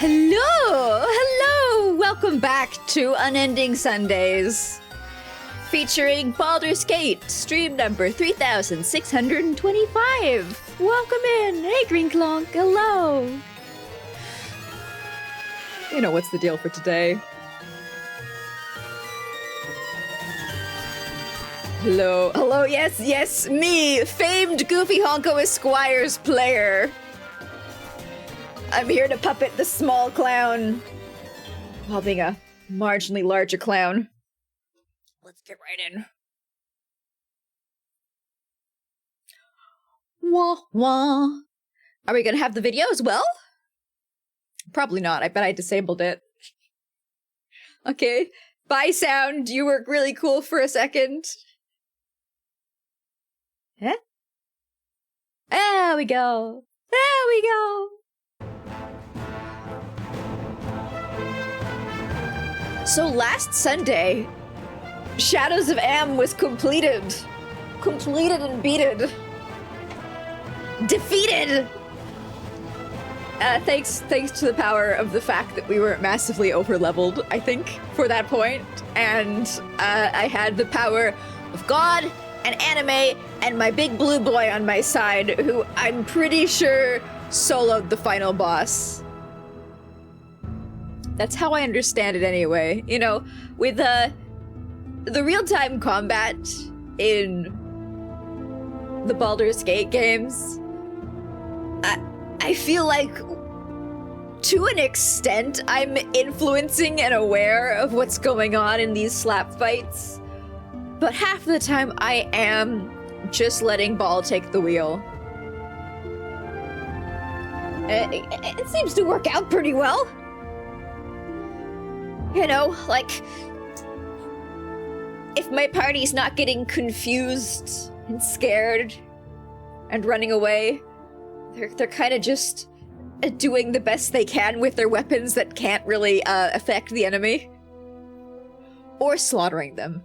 Hello! Hello! Welcome back to Unending Sundays. Featuring Baldur's Gate, stream number 3625. Welcome in! Hey, Green Clonk! Hello! You know what's the deal for today. Hello, hello, yes, me, famed Goofy Honko Esquire's player. I'm here to puppet the small clown while being a marginally larger clown. Let's get right in. Wah, wah. Are we gonna have the video as well? Probably not. I bet I disabled it. Okay. Bye, sound. You were really cool for a second. Huh? There we go. There we go. So last Sunday, Shadows of Am was completed. Completed and beaten. Defeated! Thanks to the power of the fact that we were massively over-leveled, I think, for that point. And I had the power of God and anime and my big blue boy on my side, who I'm pretty sure soloed the final boss. That's how I understand it anyway. You know, with the real-time combat in the Baldur's Gate games, I feel like, to an extent, I'm influencing and aware of what's going on in these slap fights. But half the time, I am just letting Ball take the wheel. It seems to work out pretty well. You know, like, if my party's not getting confused and scared and running away, they're kind of just doing the best they can with their weapons that can't really affect the enemy. Or slaughtering them.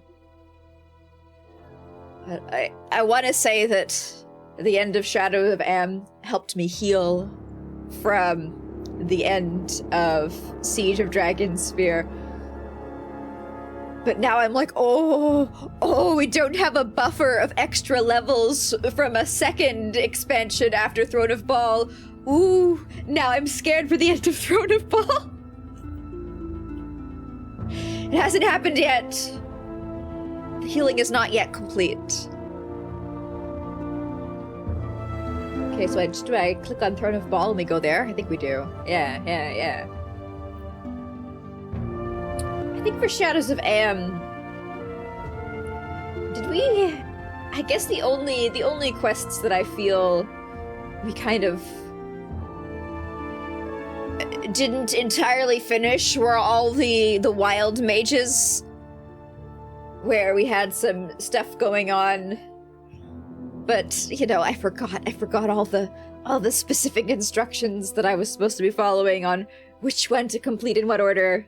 But I want to say that the end of Shadow of Am helped me heal from the end of Siege of Dragonspear. But now I'm like, oh, we don't have a buffer of extra levels from a second expansion after Throne of Ball. Ooh, now I'm scared for the end of Throne of Ball. It hasn't happened yet. The healing is not yet complete. Okay, so do I click on Throne of Ball and we go there? I think we do. Yeah. I think for Shadows of Am, did we? I guess the only quests that I feel we kind of didn't entirely finish were all the wild mages, where we had some stuff going on. But, you know, I forgot all the specific instructions that I was supposed to be following on which one to complete in what order.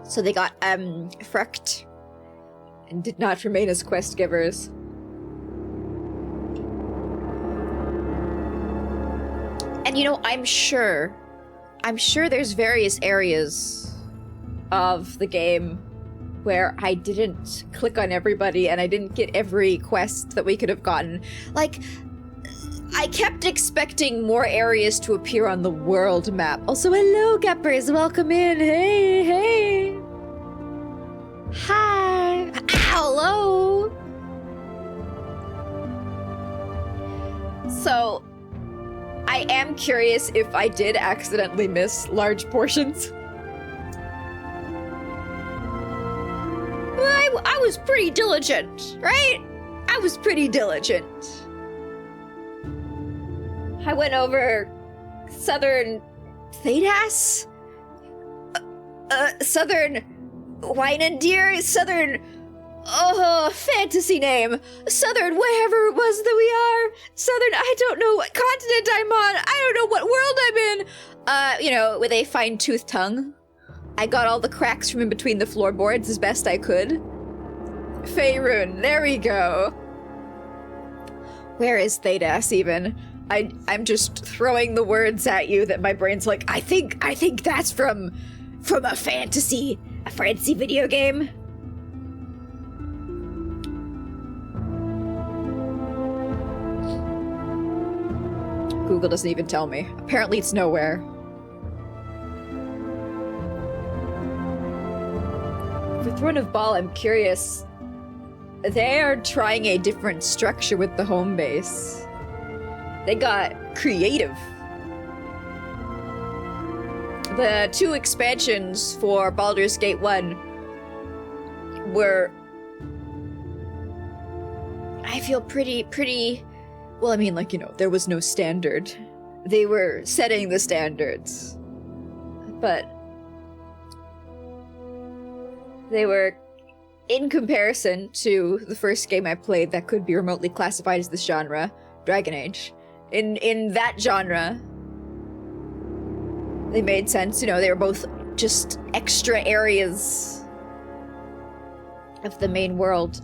So they got, frucked and did not remain as quest givers. And, you know, I'm sure there's various areas of the game where I didn't click on everybody and I didn't get every quest that we could have gotten. Like, I kept expecting more areas to appear on the world map. Also, hello, Geppers, welcome in. Hey. Hi. Hello. So, I am curious if I did accidentally miss large portions. I was pretty diligent, right? I was pretty diligent. I went over Southern Thedas? Southern Wynendeer? Southern... Oh, fantasy name. Southern wherever it was that we are. Southern, I don't know what continent I'm on. I don't know what world I'm in. You know, with a fine-toothed tongue. I got all the cracks from in between the floorboards as best I could. Faerun, there we go. Where is Thedas even? I'm just throwing the words at you that my brain's like, I think that's from a fantasy video game. Google doesn't even tell me. Apparently it's nowhere. For Throne of Ball, I'm curious. They are trying a different structure with the home base. They got creative. The 2 expansions for Baldur's Gate 1 were, I feel pretty, well, I mean, like, you know, there was no standard. They were setting the standards. But they were, in comparison to the first game I played that could be remotely classified as this genre, Dragon Age. In that genre, they made sense. You know, they were both just extra areas of the main world.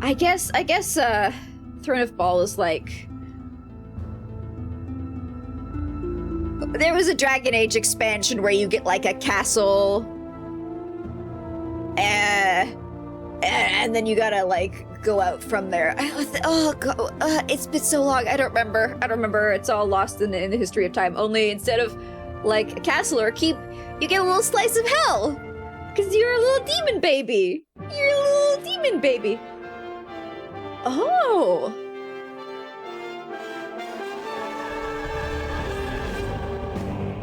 I guess, Throne of Ball is like... There was a Dragon Age expansion where you get, like, a castle, and then you gotta, like, go out from there. It's been so long. I don't remember. It's all lost in the history of time. Only instead of, like, a castle or a keep, you get a little slice of hell. Because you're a little demon baby. Oh.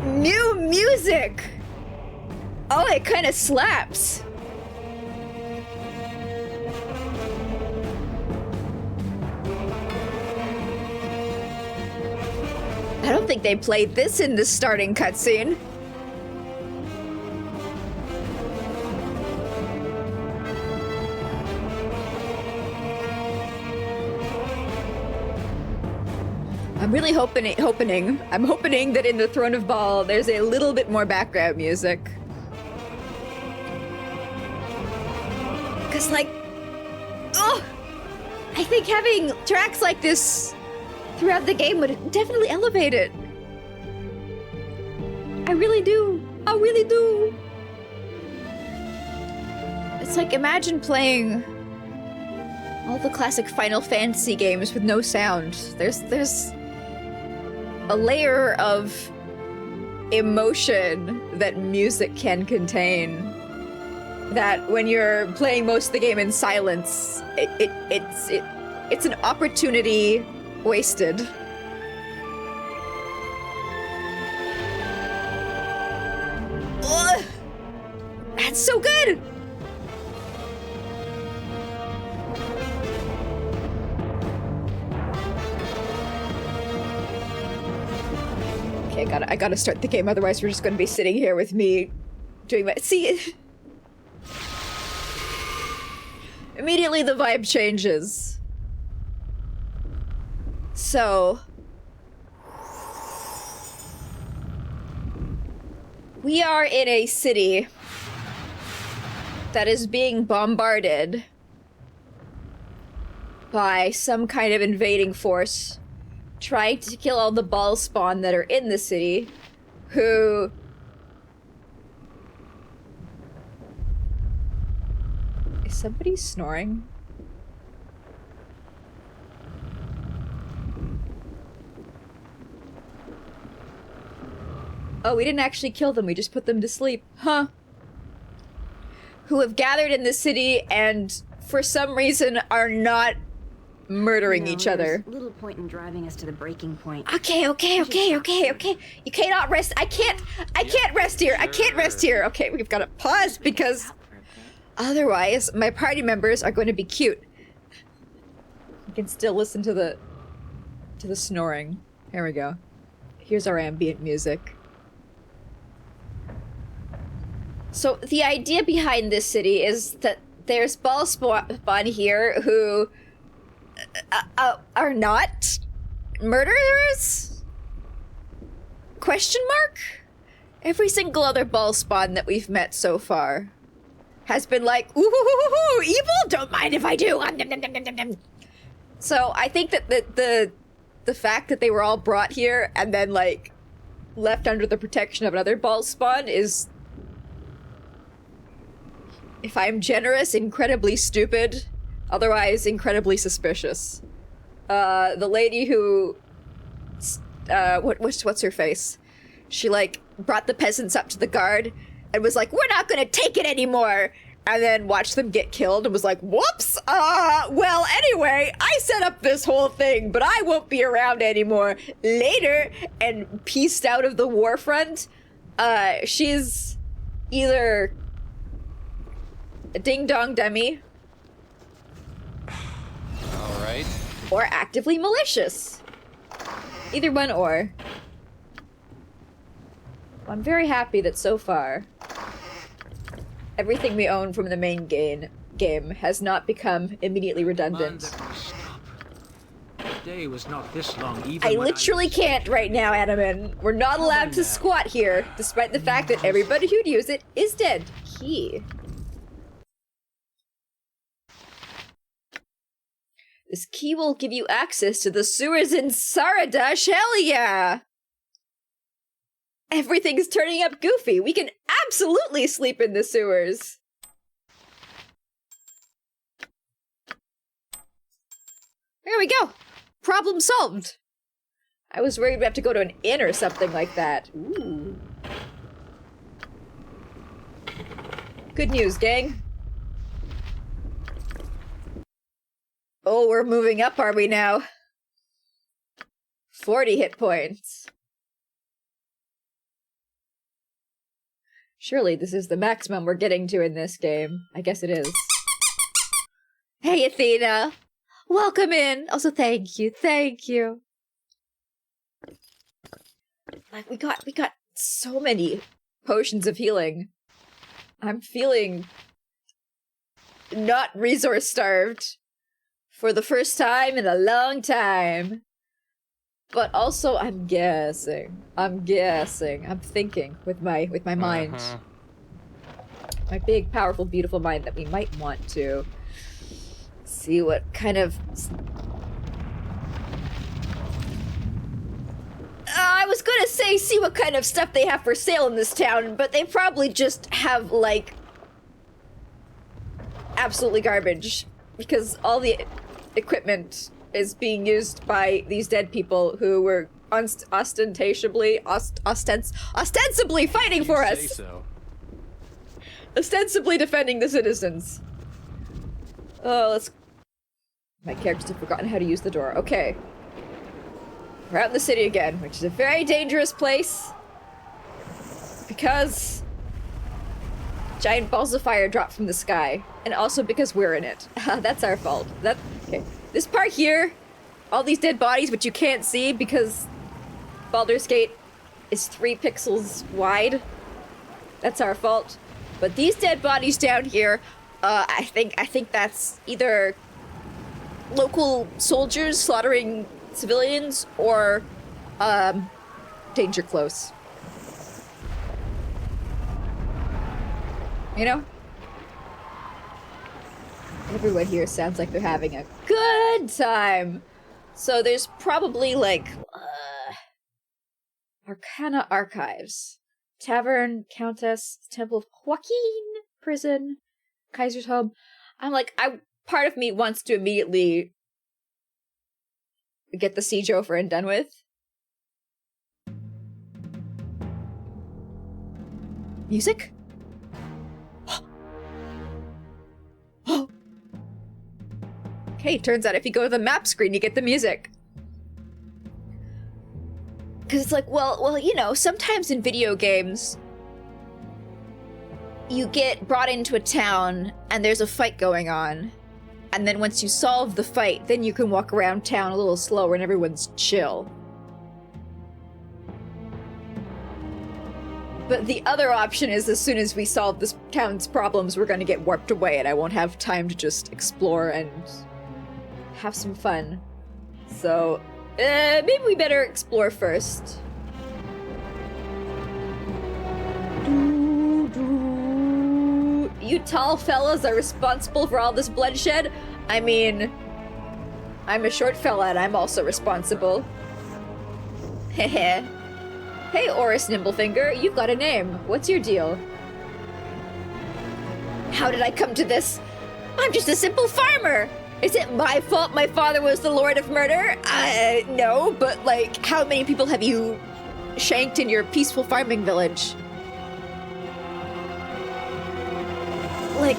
New music! Oh, it kind of slaps. I don't think they played this in the starting cutscene. I'm really hoping that in the Throne of Ball there's a little bit more background music. Cause like, I think having tracks like this throughout the game would definitely elevate it. I really do. It's like, imagine playing all the classic Final Fantasy games with no sound. There's a layer of emotion that music can contain that when you're playing most of the game in silence, it's an opportunity wasted. Ugh, that's so good. Okay, I gotta start the game, otherwise we're just gonna be sitting here with me doing my... See? Immediately the vibe changes. So... we are in a city that is being bombarded by some kind of invading force trying to kill all the ball spawn that are in the city, who... Is somebody snoring? Oh, we didn't actually kill them, we just put them to sleep. Huh. Who have gathered in the city and, for some reason, are not murdering each other. Little point in driving us to the breaking point. Okay. You cannot rest. I can't rest here. I can't rest here. Okay, we've got to pause because otherwise my party members are going to be cute. You can still listen to the snoring. Here we go. Here's our ambient music. So the idea behind this city is that there's ball spawn here who are not murderers? Question mark? Every single other ball spawn that we've met so far has been like, ooh, evil? Don't mind if I do. So I think that the fact that they were all brought here and then, like, left under the protection of another ball spawn is, if I'm generous, incredibly stupid, otherwise incredibly suspicious. The lady who, what's her face? She, like, brought the peasants up to the guard and was like, we're not gonna take it anymore! And then watched them get killed and was like, whoops! Well, anyway, I set up this whole thing, but I won't be around anymore later, and pieced out of the war front. She's either a ding-dong dummy, Alright. or actively malicious. Either one or. I'm very happy that so far, everything we own from the main game has not become immediately redundant. The day was not this long, even I when literally can't right now, Adaman. We're not allowed to squat here, despite the fact that everybody who'd use it is dead. Key. This key will give you access to the sewers in Saradash, hell yeah! Everything's turning up goofy. We can absolutely sleep in the sewers. There we go. Problem solved. I was worried we'd have to go to an inn or something like that. Ooh. Good news, gang. Oh, we're moving up, are we now? 40 hit points. Surely this is the maximum we're getting to in this game. I guess it is. Hey, Athena! Welcome in! Also, thank you, thank you. Like, we got so many potions of healing. I'm feeling not resource-starved for the first time in a long time. But also, I'm guessing, I'm thinking with my mind. My big, powerful, beautiful mind that we might want to see what kind of... I was gonna say see what kind of stuff they have for sale in this town, but they probably just have, like, absolutely garbage. Because all the equipment is being used by these dead people who were ostensibly fighting for us. So. Ostensibly defending the citizens. Oh, let's... My characters have forgotten how to use the door. Okay. We're out in the city again, which is a very dangerous place. Because... giant balls of fire drop from the sky. And also because we're in it. That's our fault. Okay. This part here, all these dead bodies, which you can't see because Baldur's Gate is 3 pixels wide. That's our fault. But these dead bodies down here, I think that's either local soldiers slaughtering civilians or danger close. You know? Everyone here sounds like they're having a good time. So there's probably, like, Arcana Archives. Tavern, Countess, Temple of Joaquin, Prison, Kaiser's Home. I'm like, part of me wants to immediately get the siege over and done with. Music? Okay, turns out if you go to the map screen, you get the music. Because it's like, well, you know, sometimes in video games, you get brought into a town and there's a fight going on. And then once you solve the fight, then you can walk around town a little slower and everyone's chill. But the other option is as soon as we solve this town's problems, we're going to get warped away and I won't have time to just explore and have some fun. So, maybe we better explore first. You tall fellas are responsible for all this bloodshed? I mean, I'm a short fella and I'm also responsible. Heh. Hey, Oris Nimblefinger, you've got a name. What's your deal? How did I come to this? I'm just a simple farmer. Is it my fault my father was the Lord of Murder? No, but like, how many people have you shanked in your peaceful farming village? Like,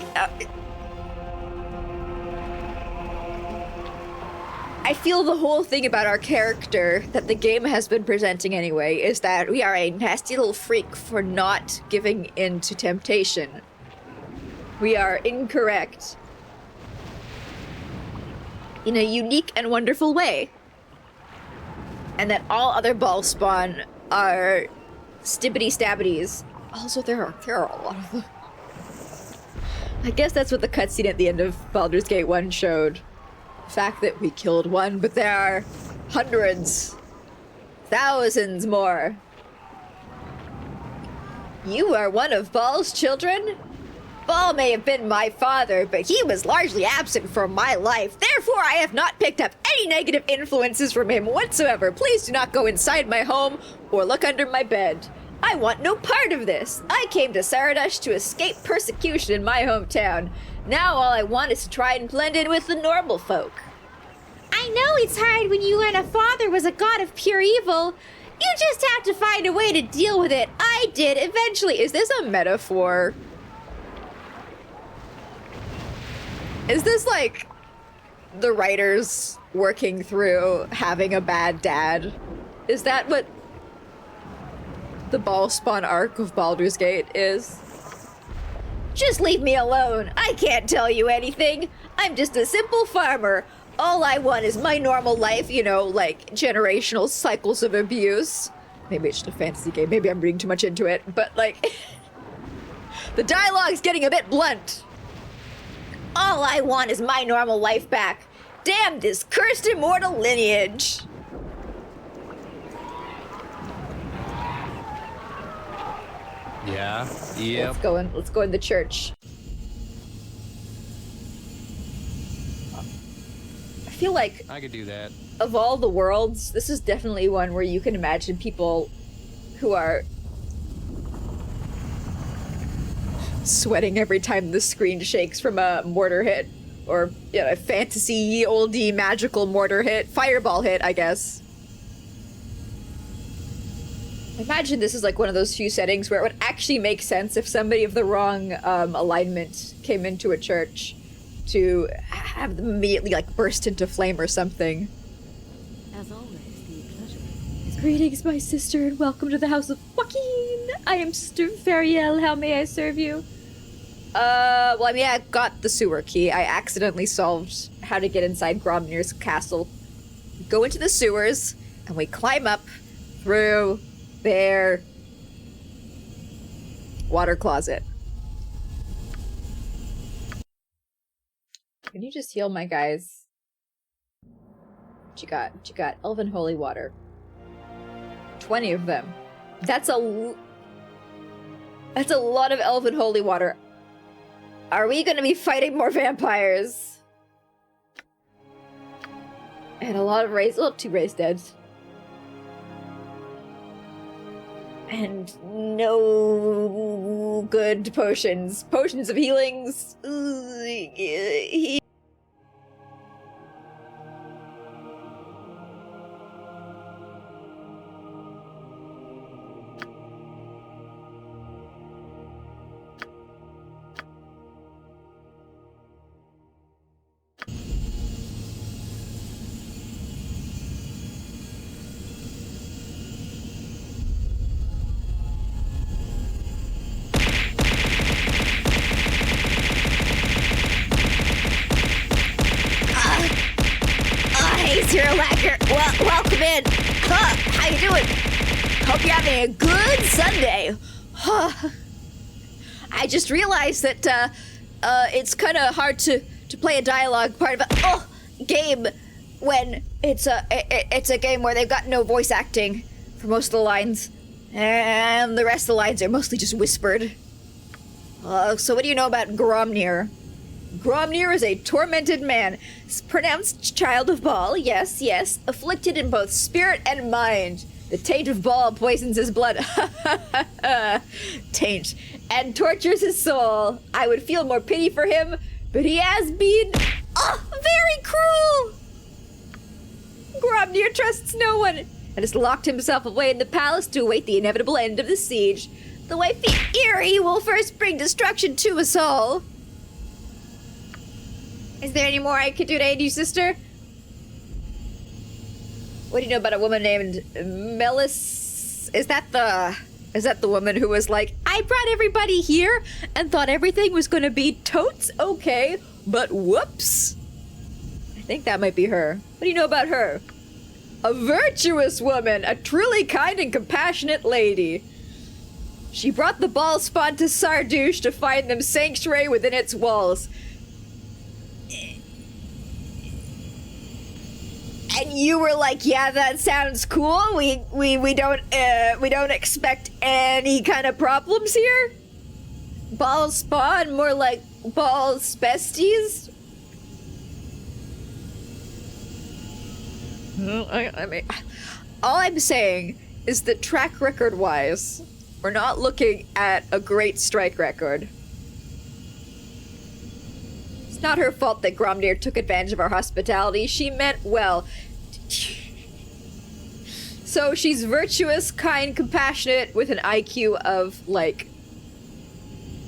I feel the whole thing about our character that the game has been presenting anyway is that we are a nasty little freak for not giving in to temptation. We are incorrect in a unique and wonderful way. And that all other ball spawn are stibbity stabbities. Also, there are a lot of them. I guess that's what the cutscene at the end of Baldur's Gate 1 showed. The fact that we killed one, but there are hundreds, thousands more. You are one of Baal's children? Baal may have been my father, but he was largely absent from my life. Therefore, I have not picked up any negative influences from him whatsoever. Please do not go inside my home or look under my bed. I want no part of this. I came to Saradush to escape persecution in my hometown. Now all I want is to try and blend in with the normal folk. I know it's hard when you learn a father was a god of pure evil. You just have to find a way to deal with it. I did eventually. Is this a metaphor? Is this like the writers working through having a bad dad? Is that what the ball spawn arc of Baldur's Gate is? Just leave me alone. I can't tell you anything. I'm just a simple farmer. All I want is my normal life, you know, like generational cycles of abuse. Maybe it's just a fantasy game. Maybe I'm reading too much into it, but like the dialogue's getting a bit blunt. All I want is my normal life back. Damn this cursed immortal lineage. Yeah. Yep. Let's go in the church. I feel like I could do that. of all the worlds, this is definitely one where you can imagine people who are sweating every time the screen shakes from a mortar hit. Or, you know, a fantasy, oldie, magical mortar hit. Fireball hit, I guess. Imagine this is like one of those few settings where it would actually make sense if somebody of the wrong alignment came into a church to have them immediately like burst into flame or something. As always, the pleasure. Greetings, my sister, and welcome to the house of Joaquin. I am Sister Fariel. How may I serve you? Well, I mean, I got the sewer key. I accidentally solved how to get inside Gromnir's castle. We go into the sewers, and we climb up through their water closet. Can you just heal my guys? What you got? What you got? Elven holy water. 20 of them. That's a lot of elven holy water. Are we gonna be fighting more vampires? And a lot of raised, well, 2 raised deads. And no good potions. Potions of healings. Zero Lacquer, welcome in. How you doing? Hope you're having a good Sunday. I just realized that it's kind of hard to play a dialogue part of a game when it's a game where they've got no voice acting for most of the lines, and the rest of the lines are mostly just whispered. So what do you know about Gromnir? Gromnir is a tormented man, pronounced child of Baal, yes, yes, afflicted in both spirit and mind. The taint of Baal poisons his blood, taint, and tortures his soul. I would feel more pity for him, but he has been, very cruel. Gromnir trusts no one, and has locked himself away in the palace to await the inevitable end of the siege. The wife Eerie will first bring destruction to us all. Is there any more I could do to aid you, sister? What do you know about a woman named Melis? Is that the woman who was like, I brought everybody here and thought everything was gonna be totes okay, but whoops. I think that might be her. What do you know about her? A virtuous woman, a truly kind and compassionate lady. She brought the ball spawn to Sardouche to find them sanctuary within its walls. And you were like, yeah, that sounds cool. We don't expect any kind of problems here. Ball spawn, more like balls besties. I mean, all I'm saying is that track record wise, we're not looking at a great strike record. It's not her fault that Gromnir took advantage of our hospitality. She meant well. So she's virtuous, kind, compassionate, with an IQ of, like,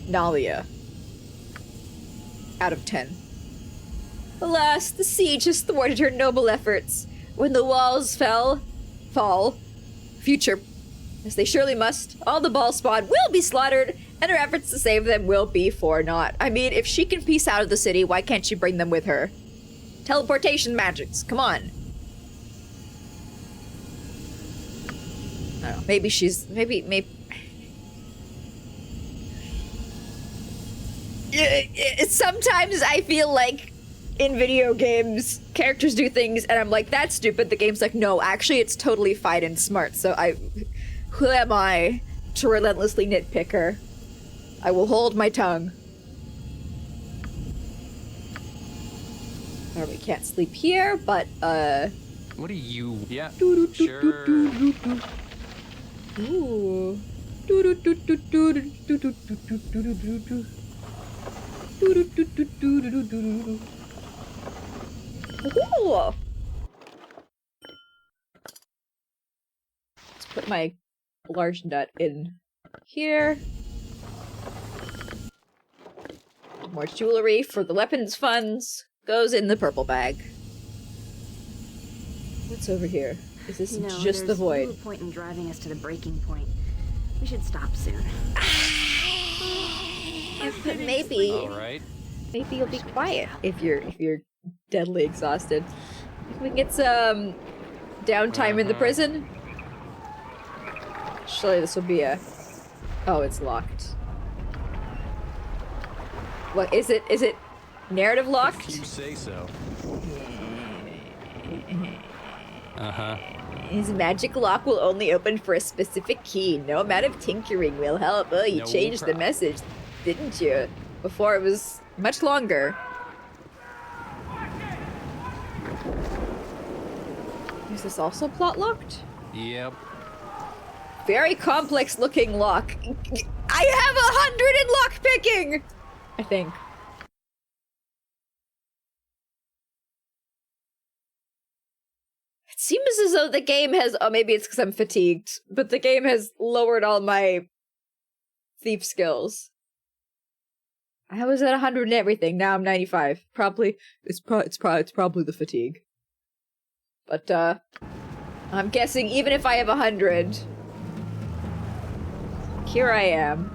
Nalia. Out of 10. Alas, the siege has thwarted her noble efforts. When the walls fall, future, as they surely must, all the ball spawn will be slaughtered, and her efforts to save them will be for naught. I mean, if she can peace out of the city, why can't she bring them with her? Teleportation magics, come on. I don't know, maybe she's, maybe. Sometimes I feel like in video games, characters do things and I'm like, that's stupid. The game's like, no, actually it's totally fine and smart. So who am I to relentlessly nitpick her? I will hold my tongue. Or we can't sleep here, but, What are you? Yeah, Sure. Ooh. Ooh. Let's put my large nut in here. More jewelry for the weapons funds goes in the purple bag. What's over here? Is this just the void? There's no point in driving us to the breaking point. We should stop soon. But maybe, all right. maybe you'll be quiet if you're deadly exhausted. We can get some downtime in the prison. Surely this will be a. Oh, it's locked. What is it? Is it narrative locked? If you say so. Uh-huh. His magic lock will only open for a specific key. No amount of tinkering will help. Oh, you No changed the problem. message, didn't you? Before it was much longer. Is this also plot locked? Yep. Very complex looking lock. I have 100 in lock picking! I think. It seems as though the game has, oh maybe it's because I'm fatigued, but the game has lowered all my thief skills. I was at 100 and everything, now I'm 95. Probably, it's probably the fatigue. But, I'm guessing even if I have 100, here I am.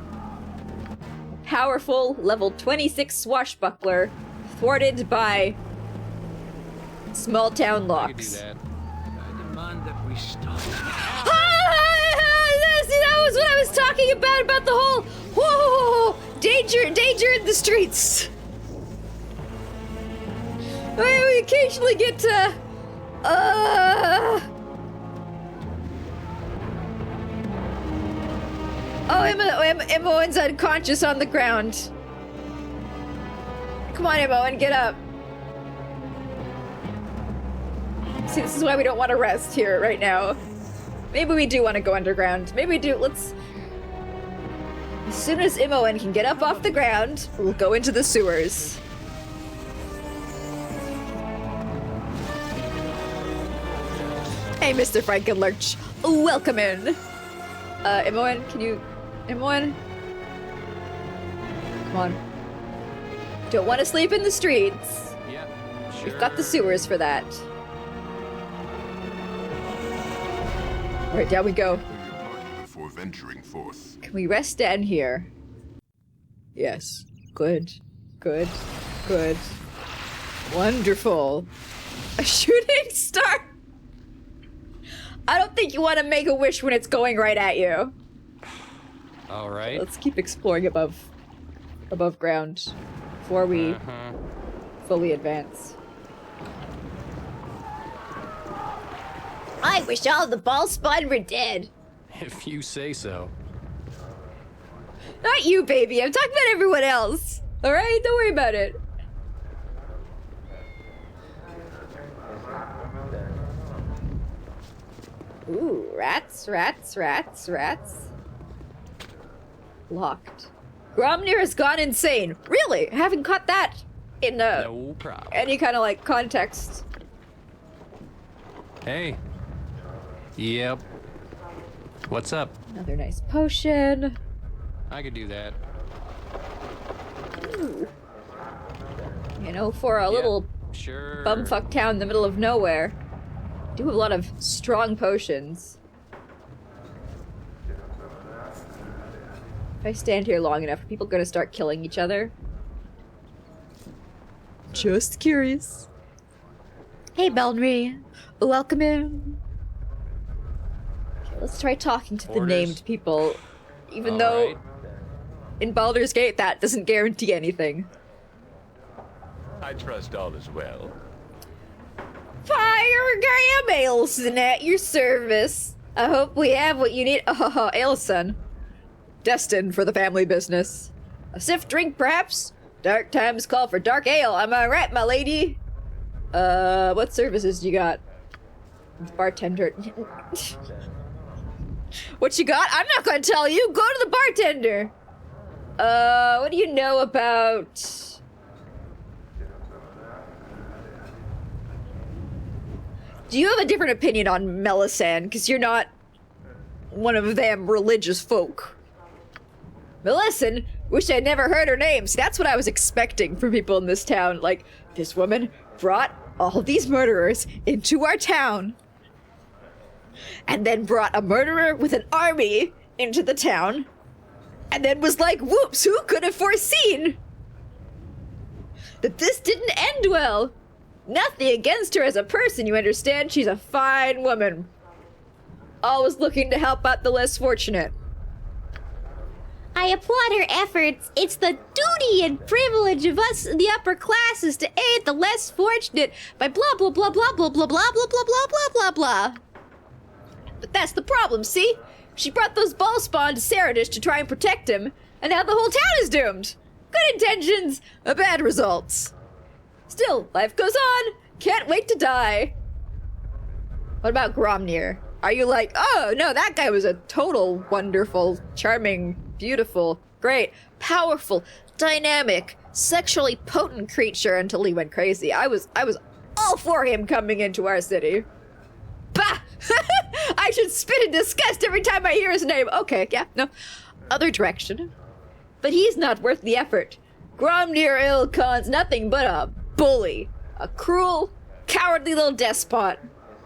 Powerful, level 26 swashbuckler, thwarted by small town I locks. could do that. I demand that we stop. See, that was what I was talking about the whole whoa, danger in the streets. We occasionally get Oh, Emma's unconscious on the ground. Come on, Imoen, get up. See, this is why we don't want to rest here right now. Maybe we do want to go underground. Maybe we do. Let's... As soon as Imoen can get up off the ground, we'll go into the sewers. Hey, Mr. Frankenlurch. Welcome in. Imoen, can you... Imoen? Come on. Don't want to sleep in the streets. Yeah, sure. We've got the sewers for that. Alright, down we go. Before venturing forth. Can we rest down here? Yes. Good. Good. Good. Wonderful. A shooting star? I don't think you want to make a wish when it's going right at you. All right. Let's keep exploring above ground before we fully advance. I wish all the ball spawn were dead. If you say so. Not you, baby. I'm talking about everyone else. All right, don't worry about it. Ooh, rats, rats, rats, rats. Locked. Gromnir has gone insane. Really? I haven't caught that in No problem. any kind of like context. Hey. Yep. What's up? Another nice potion. I could do that. Ooh. You know, for a little Sure. bumfuck town in the middle of nowhere, do have a lot of strong potions. If I stand here long enough, are people gonna start killing each other? Just curious. Hey, Belnry. Welcome in. Okay, let's try talking to the Orders. named people. Even All though right. in Baldur's Gate that doesn't guarantee anything. I trust all is well. Fire Graham Ailson at your service. I hope we have what you need. Oh, Ailson. Destined for the family business. A stiff drink, perhaps? Dark times call for dark ale. Am I right, my lady? What services you got? Bartender. What you got? I'm not gonna tell you. Go to the bartender. What do you know about... Do you have a different opinion on Melisande? Because you're not one of them religious folk. Melisande? Wish I'd never heard her name. See, that's what I was expecting from people in this town. Like, this woman brought all these murderers into our town. And then brought a murderer with an army into the town. And then was like, whoops, who could have foreseen that this didn't end well? Nothing against her as a person, you understand? She's a fine woman. Always looking to help out the less fortunate. I applaud her efforts. It's the duty and privilege of us in the upper classes to aid the less fortunate by blah blah blah blah blah blah blah blah blah blah blah blah blah. But that's the problem, see? She brought those ball spawn to Saradish to try and protect him, and now the whole town is doomed. Good intentions, bad results. Still, life goes on. Can't wait to die. What about Gromnir? Are you like, oh no, that guy was a total wonderful, charming, beautiful, great, powerful, dynamic, sexually potent creature until he went crazy. I was all for him coming into our city. Bah! I should spit in disgust every time I hear his name. Okay, yeah, no. Other direction. But he's not worth the effort. Gromnir Ilkon's nothing but a bully. A cruel, cowardly little despot.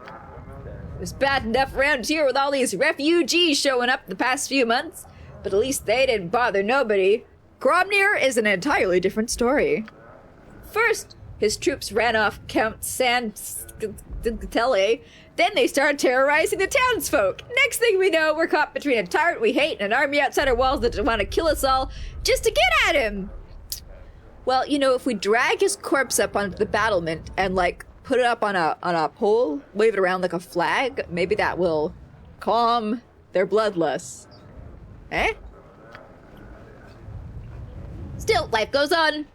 It was bad enough around here with all these refugees showing up the past few months, but at least they didn't bother nobody. Gromnir is an entirely different story. First, his troops ran off Count Santele. Then they started terrorizing the townsfolk. Next thing we know, we're caught between a tyrant we hate and an army outside our walls that want to kill us all just to get at him. Well, you know, if we drag his corpse up onto the battlement and, like, put it up on a pole, wave it around like a flag, maybe that will calm their bloodlust. Eh? Still, life goes on.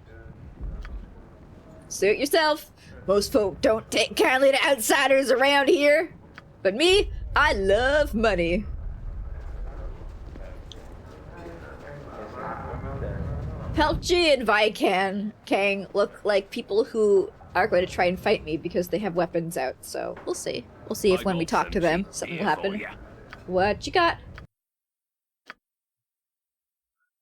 Suit yourself. Most folk don't take kindly to outsiders around here. But me, I love money. Pelchi and Kang look like people who are going to try and fight me because they have weapons out, so we'll see. We'll see if when we talk to them, something will happen. What you got?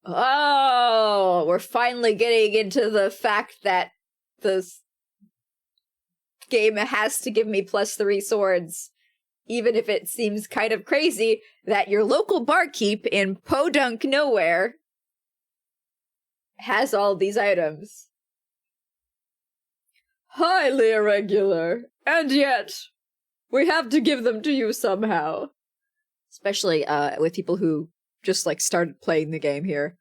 Oh, we're finally getting into the fact that this game has to give me +3 swords. Even if it seems kind of crazy that your local barkeep in Podunk Nowhere has all these items. Highly irregular, and yet we have to give them to you somehow. Especially with people who just like started playing the game here.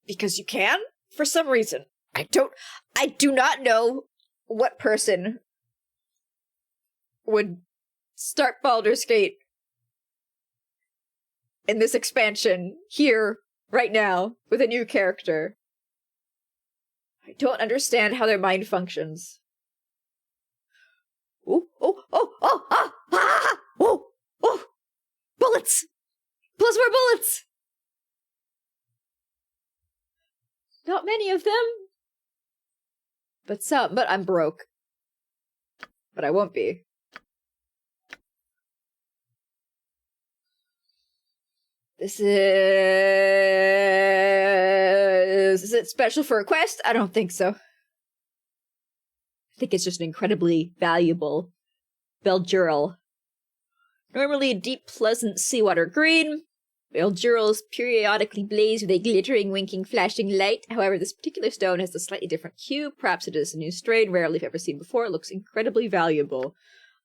Because you can, for some reason. I do not know what person would start Baldur's Gate in this expansion here, right now, with a new character. I don't understand how their mind functions. Oh, bullets! Plus more bullets! Not many of them. But some, but I'm broke. But I won't be. Is it special for a quest? I don't think so. I think it's just an incredibly valuable Belduril. Normally a deep, pleasant seawater green, Beldurils periodically blaze with a glittering, winking, flashing light. However, this particular stone has a slightly different hue. Perhaps it is a new strain, rarely if ever seen before. It looks incredibly valuable.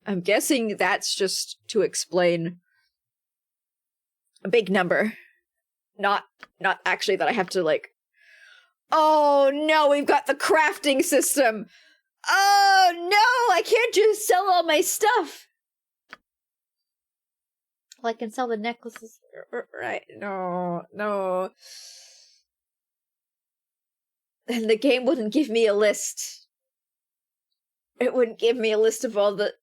I'm guessing that's just to explain a big number. Not actually that I have to, like... Oh, no, we've got the crafting system! Oh, no, I can't just sell all my stuff! Well, I can sell the necklaces. Right, no. And the game wouldn't give me a list. It wouldn't give me a list of all the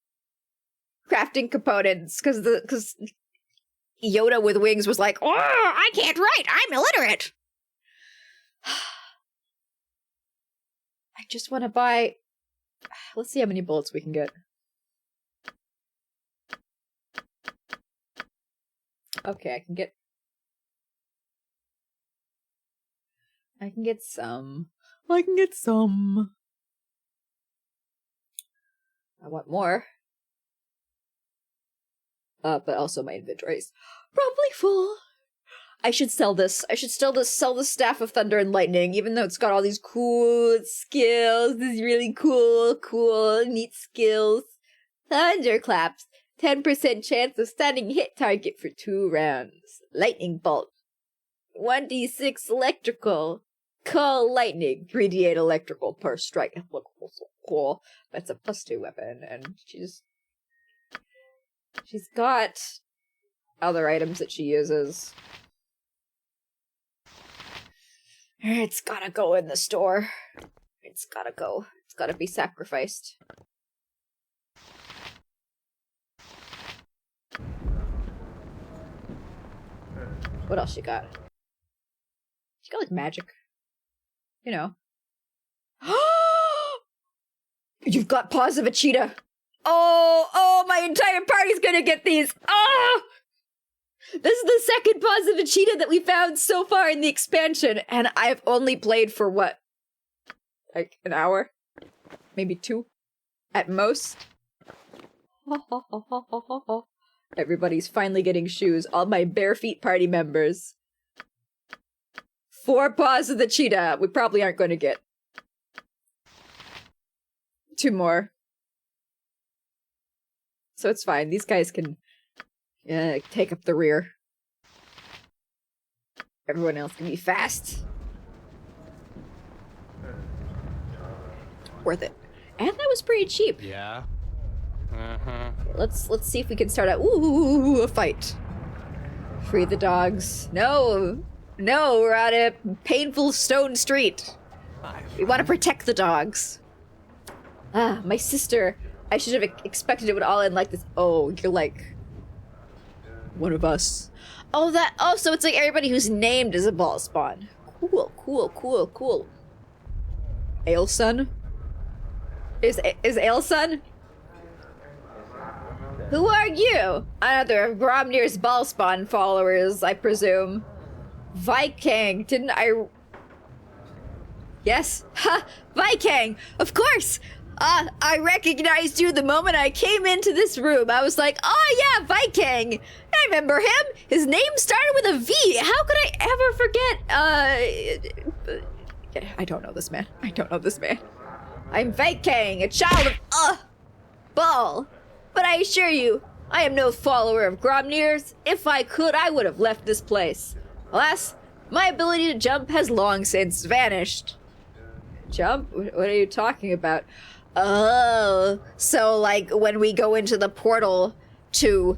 crafting components, because Yoda with wings was like, oh, I can't write, I'm illiterate! I just want to buy... Let's see how many bullets we can get. Okay, I can get some. I want more. But also my inventory's probably full. I should sell this. I should sell the Staff of Thunder and Lightning, even though it's got all these cool skills. These really cool, neat skills. Thunderclaps. 10% chance of stunning hit target for 2 rounds. Lightning Bolt. 1d6 electrical. Call lightning. 3d8 electrical per strike. Look so cool. That's a +2 weapon, and she's got other items that she uses. It's gotta go in the store. It's gotta go. It's gotta be sacrificed. What else she got? She got, like, magic. You know. You've got paws of a cheetah! Oh, my entire party's gonna get these! Oh! This is the second paws of a cheetah that we found so far in the expansion, and I've only played for what? Like, an hour? Maybe 2? At most? Everybody's finally getting shoes. All my bare feet party members. 4 paws of the cheetah. We probably aren't going to get 2 more. So it's fine. These guys can take up the rear. Everyone else can be fast. Worth it. And that was pretty cheap. Yeah. Let's see if we can start a fight. Free the dogs. No, No, we're on a painful stone street. We want to protect the dogs. Ah, my sister. I should have expected it would all end like this. Oh, you're like one of us. Oh, so it's like everybody who's named is a ball spawn. Cool. Ailson? Is Ailson? Who are you? Another of Gromnir's ball spawn followers, I presume. Viking, didn't I... Yes? Ha! Viking! Of course! I recognized you the moment I came into this room. I was like, oh yeah, Viking! I remember him! His name started with a V! How could I ever forget, I don't know this man. I'm Viking, a child of, Ball. But I assure you, I am no follower of Gromnir's. If I could, I would have left this place. Alas, my ability to jump has long since vanished. Jump? What are you talking about? Oh, so like when we go into the portal to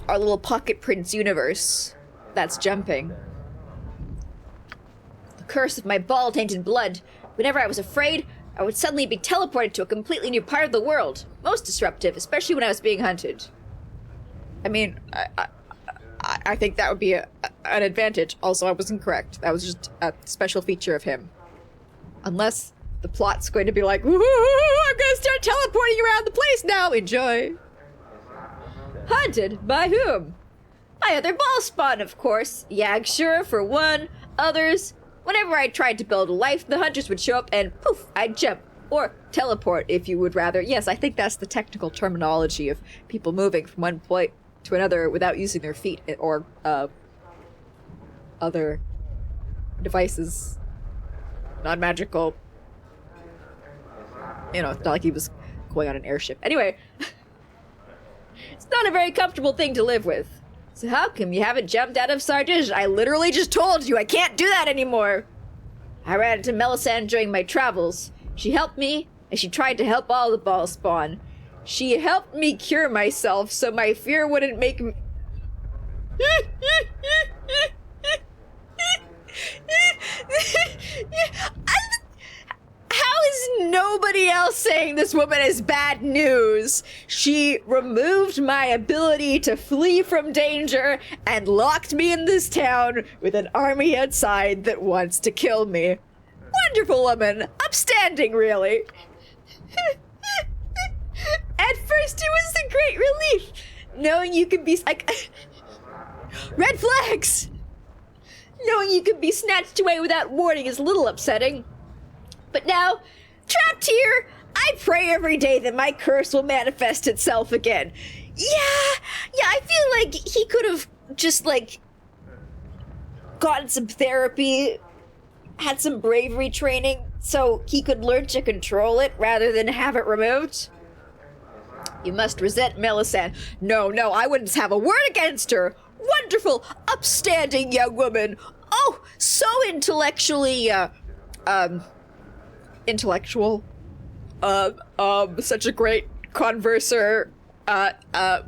our little Pocket Prince universe, that's jumping. The curse of my ball-tainted blood. Whenever I was afraid, I would suddenly be teleported to a completely new part of the world. Most disruptive, especially when I was being hunted. I mean, I think that would be an advantage. Also, I was incorrect. That was just a special feature of him. Unless the plot's going to be like, woohoo, I'm gonna start teleporting around the place now. Enjoy. Hunted? By whom? My other ball spawn, of course. Yagsure, for one. Others. Whenever I tried to build a life, the hunters would show up and poof, I'd jump. Or teleport, if you would rather. Yes, I think that's the technical terminology of people moving from one point to another without using their feet or other devices. Non-magical. You know, it's not like he was going on an airship. Anyway, it's not a very comfortable thing to live with. So how come you haven't jumped out of Sardish? I literally just told you I can't do that anymore. I ran into Melisande during my travels. She helped me, and she tried to help all the ball spawn. She helped me cure myself so my fear wouldn't make me... How is nobody else saying this woman is bad news? She removed my ability to flee from danger and locked me in this town with an army outside that wants to kill me. Wonderful woman. Upstanding, really. At first it was a great relief, knowing you could be like... Red flags! Knowing you could be snatched away without warning is a little upsetting. But now, trapped here, I pray every day that my curse will manifest itself again. Yeah, I feel like he could have just, like, gotten some therapy, had some bravery training, so he could learn to control it rather than have it removed. You must resent Melisande. No, I wouldn't have a word against her. Wonderful, upstanding young woman. Oh, so intellectually, intellectual. Such a great converser.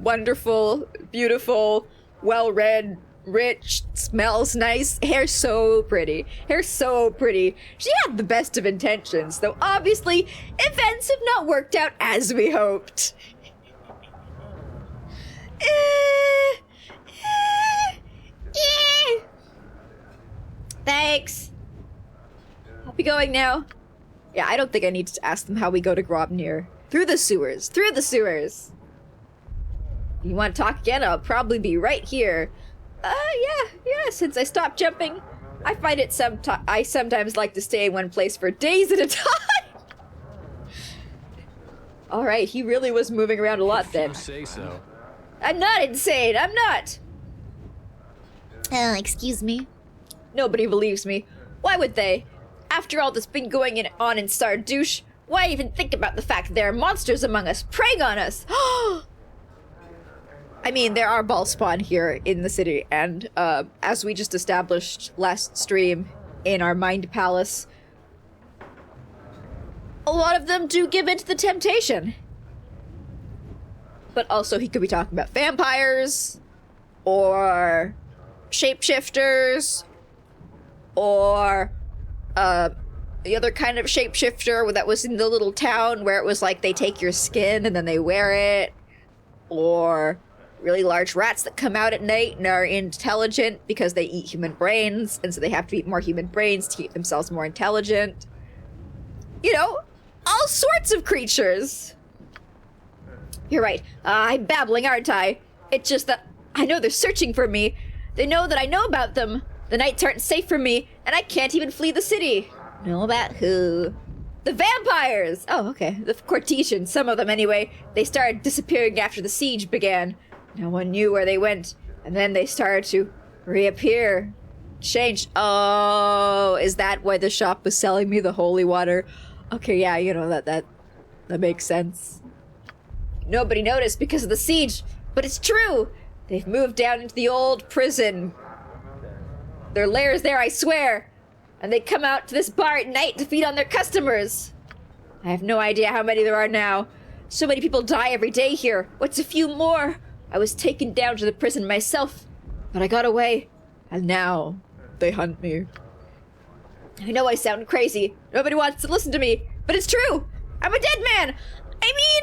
Wonderful, beautiful, well-read, rich, smells nice, hair so pretty. She had the best of intentions, though obviously events have not worked out as we hoped. Thanks. I'll be going now. Yeah, I don't think I need to ask them how we go to Gromnir. Through the sewers. You want to talk again? I'll probably be right here. Yeah, since I stopped jumping, I find it I sometimes like to stay in one place for days at a time. Alright, he really was moving around a lot then. You say so. I'm not insane, I'm not! Excuse me. Nobody believes me. Why would they? After all that's been going on in Sardouche, why even think about the fact that there are monsters among us, preying on us? I mean, there are ball spawn here in the city, and as we just established last stream in our Mind Palace, a lot of them do give in to the temptation. But also, he could be talking about vampires, or shapeshifters, or the other kind of shapeshifter that was in the little town where it was like they take your skin and then they wear it, or really large rats that come out at night and are intelligent because they eat human brains, and so they have to eat more human brains to keep themselves more intelligent. You know, all sorts of creatures. You're right. I'm babbling, aren't I? It's just that I know they're searching for me. They know that I know about them. The nights aren't safe for me, and I can't even flee the city. Know about who? The vampires! Oh, okay. The Cortesians, some of them anyway. They started disappearing after the siege began. No one knew where they went, and then they started to reappear. Change. Oh, is that why the shop was selling me the holy water? Okay, yeah, you know, that makes sense. Nobody noticed because of the siege, but it's true! They've moved down into the old prison. Their lair's there, I swear! And they come out to this bar at night to feed on their customers. I have no idea how many there are now. So many people die every day here. What's a few more? I was taken down to the prison myself, but I got away. And now, they hunt me. I know I sound crazy. Nobody wants to listen to me, but it's true. I'm a dead man. I mean,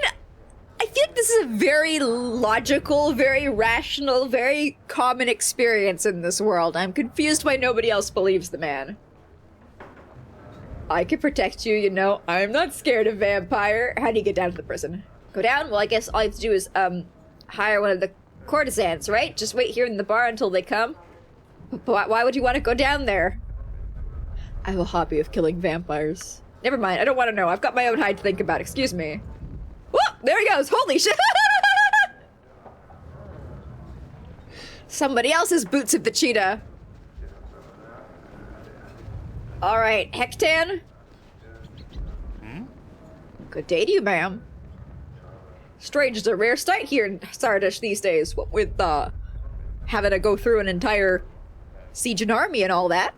I feel like this is a very logical, very rational, very common experience in this world. I'm confused why nobody else believes the man. I can protect you, you know. I'm not scared of vampire. How do you get down to the prison? Go down? Well, I guess all you have to do is, hire one of the courtesans, right? Just wait here in the bar until they come. But why would you want to go down there? I have a hobby of killing vampires. Never mind, I don't want to know. I've got my own hide to think about. Excuse me. Whoa! There he goes! Holy shit! Somebody else's boots of the cheetah. Alright, Hectan? Good day to you, ma'am. Strange is a rare sight here in Sardish these days, what with, having to go through an entire siege and army and all that.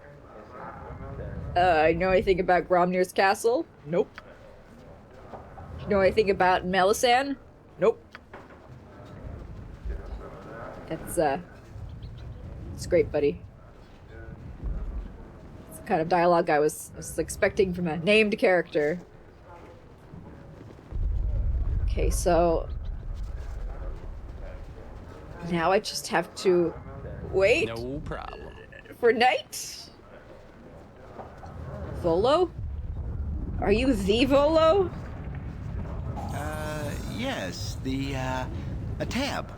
You know anything about Gromnir's castle? Nope. You know anything about Melisande? Nope. It's great, buddy. It's the kind of dialogue I was expecting from a named character. Okay, so now I just have to wait No problem. for night. Volo? Are you the Volo? Yes, a tab.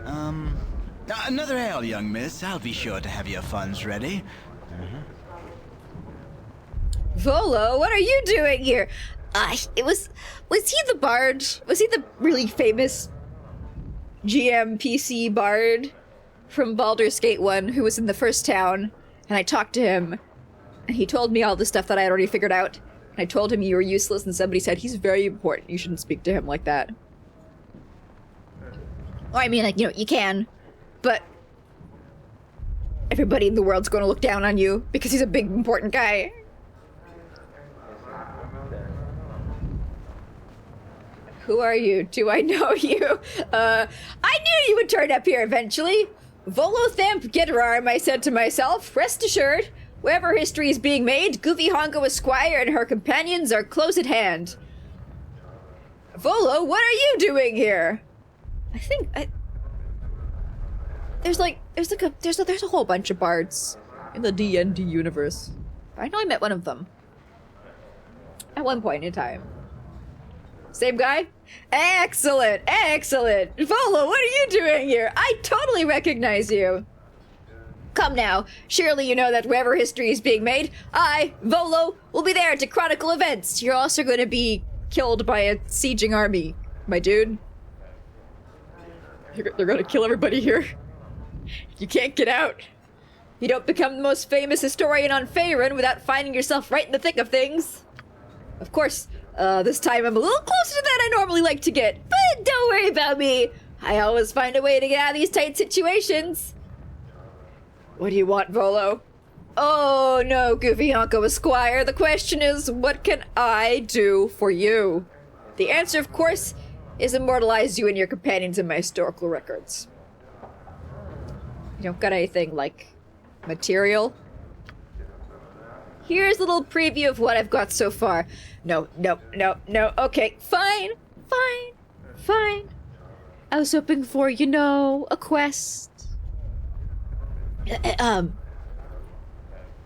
Another ale, young miss. I'll be sure to have your funds ready. Volo, what are you doing here? Was he the bard? Was he the really famous GM-PC bard from Baldur's Gate 1 who was in the first town? And I talked to him, and he told me all the stuff that I had already figured out. And I told him you were useless, and somebody said, he's very important. You shouldn't speak to him like that. Well, I mean, like, you know, you can, but everybody in the world's going to look down on you because he's a big, important guy. Who are you? Do I know you? I knew you would turn up here eventually. Volothamp Gitterarm, I said to myself. Rest assured, wherever history is being made, Goofy Hongo Esquire and her companions are close at hand. Volo, what are you doing here? There's a whole bunch of bards in the D&D universe. I know I met one of them at one point in time. Same guy? Excellent, excellent. Volo, what are you doing here? I totally recognize you. Come now, surely you know that wherever history is being made, I, Volo, will be there to chronicle events. You're also going to be killed by a sieging army, my dude. They're going to kill everybody here. You can't get out. You don't become the most famous historian on Faerun without finding yourself right in the thick of things. Of course, this time I'm a little closer to that I normally like to get, but don't worry about me. I always find a way to get out of these tight situations. What do you want, Volo? Oh no, Goofy Honko Esquire. The question is, what can I do for you? The answer, of course, is immortalize you and your companions in my historical records. You don't got anything, like, material. Here's a little preview of what I've got so far. No. Okay, fine. I was hoping for, you know, a quest.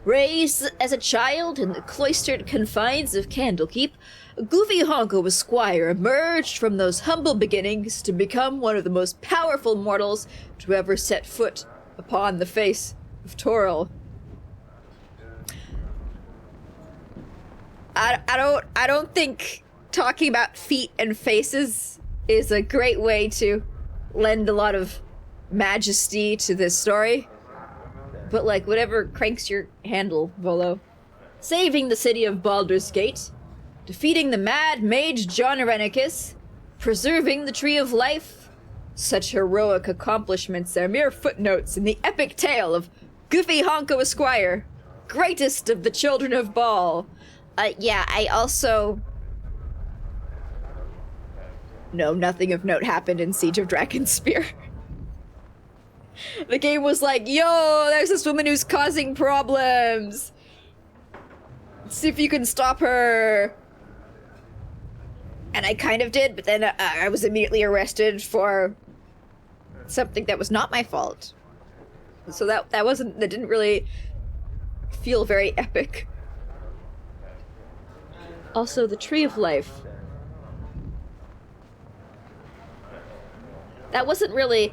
Raised as a child in the cloistered confines of Candlekeep, Goofy Honko Esquire emerged from those humble beginnings to become one of the most powerful mortals to ever set foot upon the face of Toril. I don't think talking about feet and faces is a great way to lend a lot of majesty to this story. But, like, whatever cranks your handle, Volo. Saving the city of Baldur's Gate, defeating the mad mage John Arenicus, preserving the Tree of Life. Such heroic accomplishments are mere footnotes in the epic tale of Goofy Honko Esquire, greatest of the children of Ball. Yeah, I also... No, nothing of note happened in Siege of Dragonspear. The game was like, yo, there's this woman who's causing problems. See if you can stop her. And I kind of did, but then I was immediately arrested for something that was not my fault. So that didn't really feel very epic. Also, the Tree of Life. That wasn't really...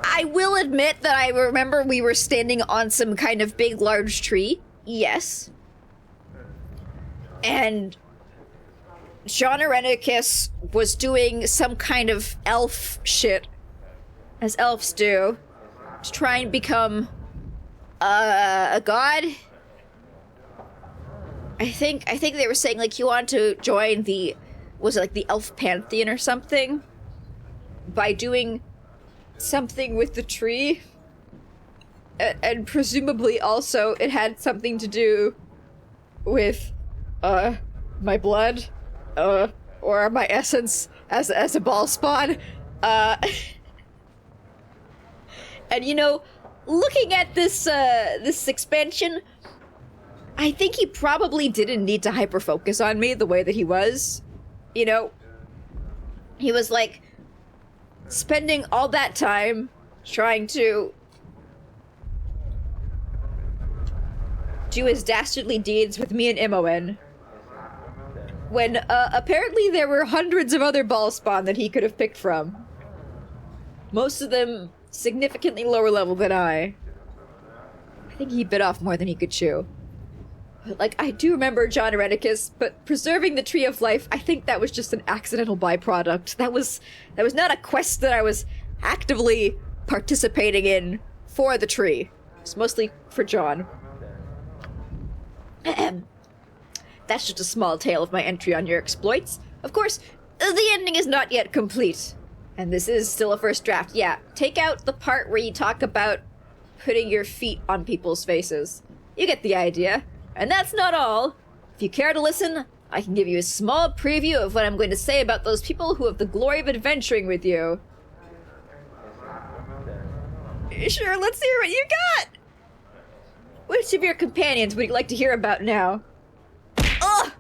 I will admit that I remember we were standing on some kind of big, large tree. Yes. And John Arenicus was doing some kind of elf shit, as elves do, to try and become a god. I think they were saying, like, he wanted to join the, was it like the elf pantheon or something? By doing something with the tree. And presumably also it had something to do with, my blood, or my essence as a ball spawn. And you know, looking at this expansion, I think he probably didn't need to hyper-focus on me the way that he was. You know, he was like spending all that time trying to do his dastardly deeds with me and Imoen, when apparently there were hundreds of other ball spawn that he could have picked from. Most of them significantly lower level than I. I think he bit off more than he could chew. But, like, I do remember John Arenicus, but preserving the Tree of Life, I think that was just an accidental byproduct. That was not a quest that I was actively participating in for the tree. It's mostly for John. That's just a small tale of my entry on your exploits. Of course, the ending is not yet complete. And this is still a first draft. Yeah, take out the part where you talk about putting your feet on people's faces. You get the idea. And that's not all. If you care to listen, I can give you a small preview of what I'm going to say about those people who have the glory of adventuring with you. Sure, let's hear what you got! Which of your companions would you like to hear about now? Ugh!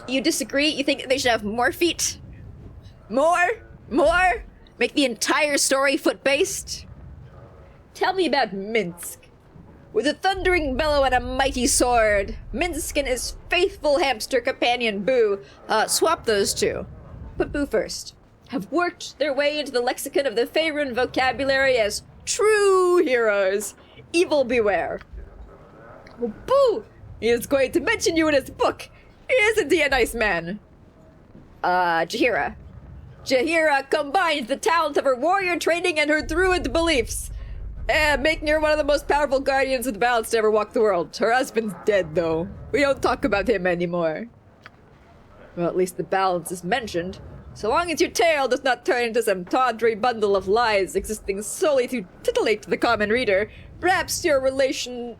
You disagree? You think they should have more feet? More? More? Make the entire story foot-based? Tell me about Minsk. With a thundering bellow and a mighty sword, Minsk and his faithful hamster companion Boo, swap those two. Put Boo first. Have worked their way into the lexicon of the Faerun vocabulary as true heroes. Evil beware. Well, Boo! He is going to mention you in his book. Isn't he a nice man? Jaheira. Jaheira combines the talent of her warrior training and her druid beliefs, making her one of the most powerful guardians of the balance to ever walk the world. Her husband's dead, though. We don't talk about him anymore. Well, at least the balance is mentioned. So long as your tale does not turn into some tawdry bundle of lies existing solely to titillate the common reader, perhaps your relation...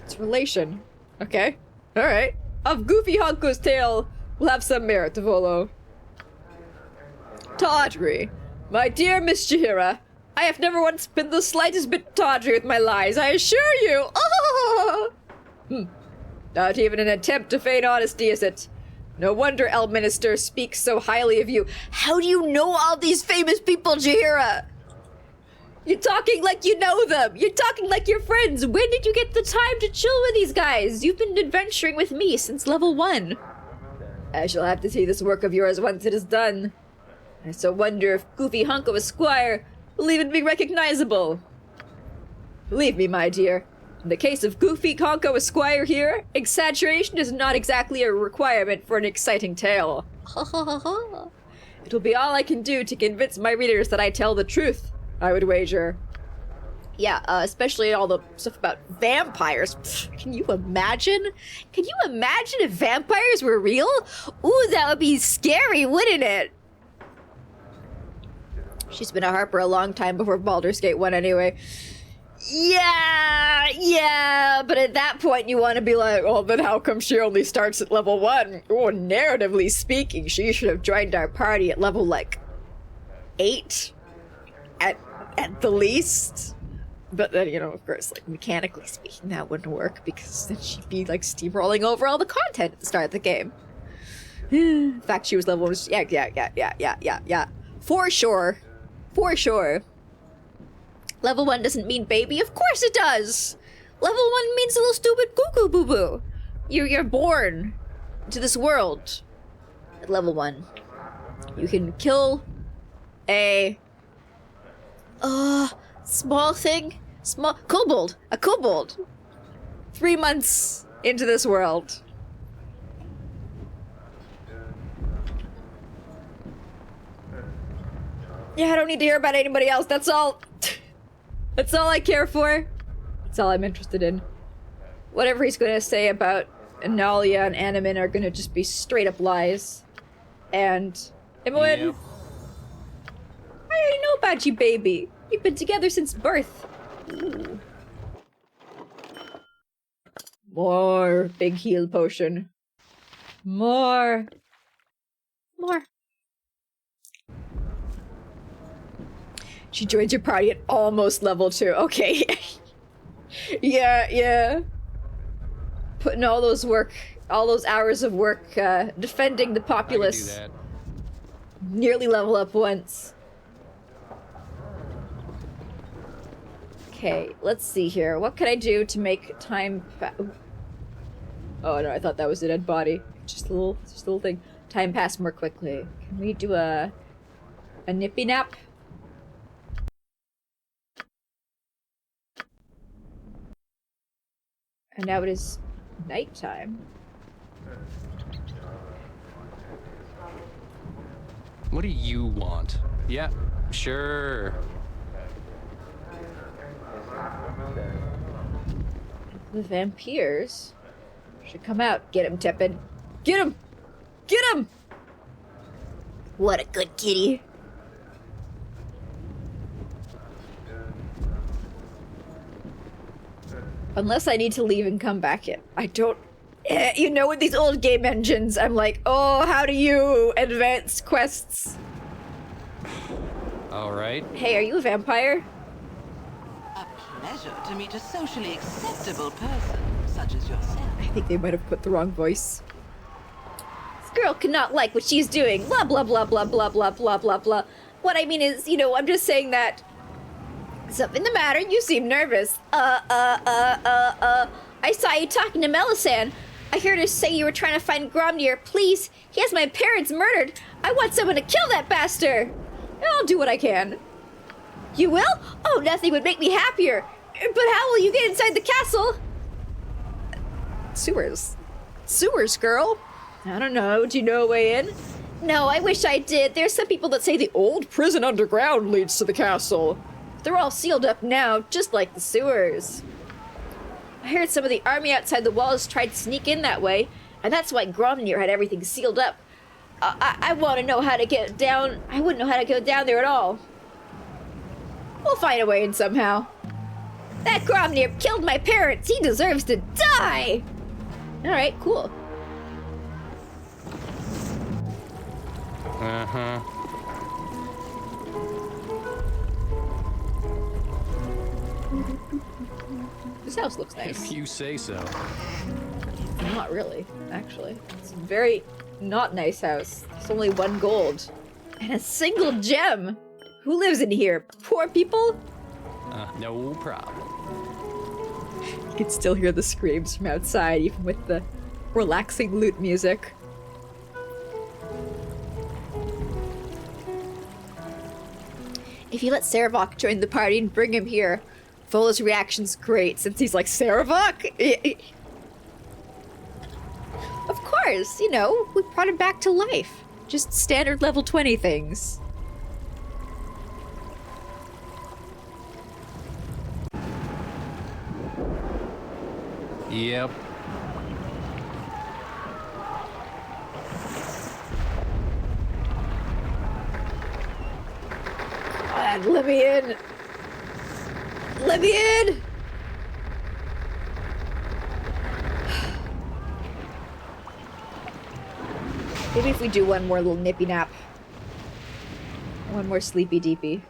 It's relation. Okay. Alright. Of Goofy Honko's tale We'll have some merit, Volo. Tawdry. My dear Miss Jahira, I have never once been the slightest bit tawdry with my lies, I assure you! Oh! Not even an attempt to feign honesty, is it? No wonder El Minister speaks so highly of you. How do you know all these famous people, Jahira? You're talking like you know them. You're talking like you're friends. When did you get the time to chill with these guys? You've been adventuring with me since level 1. I shall have to see this work of yours once it is done. I so wonder if Goofy Hunko Esquire will even be recognizable. Believe me, my dear, in the case of Goofy Hunko Esquire here, exaggeration is not exactly a requirement for an exciting tale. It'll be all I can do to convince my readers that I tell the truth, I would wager. Yeah, especially all the stuff about vampires. Pfft, can you imagine? Can you imagine if vampires were real? Ooh, that would be scary, wouldn't it? She's been a Harper a long time before Baldur's Gate 1 anyway. Yeah, but at that point you want to be like, oh, then how come she only starts at level 1? Oh, narratively speaking, she should have joined our party at level, like, 8? At the least? But then, you know, of course, like, mechanically speaking, that wouldn't work, because then she'd be, like, steamrolling over all the content at the start of the game. In fact, she was level 1. Yeah. For sure. Level 1 doesn't mean baby. Of course it does! Level 1 means little stupid cuckoo boo-boo. You're born to this world at level 1. You can kill a small thing. A kobold. 3 months into this world. Yeah, I don't need to hear about anybody else. That's all. That's all I care for. That's all I'm interested in. Whatever he's going to say about Analia and Animin are going to just be straight up lies. And Imoen, Yep. I already know about you, baby. We've been together since birth. Ooh. More big heal potion. More. She joins your party at almost level 2. Okay. Yeah. Putting all those hours of work, defending the populace. I can do Nearly level up once. Okay, let's see here. What can I do to make time Oh no, I thought that was a dead body. Just a little thing. Time pass more quickly. Can we do a nippy nap? And now it is nighttime. What do you want? Yeah, sure. The vampires should come out. Get him, Tepid. Get him! Get him! What a good kitty. Unless I need to leave and come back in. I don't... you know, with these old game engines, I'm like, oh, how do you advance quests? All right. Hey, are you a vampire? A pleasure to meet a socially acceptable person such as yourself. I think they might have put the wrong voice. This girl cannot like what she's doing. Blah, blah, blah, blah, blah, blah, blah, blah, blah. What I mean is, you know, I'm just saying that... Something the matter? You seem nervous. I saw you talking to Melisande. I heard her say you were trying to find Gromnir. Please, he has my parents murdered. I want someone to kill that bastard. I'll do what I can. You will? Oh, nothing would make me happier. But how will you get inside the castle? Sewers, girl. I don't know. Do you know a way in? No, I wish I did. There's some people that say the old prison underground leads to the castle. They're all sealed up now, just like the sewers. I heard some of the army outside the walls tried to sneak in that way, and that's why Gromnir had everything sealed up. I want to know how to get down. I wouldn't know how to go down there at all. We'll find a way in somehow. That Gromnir killed my parents. He deserves to die. All right, cool. Uh-huh. This house looks If nice. you say so. Not really, actually. It's a very not nice house. It's only 1 gold. And a single gem! Who lives in here? Poor people? No problem. You can still hear the screams from outside, even with the relaxing lute music. If you let Saravok join the party and bring him here, Vola's reaction's great, since he's like, Saravok? Of course, you know, we brought him back to life. Just standard level 20 things. Yep. God, let me in! Let me in! Maybe if we do one more little nippy nap. One more sleepy deepy.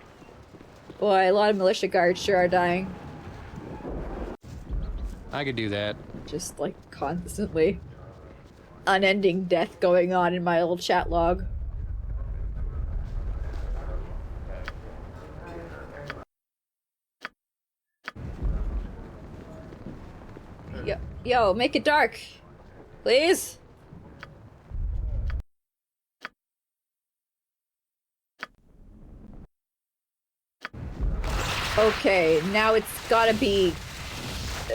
Boy, a lot of militia guards sure are dying. I could do that. Just like constantly. Unending death going on in my old chat log. Yo, make it dark. Please? Okay, now it's gotta be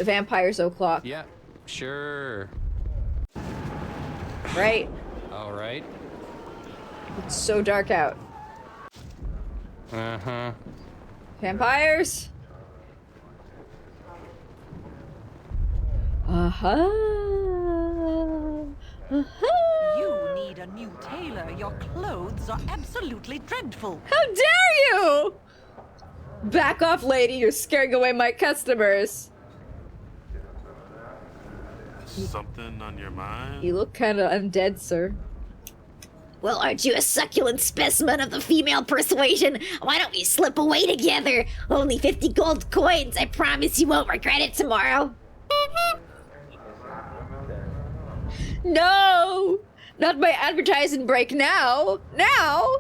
Vampire's O'Clock, Yeah, sure. right? Alright. It's so dark out. Uh-huh. Vampires? Uh-huh. Uh-huh. You need a new tailor. Your clothes are absolutely dreadful. How dare you! Back off, lady. You're scaring away my customers. Something on your mind? You look kind of undead, sir. Well, aren't you a succulent specimen of the female persuasion? Why don't we slip away together? Only 50 gold coins. I promise you won't regret it tomorrow. No! Not my advertising break now! Now!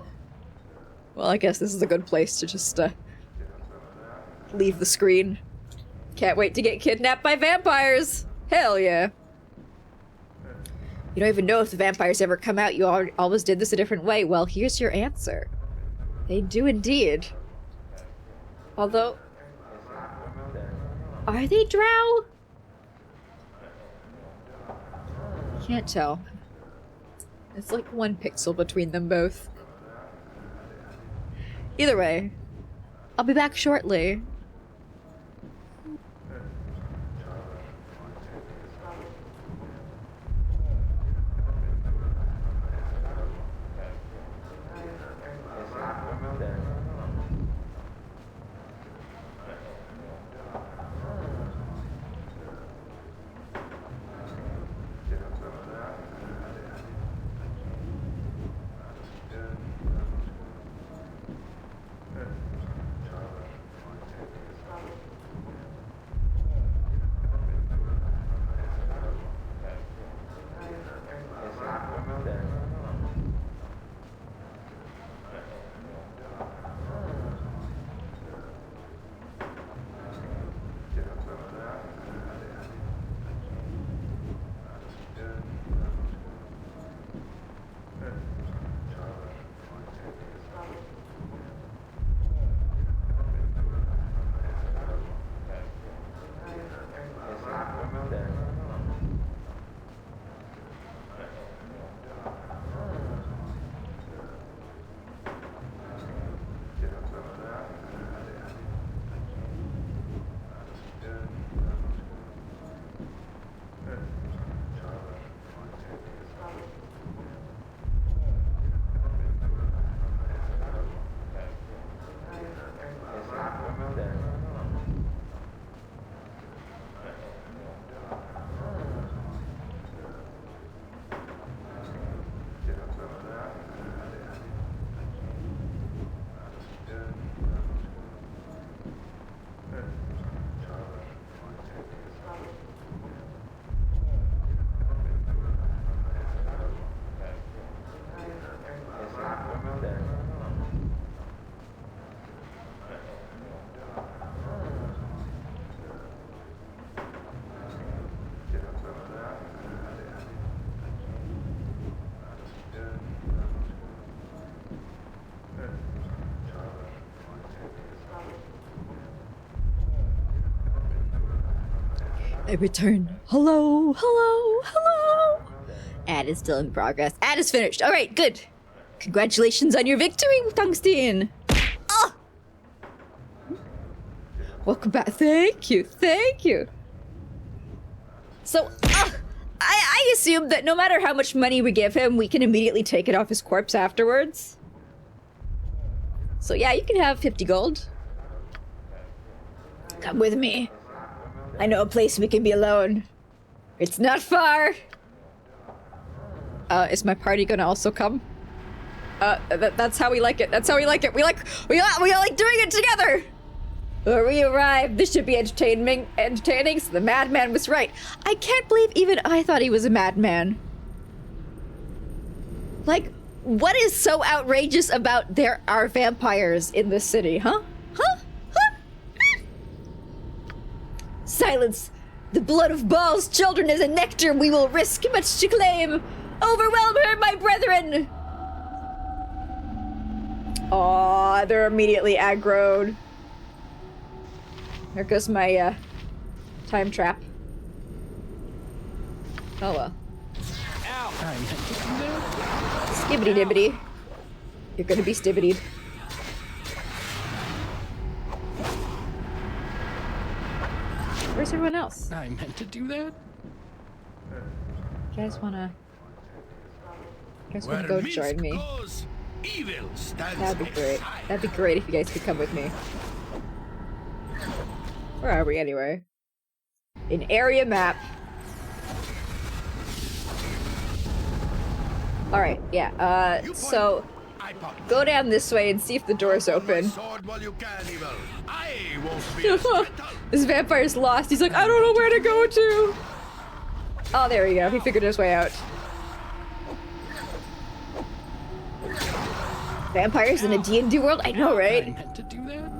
Well, I guess this is a good place to just, leave the screen. Can't wait to get kidnapped by vampires! Hell yeah. You don't even know if the vampires ever come out. You always did this a different way. Well, here's your answer. They do indeed. Although... Are they drow? Can't tell. It's like 1 pixel between them both. Either way, I'll be back shortly. I return. Hello, hello, hello. Ad is still in progress. Ad is finished. All right, good. Congratulations on your victory, Tungsten. Oh! Welcome back. Thank you, thank you. So, I assume that no matter how much money we give him, we can immediately take it off his corpse afterwards. So yeah, you can have 50 gold. Come with me. I know a place we can be alone. It's not far. Is my party gonna also come? That's how we like it. That's how we like it. We all like doing it together. We arrived. This should be entertaining. So the madman was right. I can't believe even I thought he was a madman. Like, what is so outrageous about there are vampires in this city, huh? Huh? Silence! The blood of Baal's children is a nectar we will risk much to claim! Overwhelm her, my brethren! Aw, they're immediately aggroed. There goes my, time trap. Oh well. Skibbity dibbity. You're gonna be stibbitied. Where's everyone else? I meant to do that? You guys wanna go join me? That'd be great. That'd be great if you guys could come with me. Where are we anyway? An area map. Alright, yeah, so go down this way and see if the door's open. This vampire's lost. He's like, I don't know where to go to. Oh, there we go. He figured his way out. Vampires in a D&D world? I know, right? I meant to do that?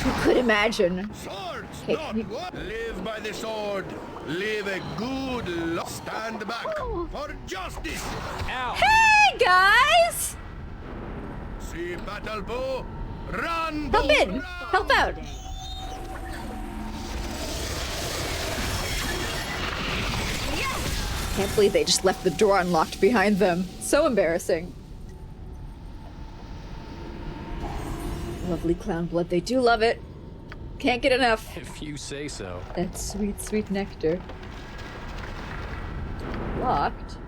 Who could imagine? Hey, Live by the sword. Live a good life. Stand back for justice. Hey, guys! See battle bow. Run. Help in! Help out! Can't believe they just left the door unlocked behind them. So embarrassing. Lovely clown blood. They do love it. Can't get enough. If you say so. That sweet, sweet nectar. Locked.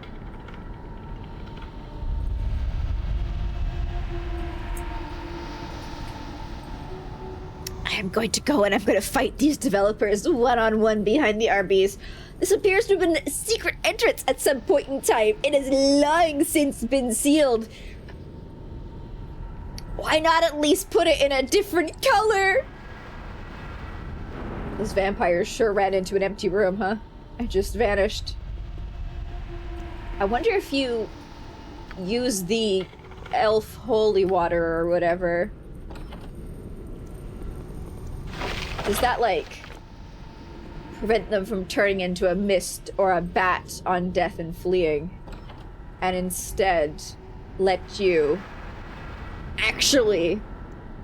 I am going to go and I'm going to fight these developers one-on-one behind the RBs. This appears to have been a secret entrance at some point in time. It has long since been sealed. Why not at least put it in a different color? Those vampires sure ran into an empty room, huh? I just vanished. I wonder if you use the elf holy water or whatever. Does that, like, prevent them from turning into a mist or a bat on death and fleeing? And instead let you actually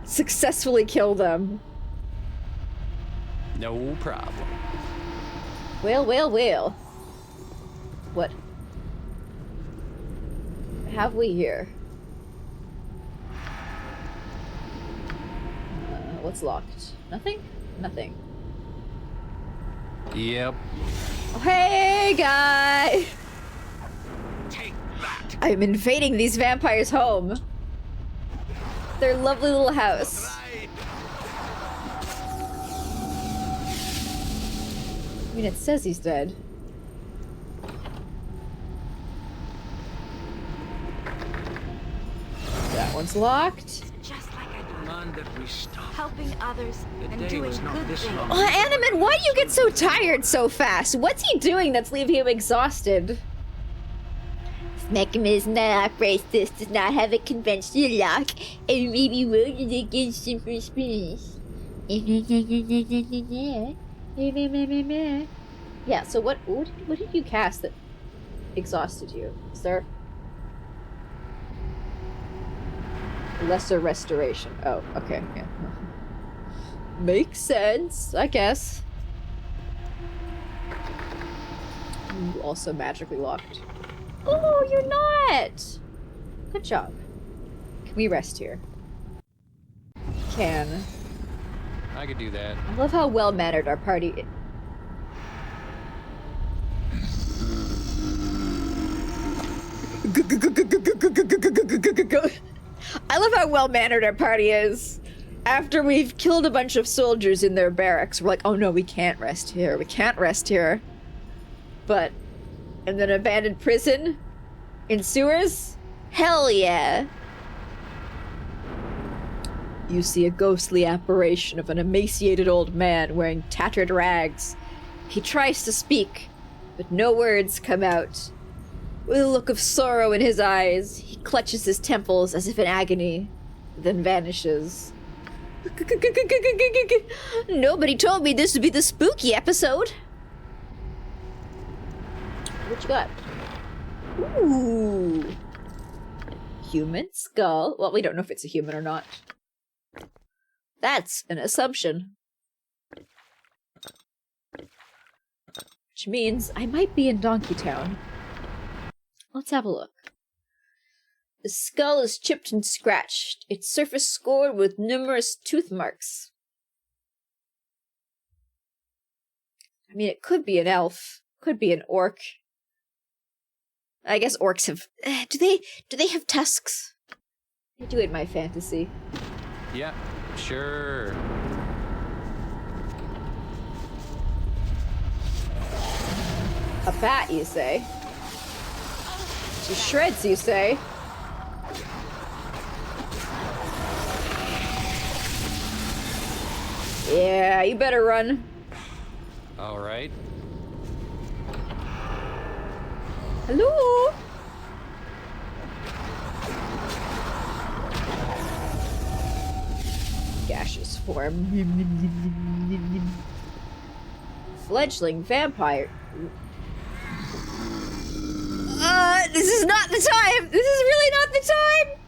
successfully kill them? No problem. Well. What have we here? What's locked? Nothing? Nothing. Yep. Oh, hey, guy! I'm invading these vampires' home. Their lovely little house. I mean, it says he's dead. That one's locked. Just like I thought. Demand that we stop. Helping others The and day doing was not good this things. long. Oh, Animan, why do you get so tired so fast? What's he doing that's leaving him exhausted? This mechanism that operates this does not have a conventional lock, and maybe welded against some experience. Yeah, so what did you cast that exhausted you, sir? Lesser restoration. Oh, okay, yeah. Makes sense, I guess. Ooh, also magically locked. Oh, you're not! Good job. Can we rest here? Can. I could do that. I love how well-mannered our party is. I love how well-mannered our party is. After we've killed a bunch of soldiers in their barracks, we're like, oh no, we can't rest here. We can't rest here. But in an abandoned prison? In sewers? Hell yeah. You see a ghostly apparition of an emaciated old man wearing tattered rags. He tries to speak, but no words come out. With a look of sorrow in his eyes, he clutches his temples as if in agony, then vanishes. Nobody told me this would be the spooky episode. What you got? Ooh. Human skull. Well, we don't know if it's a human or not. That's an assumption. Which means I might be in Donkey Town. Let's have a look. The skull is chipped and scratched, its surface scored with numerous tooth marks. I mean, it could be an elf, could be an orc. I guess orcs have... Do they have tusks? I do in my fantasy. Yeah, sure. A bat, you say? To shreds, you say? Yeah, you better run. All right. Hello? Gaseous form. Fledgling vampire. This is not the time! This is really not the time!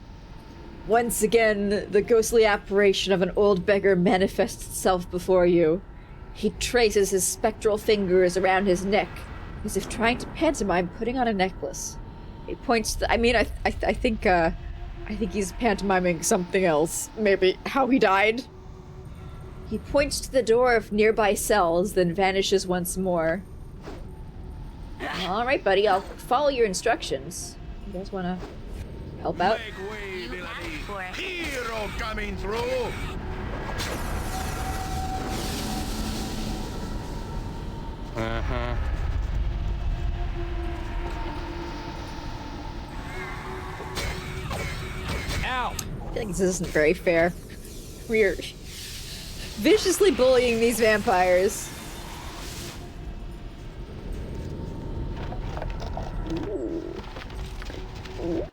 Once again, the ghostly apparition of an old beggar manifests itself before you. He traces his spectral fingers around his neck, as if trying to pantomime putting on a necklace. He points to I think he's pantomiming something else. Maybe how he died? He points to the door of nearby cells, then vanishes once more. Alright, buddy, I'll follow your instructions. You guys wanna help out? Make way, You asked villainy. for it. Hero coming through. Uh-huh. Ow! I feel like this isn't very fair. We're viciously bullying these vampires.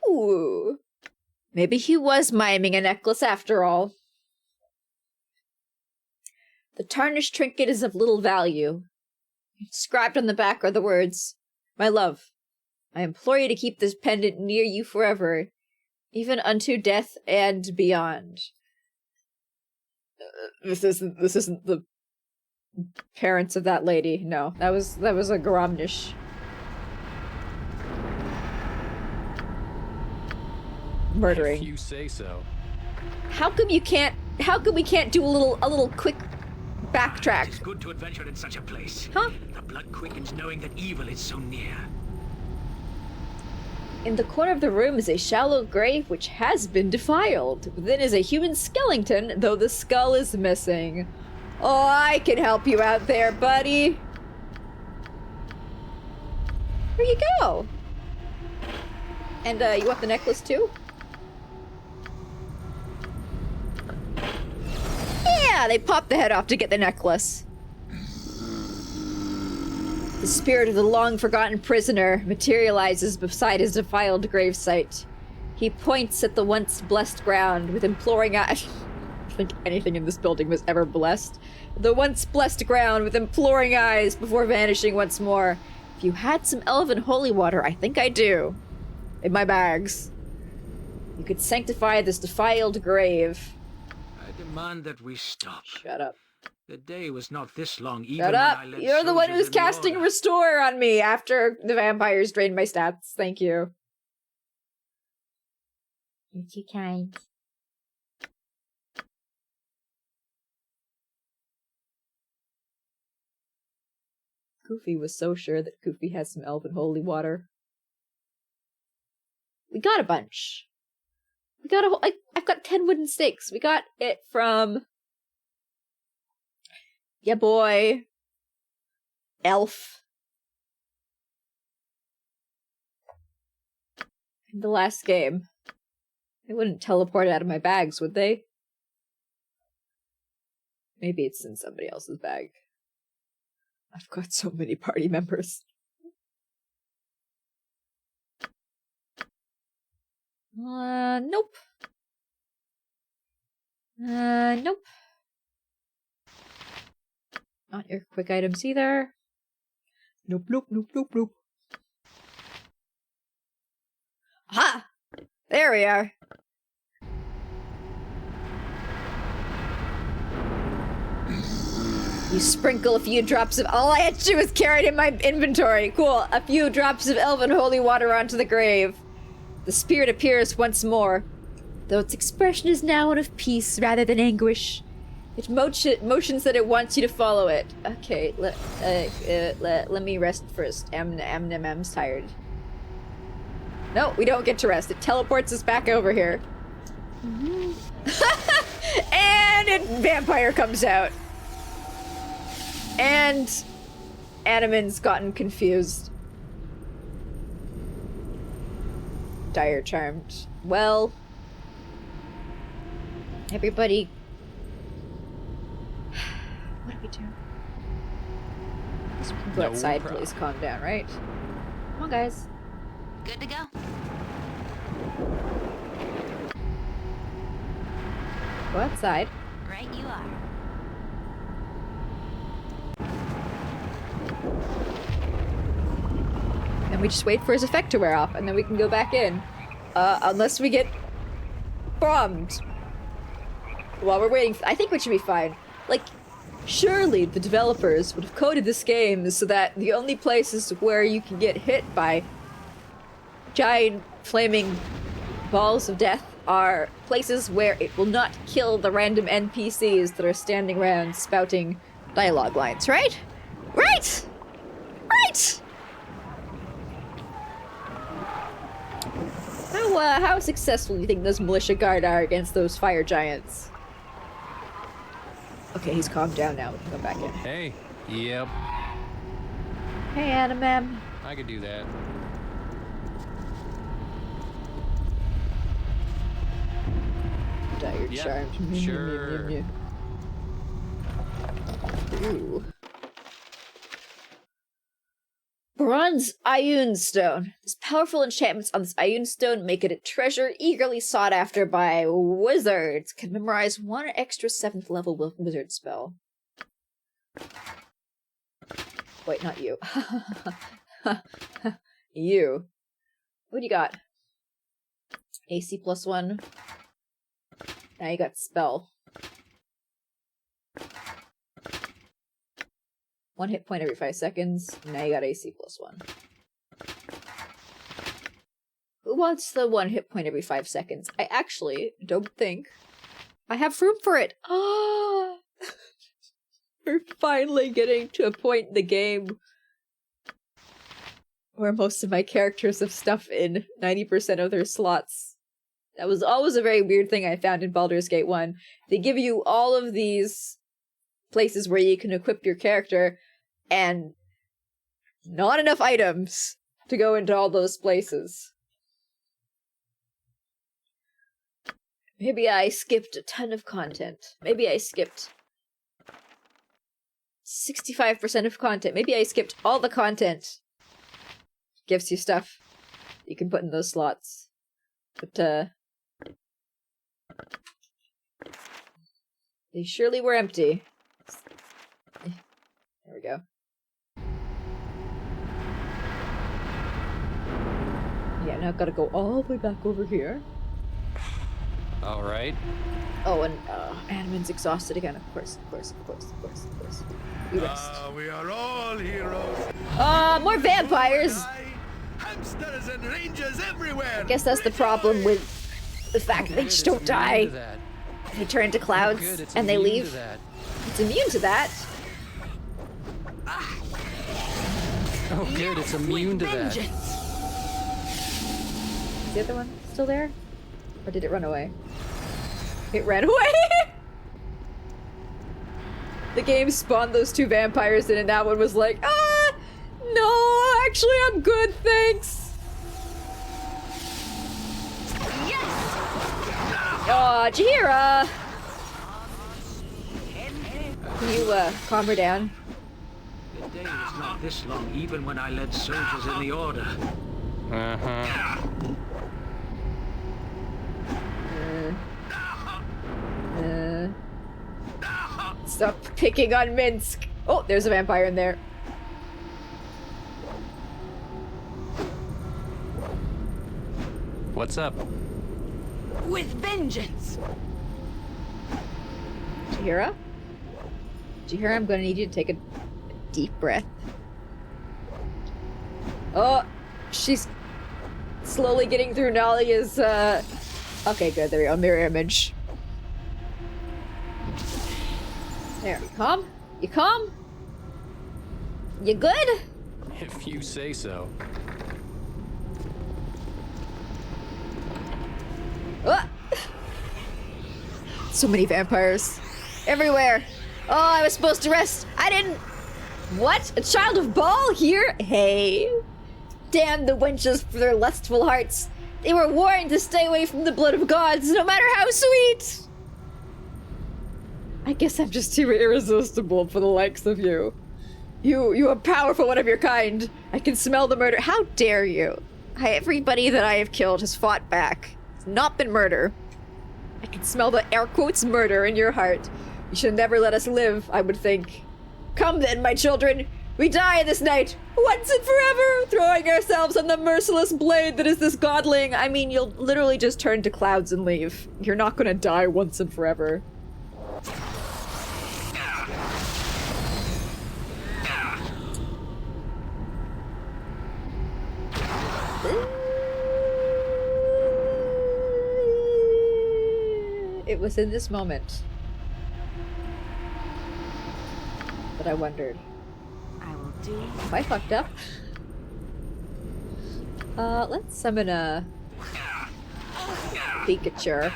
Ooh. Maybe he was miming a necklace after all. The tarnished trinket is of little value. Inscribed on the back are the words, "My love, I implore you to keep this pendant near you forever, even unto death and beyond." This isn't the parents of that lady. No, that was a Gromnish. Murdering. If you say so. How come we can't do a little quick backtrack? It's good to adventure in such a place. Huh? The blood quickens knowing that evil is so near. In the corner of the room is a shallow grave which has been defiled. Within is a human skeleton, though the skull is missing. Oh, I can help you out there, buddy. Here you go. And you want the necklace too? Yeah, they popped the head off to get the necklace. The spirit of the long-forgotten prisoner materializes beside his defiled gravesite. He points at the once blessed ground with imploring eyes. I think anything in this building was ever blessed. The once blessed ground with imploring eyes before vanishing once more. If you had some elven holy water, I think I do. In my bags. You could sanctify this defiled grave. I demand that we stop. Shut up. The day was not this long even Shut when up! I led You're the one soldiers who's in the casting order. Restore on me after the vampires drained my stats. Thank you. You're too kind. Goofy was so sure that Goofy has some elven holy water. We got a bunch. We got a whole. I've got 10 wooden stakes. We got it from. Yeah, boy. Elf. In the last game. They wouldn't teleport out of my bags, would they? Maybe it's in somebody else's bag. I've got so many party members. Nope. Nope. Not your quick items either. Nope, nope, nope, nope, nope. Aha! There we are. You sprinkle a few drops of— all I had to do was carry it in my inventory. Cool. A few drops of elven holy water onto the grave. The spirit appears once more, though its expression is now one of peace rather than anguish. It motions that it wants you to follow it. Okay, let me rest first. M's tired. No, we don't get to rest. It teleports us back over here. And a vampire comes out. And Animan's gotten confused. Dire charmed. Well, everybody, what do we do? I guess we can go No outside. problem. Please calm down, right? Come on, guys. Good to go. Go outside. Right you are. And we just wait for his effect to wear off, and then we can go back in. Unless we get bombed. While we're waiting, I think we should be fine. Like, surely the developers would have coded this game so that the only places where you can get hit by giant flaming balls of death are places where it will not kill the random NPCs that are standing around spouting dialogue lines, right? Right! Right! How successful do you think those militia guard are against those fire giants? Okay, he's calmed down now. We can go back in. Hey. Yep. Hey, Animam. I could do that. Dire Yeah, charmed. sure. Ooh. Bronze Ioun Stone. These powerful enchantments on this Ioun Stone make it a treasure eagerly sought after by wizards. Can memorize one extra 7th level wizard spell. Wait, not you. You. What do you got? AC +1. Now you got spell. 1 hit point every 5 seconds. Now you got AC +1. Who wants the 1 hit point every 5 seconds? I actually don't think I have room for it. Ah! We're finally getting to a point in the game where most of my characters have stuff in 90% of their slots. That was always a very weird thing I found in Baldur's Gate 1. They give you all of these places where you can equip your character, and not enough items to go into all those places. Maybe I skipped a ton of content. Maybe I skipped 65% of content. Maybe I skipped all the content. Gives you stuff you can put in those slots. But, they surely were empty. There we go. Yeah, now I've got to go all the way back over here. All right. Oh, and Animan's exhausted again. Of course. We rest. We are all heroes. More vampires! Hamsters and rangers everywhere. I guess that's the problem with the fact that they just don't die. They turn into clouds and they leave. It's immune to that. Oh, good, it's immune to that. Is the other one still there? Or did it run away? It ran away! The game spawned those two vampires in and that one was like, no, actually I'm good, thanks. Yes! Aw, Jahira! Can you, calm her down? The day was not this long, even when I led soldiers in the order. Uh-huh. Stop picking on Minsk. Oh, there's a vampire in there. What's up? With vengeance! Jahira? Jahira, I'm gonna need you to take a deep breath. Oh, she's slowly getting through Nalia's, Okay, good, there we go, mirror image. There, you calm? You calm? You good? If you say so. Ah! So many vampires. Everywhere. Oh, I was supposed to rest. I didn't. What? A child of Baal here? Hey. Damn the wenches for their lustful hearts. They were warned to stay away from the blood of gods, no matter how sweet. I guess I'm just too irresistible for the likes of you. You are powerful, one of your kind. I can smell the murder. How dare you? Everybody that I have killed has fought back. It's not been murder. I can smell the air quotes murder in your heart. You should never let us live, I would think. Come then, my children. We die this night, once and forever, throwing ourselves on the merciless blade that is this godling. I mean, you'll literally just turn to clouds and leave. You're not gonna die once and forever. It was in this moment that I wondered, I will do. have I fucked up? Let's summon a Pikachu.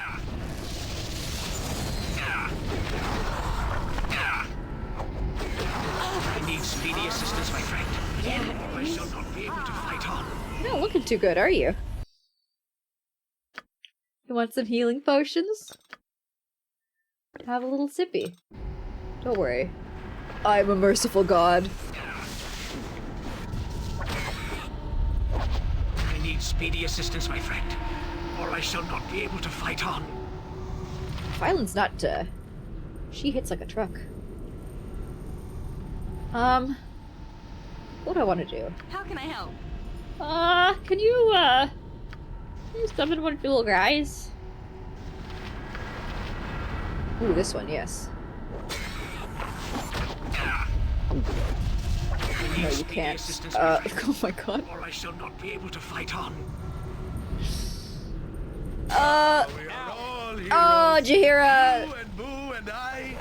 I need speedy assistance, my friend. I shall not be able to fight on. You're not looking too good, are you? You want some healing potions? Have a little sippy. Don't worry. I'm a merciful god. I need speedy assistance, my friend, or I shall not be able to fight on. Fylin's not, she hits like a truck. What do I want to do? How can I help? Can you summon one of your little guys? Ooh, this one, yes. No, you can't. Oh my god. Or I shall not be able to fight on. We are all heroes. Oh, Jahira! You and Boo and I.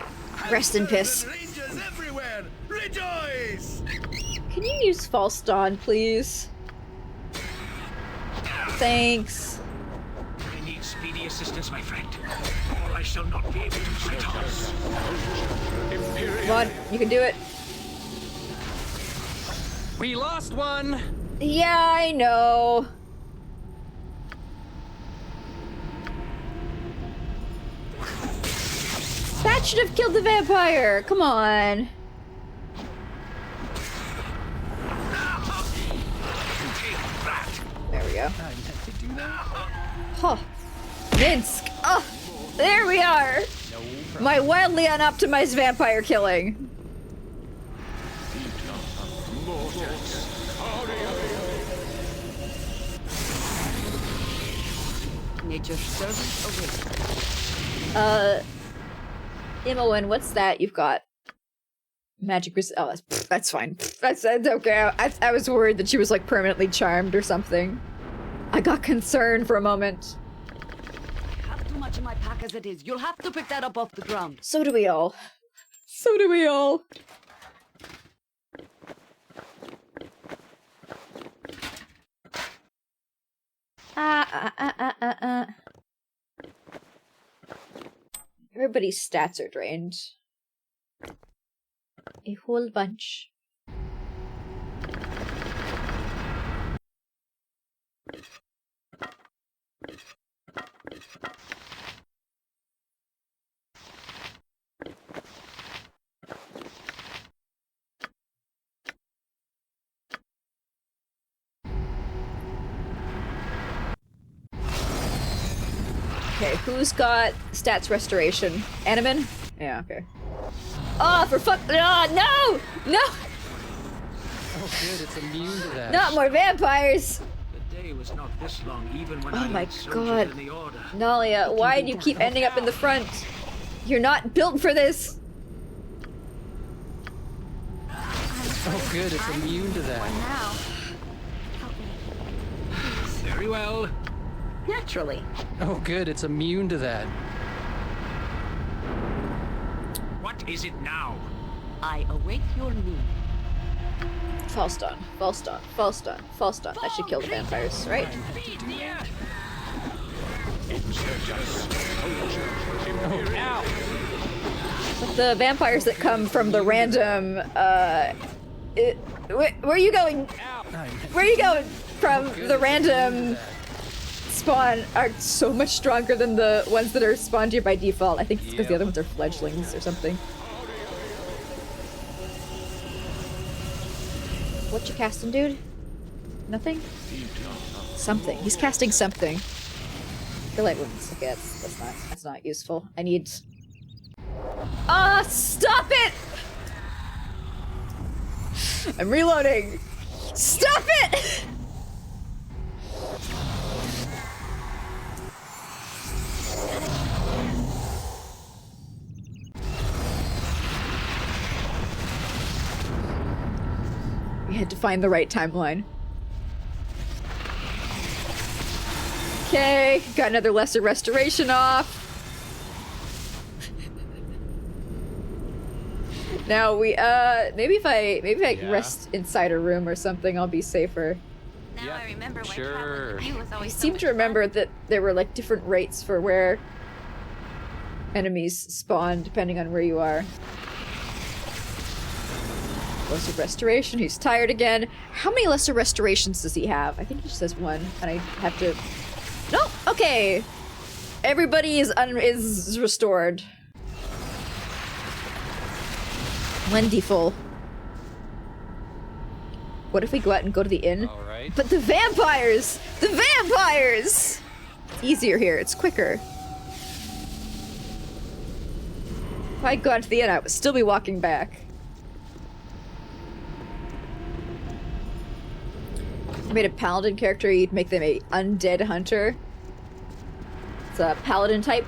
Rest in Hamsters piss. and rangers everywhere. Rejoice! Can you use False Dawn, please? Thanks. I need speedy assistance, my friend, or I shall not be able to fight on. Come on, you can do it. We lost one! Yeah, I know. That should have killed the vampire. Come on. There we go. I meant to do that. Huh. Minsk. Oh, there we are. My wildly unoptimized vampire killing. Nature's servant awaits. Imoen, what's that you've got? Magic oh, that's fine. That's okay. I was worried that she was like permanently charmed or something. I got concerned for a moment. I have too much in my pack as it is. You'll have to pick that up off the ground. So do we all. So do we all. Everybody's stats are drained. A whole bunch. Okay, who's got stats restoration? Animan? Yeah, okay. Oh, for fuck! Oh, no! No! Oh, good. It's immune to that. Not more vampires! The day was not this long, even when Oh I my led soldiers god. in the order. Nalia, why do you keep ending up in the front? You're not built for this! Oh, good. It's immune to that. Now. Help me. Very well. Naturally. Oh, good. It's immune to that. What is it now? I await your need. False dawn, false dawn, false dawn, false dawn. That should kill the vampires, right? But the vampires that come from the random, where are you going? Where are you going? From the random spawn are so much stronger than the ones that are spawned here by default. I think it's because the other ones are fledglings or something. What you casting, dude? Nothing? Something. He's casting something. Delight wounds. Okay, that's not useful. I need... Ah, stop it! I'm reloading. Stop it! We had to find the right timeline. Okay, got another lesser restoration off. Now we maybe if I rest inside a room or something, I'll be safer. Now Yeah, I remember why sure. traveling with you was I always so seem much to remember that there were like different rates for where enemies spawn depending on where you are. Lesser restoration, he's tired again. How many lesser restorations does he have? I think he just has one, and I have to... No! Okay! Everybody is restored. Wonderful. What if we go out and go to the inn? All right. But the vampires! The vampires! It's easier here, it's quicker. If I go out to the inn, I would still be walking back. If you made a paladin character, you'd make them a undead hunter. It's a paladin type.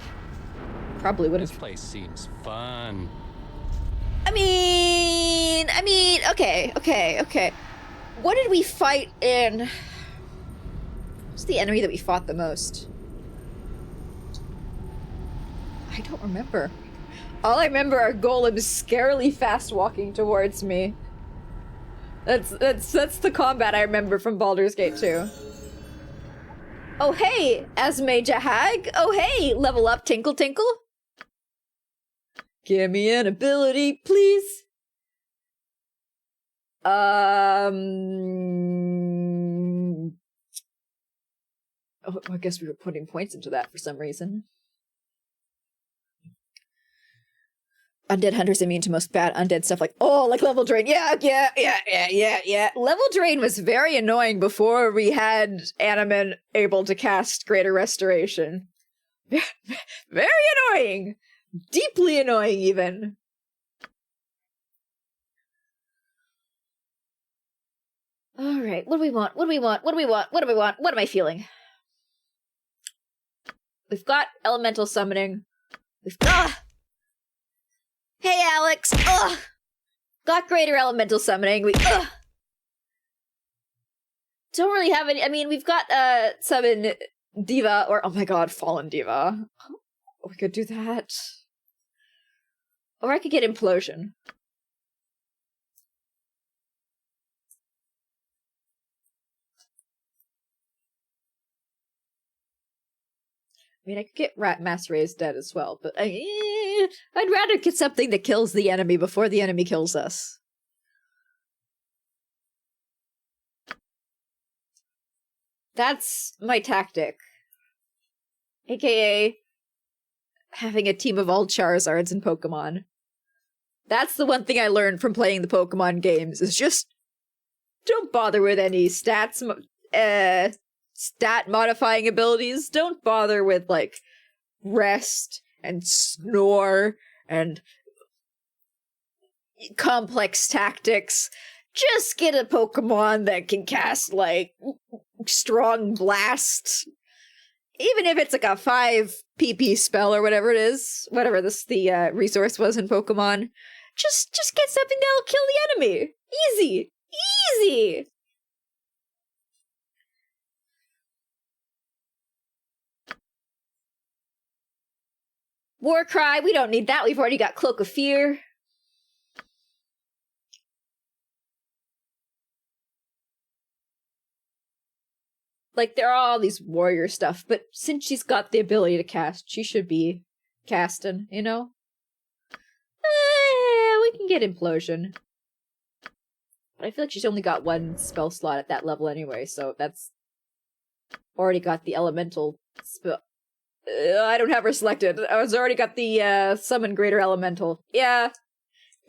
Probably would This have. place seems fun. I mean, okay. What did we fight in? What's the enemy that we fought the most? I don't remember. All I remember are golems scarily fast walking towards me. That's the combat I remember from Baldur's Gate 2. Oh hey, Asme Jahag. Oh hey, level up Tinkle Tinkle. Give me an ability, please. Oh, I guess we were putting points into that for some reason. Undead hunters immune to most bad undead stuff like level drain. Yeah. Level drain was very annoying before we had Animan able to cast Greater Restoration. Very annoying. Deeply annoying, even. Alright, what do we want? What do we want? What do we want? What do we want? What am I feeling? We've got elemental summoning. We've got... Hey, Alex! Ugh! Got greater elemental summoning. Ugh! Don't really have any... I mean, we've got, summon Diva, or, oh my god, Fallen Diva. We could do that. Or I could get Implosion. I mean, I could get Rat Mass Raised Dead as well, but I'd rather get something that kills the enemy before the enemy kills us. That's my tactic. AKA having a team of all Charizards in Pokemon. That's the one thing I learned from playing the Pokemon games, is just don't bother with any stat modifying abilities. Don't bother with, like, rest and snore and complex tactics. Just get a Pokemon that can cast, like, strong blast. Even if it's like a 5 PP spell or whatever it is, whatever the resource was in Pokemon, just get something that'll kill the enemy. Easy. Easy. Warcry, we don't need that. We've already got Cloak of Fear. Like, there are all these warrior stuff, but since she's got the ability to cast, she should be casting, you know? We can get Implosion. But I feel like she's only got one spell slot at that level anyway, so that's... Already got the elemental spell. I don't have her selected. I was already got the, summon greater elemental. Yeah.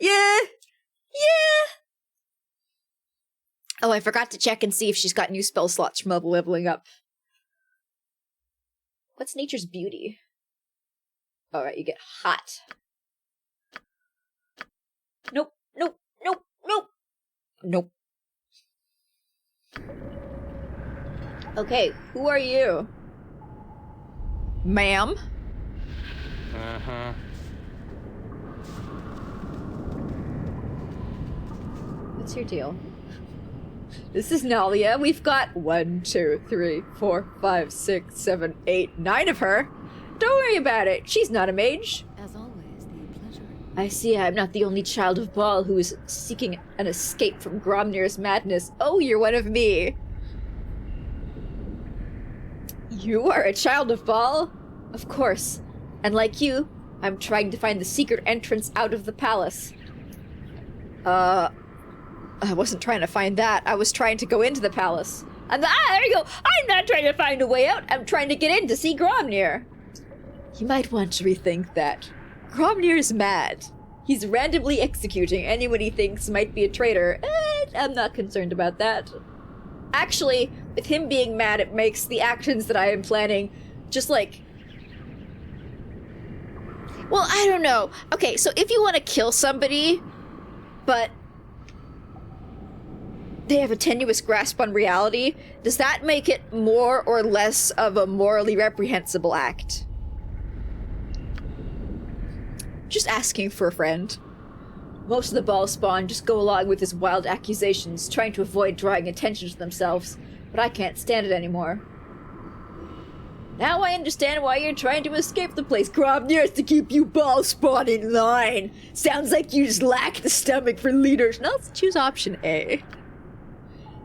Yeah! Yeah! Oh, I forgot to check and see if she's got new spell slots from leveling up. What's Nature's Beauty? Alright, you get Hot. Nope, nope, nope, nope! Nope. Okay, who are you? Ma'am? Uh-huh. What's your deal? This is Nalia. We've got 1, 2, 3, 4, 5, 6, 7, 8, 9 of her. Don't worry about it. She's not a mage. As always, the pleasure. I see I'm not the only child of Baal who is seeking an escape from Gromnir's madness. Oh, you're one of me. You are a child of Baal? Of course. And like you, I'm trying to find the secret entrance out of the palace. I wasn't trying to find that. I was trying to go into the palace. There you go! I'm not trying to find a way out! I'm trying to get in to see Gromnir! You might want to rethink that. Gromnir's mad. He's randomly executing anyone he thinks might be a traitor. I'm not concerned about that. Actually, with him being mad, it makes the actions that I am planning just like... Well, I don't know. Okay, so if you want to kill somebody, but they have a tenuous grasp on reality, does that make it more or less of a morally reprehensible act? Just asking for a friend. Most of the Baal spawn just go along with his wild accusations, trying to avoid drawing attention to themselves, but I can't stand it anymore. Now I understand why you're trying to escape the place. Gromnir has to keep you Baal spawn in line. Sounds like you just lack the stomach for leaders. Now let's choose option A.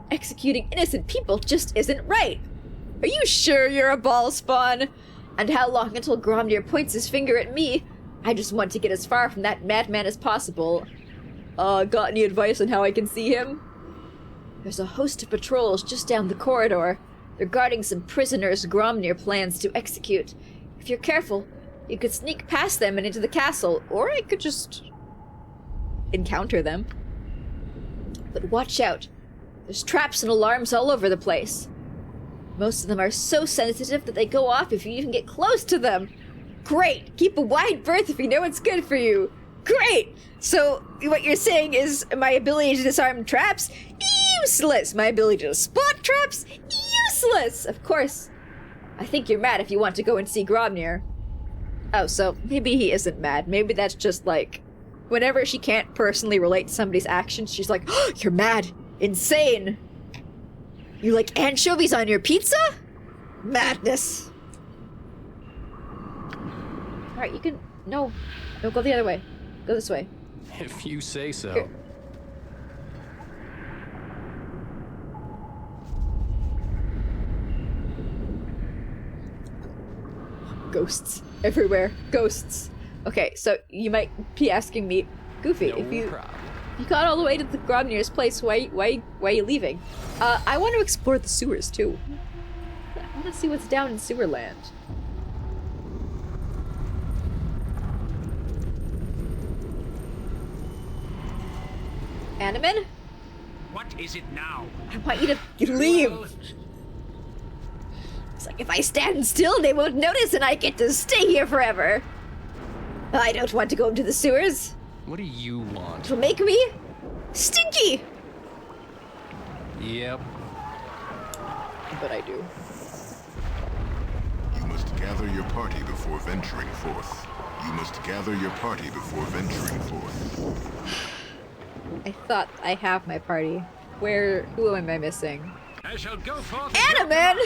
Executing innocent people just isn't right. Are you sure you're a Baal spawn? And how long until Gromnir points his finger at me? I just want to get as far from that madman as possible. Got any advice on how I can see him? There's a host of patrols just down the corridor. They're guarding some prisoners Gromnir plans to execute. If you're careful, you could sneak past them and into the castle, or I could just encounter them. But watch out. There's traps and alarms all over the place. Most of them are so sensitive that they go off if you even get close to them. Great! Keep a wide berth if you know what's good for you. Great! So, what you're saying is my ability to disarm traps? Useless! My ability to spot traps? Useless! Of course. I think you're mad if you want to go and see Grobnir. Oh, so maybe he isn't mad. Maybe that's just like, whenever she can't personally relate to somebody's actions, she's like, oh, you're mad. Insane. You like anchovies on your pizza? Madness. Alright, you can... No, go the other way. Go this way. If you say so. Here. Ghosts everywhere. Ghosts. Okay, so you might be asking me, Goofy, No if you problem. got all the way to the Grobnir's place, why are you leaving? I want to explore the sewers too. I want to see what's down in Sewerland. Animan? What is it now? I want you to leave. It's like, if I stand still, they won't notice and I get to stay here forever. I don't want to go into the sewers. What do you want? It'll make me stinky. Yep. But I do. You must gather your party before venturing forth. You must gather your party before venturing forth. I thought I have my party. Who am I missing? I shall go forth. Animan!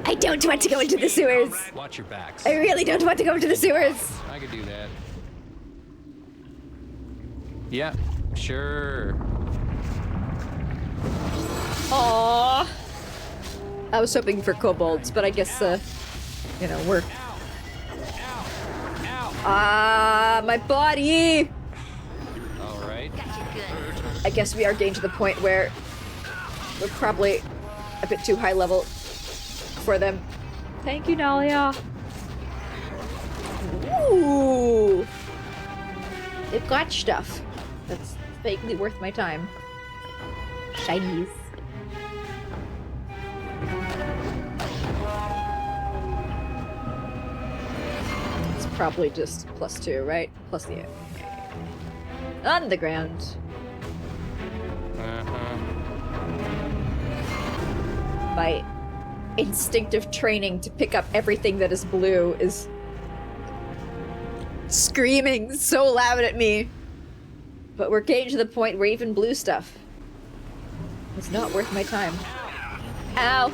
I don't want to go into the sewers. Watch your backs. I really don't want to go into the sewers. I could do that. Yeah, sure. Aww. I was hoping for kobolds, but I guess, you know, we're... Ah, my body! Alright. I guess we are getting to the point where we're probably a bit too high level for them. Thank you, Nalia. Ooh! They've got stuff that's vaguely worth my time. Shinies. It's probably just +2, right? Plus the... On the ground. My instinctive training to pick up everything that is blue is screaming so loud at me. But we're getting to the point where even blue stuff is not worth my time. Ow.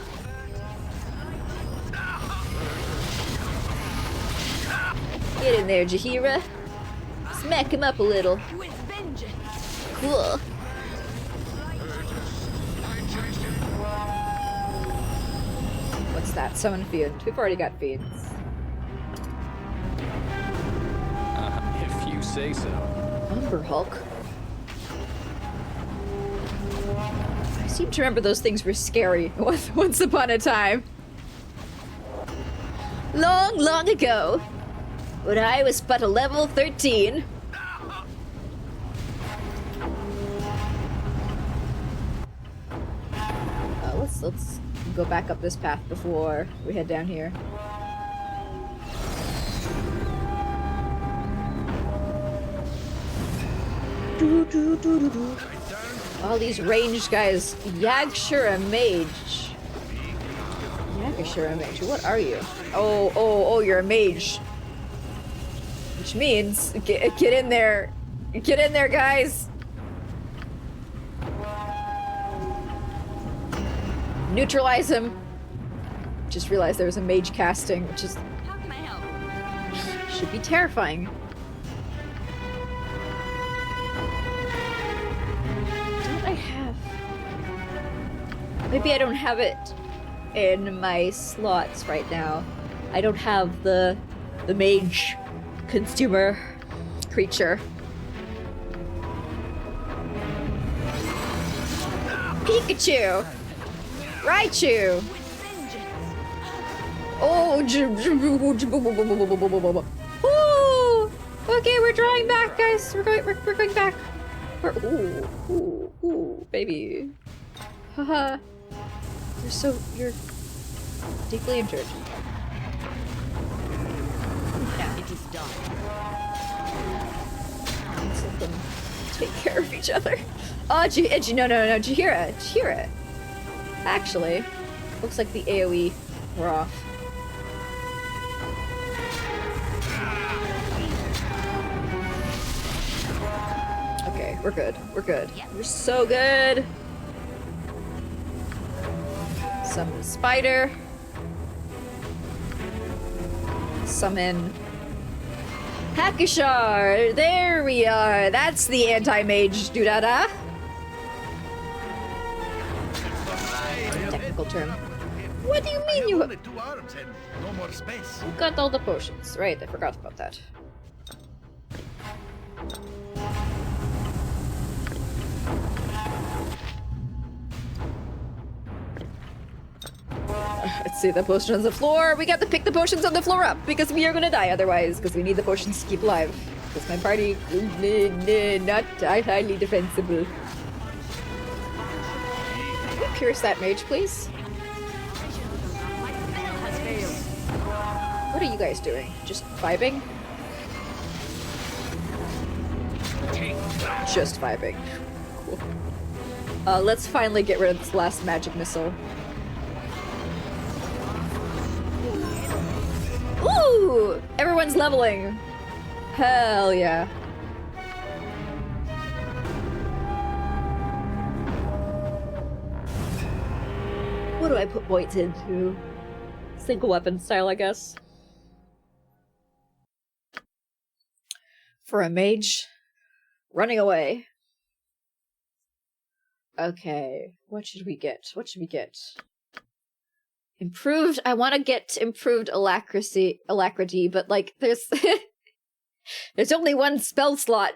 Get in there, Jahira. Smack him up a little. Cool. What's that? Summon fiend. We've already got fiends. If you say so. Umber Hulk. I seem to remember those things were scary once upon a time. Long, long ago, when I was but a level 13. Let's go back up this path before we head down here. All these ranged guys. Yagshura Mage. Yagshura Mage. What are you? Oh, you're a mage. Which means, get in there. Get in there, guys. Neutralize him. Just realized there was a mage casting, which is... How can I help? should be terrifying. Don't I have... Maybe I don't have it in my slots right now. I don't have the mage consumer creature. Pikachu! Raichu! Oh, okay, we're drawing back, guys. We're going back. Ooh, baby. Haha. You're deeply injured. Now it is done. Let's let them take care of each other. Oh, no, Jahira. Actually, Looks like the AoE we're off. Okay, we're good. We're good. We're so good. Summon spider. Summon Hakushar! There we are! That's the anti-mage doodada. Technical term. What do you mean you only 2 arms and no more space? got all the potions? Right, I forgot about that. Let's see the potion on the floor. We got to pick the potions on the floor up because we are gonna die otherwise. Because we need the potions to keep alive. Because my party is not highly defensible. Can you pierce that mage, please? What are you guys doing? Just vibing? Just vibing. Cool. Let's finally get rid of this last magic missile. Ooh! Everyone's leveling! Hell yeah. What do I put points into? Single weapon style, I guess. For a mage. Running away. Okay. What should we get? What should we get? Improved. I want to get improved alacrity, but like there's there's only one spell slot.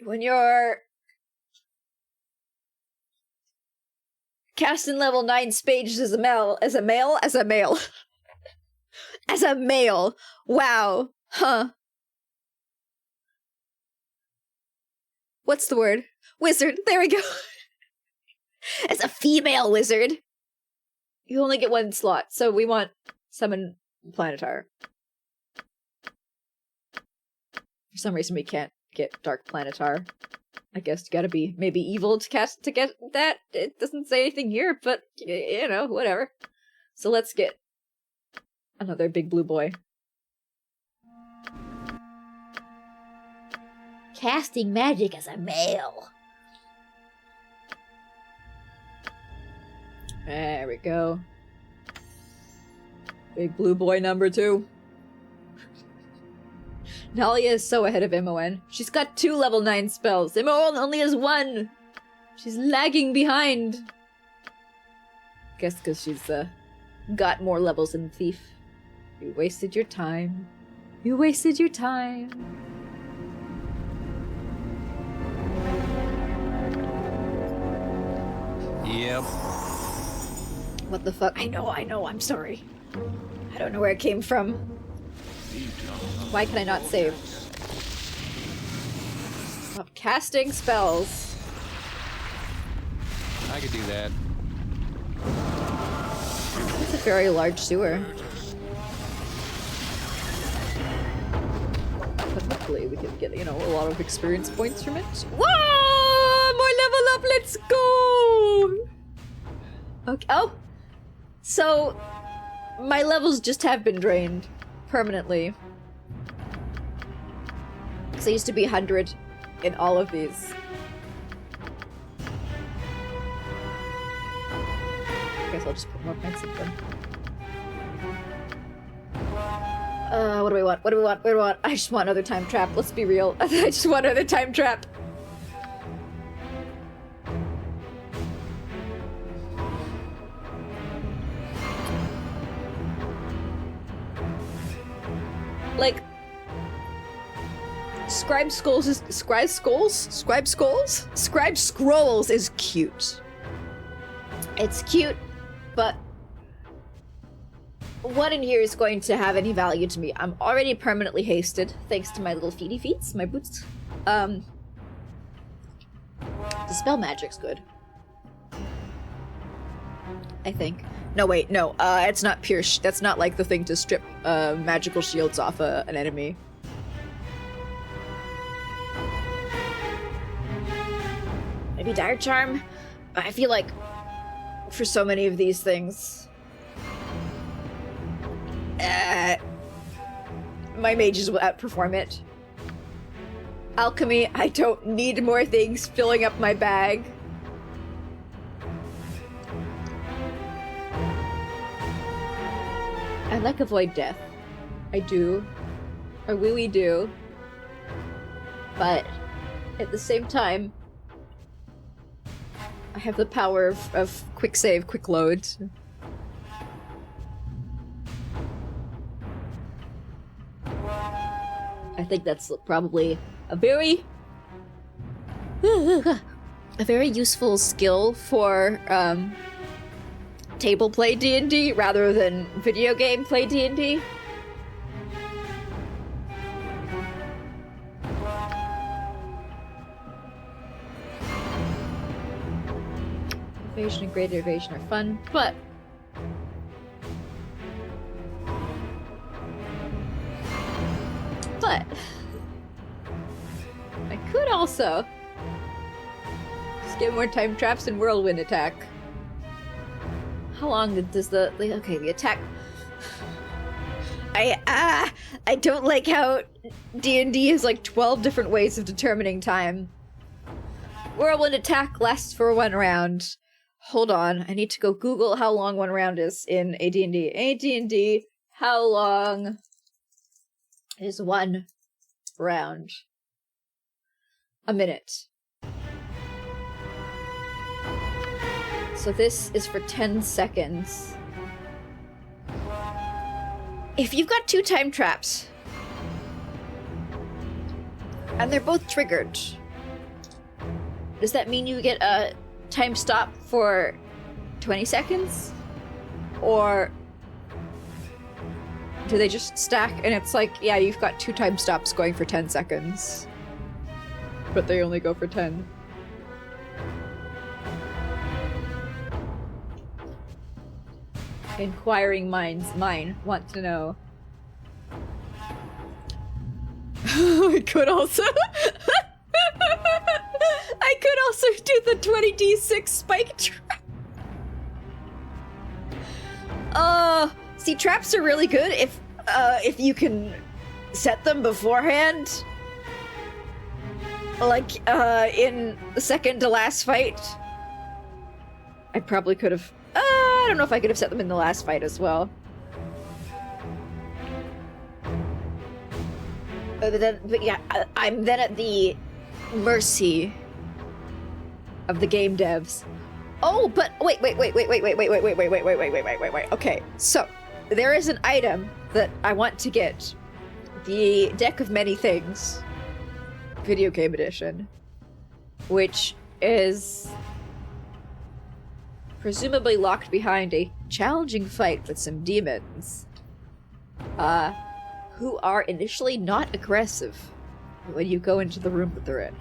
When you're casting level 9 spages as a male, as a male. Wow. Huh. What's the word? Wizard. There we go. As a female wizard. You only get one slot, so we want summon Planetar. For some reason we can't get Dark Planetar. I guess you gotta be maybe evil to cast to get that. It doesn't say anything here, but you know, whatever. So let's get another big blue boy. Casting magic as a male. There we go. Big blue boy number 2. Nalia is so ahead of Imoen. She's got 2 level 9 spells. Imoen only has 1. She's lagging behind. Guess because she's got more levels than Thief. You wasted your time. You wasted your time. Yep. What the fuck? I know, I'm sorry. I don't know where it came from. Why can I not save? Stop casting spells. I could do that. It's a very large sewer. But hopefully we can get, you know, a lot of experience points from it. Whoa! More level up, let's go! Okay. Oh! So, my levels just have been drained. Permanently. Because I used to be 100 in all of these. I guess I'll just put more points in them. What do we want? What do we want? What do we want? I just want another time trap. Let's be real. I just want another time trap. Like, Scribe Scrolls is cute. It's cute, but what in here is going to have any value to me? I'm already permanently hasted, thanks to my little feety feets, my boots. The spell magic's good. I think. No, wait, no. It's not pierce. That's not like the thing to strip magical shields off an enemy. Maybe Dire Charm? I feel like for so many of these things, my mages will outperform it. Alchemy, I don't need more things filling up my bag. I like avoid death. I do. I really do. But at the same time, I have the power of quick save, quick load. I think that's probably a very useful skill for table play D&D rather than video game play D&D. Evasion and greater evasion are fun, but I could also just get more time traps and whirlwind attack. How long does the attack? I don't like how D&D has like 12 different ways of determining time. Whirlwind attack lasts for 1 round. Hold on, I need to go Google how long 1 round is in AD&D. AD&D, how long is 1 round? A minute. So this is for 10 seconds. If you've got 2 time traps, and they're both triggered, does that mean you get a time stop for 20 seconds? Or do they just stack and it's like, yeah, you've got 2 time stops going for 10 seconds, but they only go for 10? Inquiring minds want to know. I could also do the 20d6 spike trap. See, traps are really good if you can set them beforehand. Like, in the second to last fight. I probably could have... I don't know if I could have set them in the last fight as well. But yeah, I'm then at the mercy of the game devs. Oh, but wait. Okay, so there is an item that I want to get. The Deck of Many Things video game edition, which is presumably locked behind a challenging fight with some demons, who are initially not aggressive when you go into the room that they're in.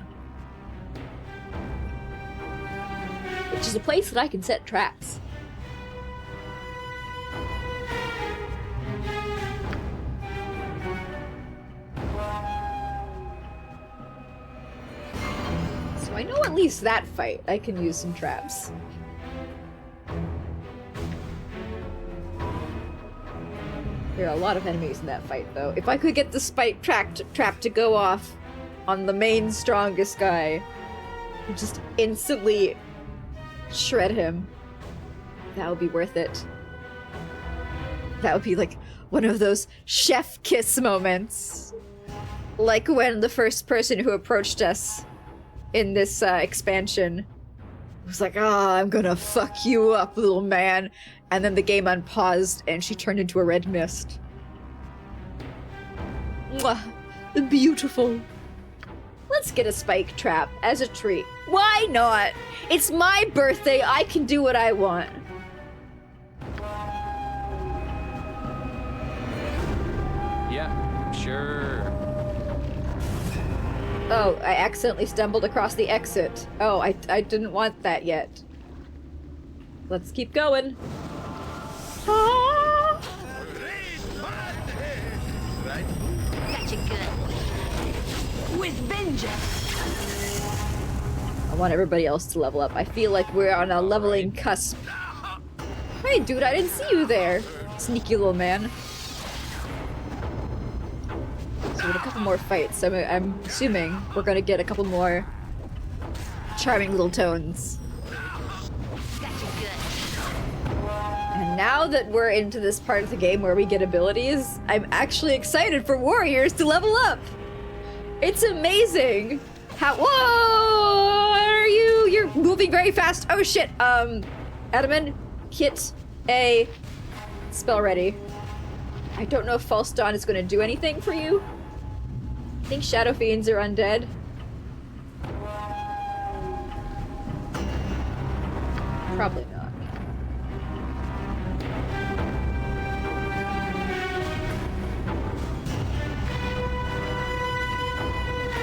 Which is a place that I can set traps. So I know at least that fight I can use some traps. There are a lot of enemies in that fight, though. If I could get the spike trap to go off on the main strongest guy, and just instantly shred him, that would be worth it. That would be like one of those chef kiss moments. Like when the first person who approached us in this expansion was like, "Oh, I'm gonna fuck you up, little man." And then the game unpaused and she turned into a red mist. Mwah. Beautiful. Let's get a spike trap as a treat. Why not? It's my birthday, I can do what I want. Yeah, sure. Oh, I accidentally stumbled across the exit. Oh, I didn't want that yet. Let's keep going. Ah! Right? Gotcha good. With vengeance. want everybody else to level up. I feel like we're on a leveling cusp. Hey, dude, I didn't see you there. Sneaky little man. So with a couple more fights, I'm assuming we're gonna get a couple more charming little tones. And now that we're into this part of the game where we get abilities, I'm actually excited for warriors to level up! It's amazing! How- Whoa! What are you? You're moving very fast! Oh shit! Adaman, hit a spell ready. I don't know if False Dawn is gonna do anything for you. I think Shadow Fiends are undead. Probably not.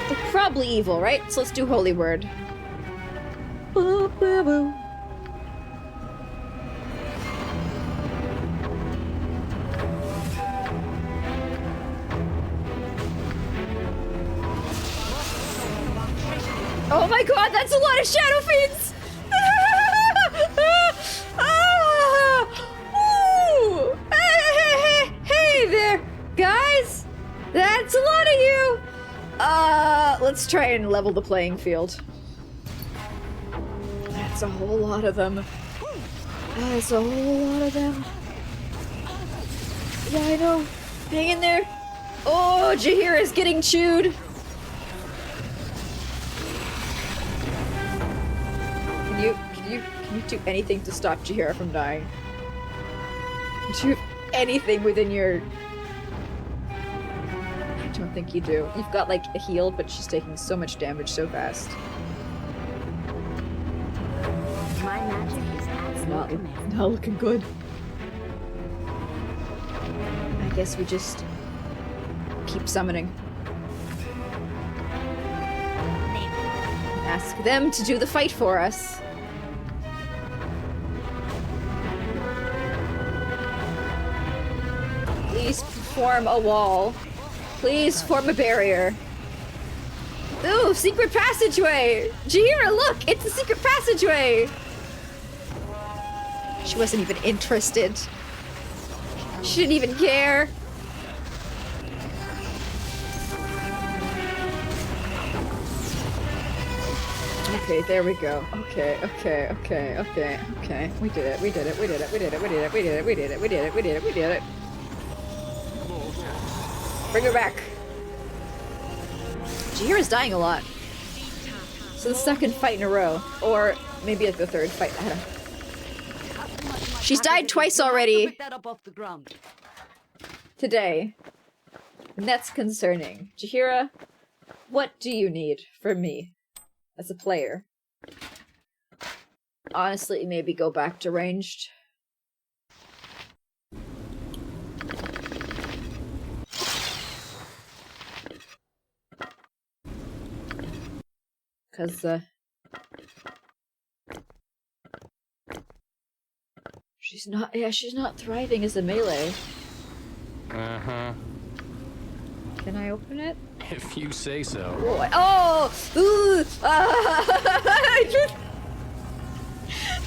They're probably evil, right? So let's do Holy Word. Boo, boo, boo. Oh my god, that's a lot of Shadow Fiends! Ooh. Hey there, guys! That's a lot of you! Let's try and level the playing field. That's a whole lot of them. That's a whole lot of them. Yeah, I know. Hang in there. Oh, Jaheira's getting chewed. Can you do anything to stop Jaheira from dying? Do you have anything within your... I don't think you do. You've got like a heal, but she's taking so much damage so fast. My magic is at your command. Not looking good. I guess we just keep summoning. Ask them to do the fight for us. Please form a wall. Please form a barrier. Ooh, secret passageway! Jaheira, look! It's a secret passageway! She wasn't even interested. She didn't even care. Okay, there we go. Okay. We did it. Bring her back. Jaheira's dying a lot. So the second fight in a row. Or maybe like the third fight. I don't know. She's died twice already. Pick that up off the ground. Today. And that's concerning. Jaheira, what do you need from me as a player? Honestly, maybe go back to ranged. Cause, she's not thriving as a melee. Uh-huh. Can I open it? If you say so. Oh! Ooh!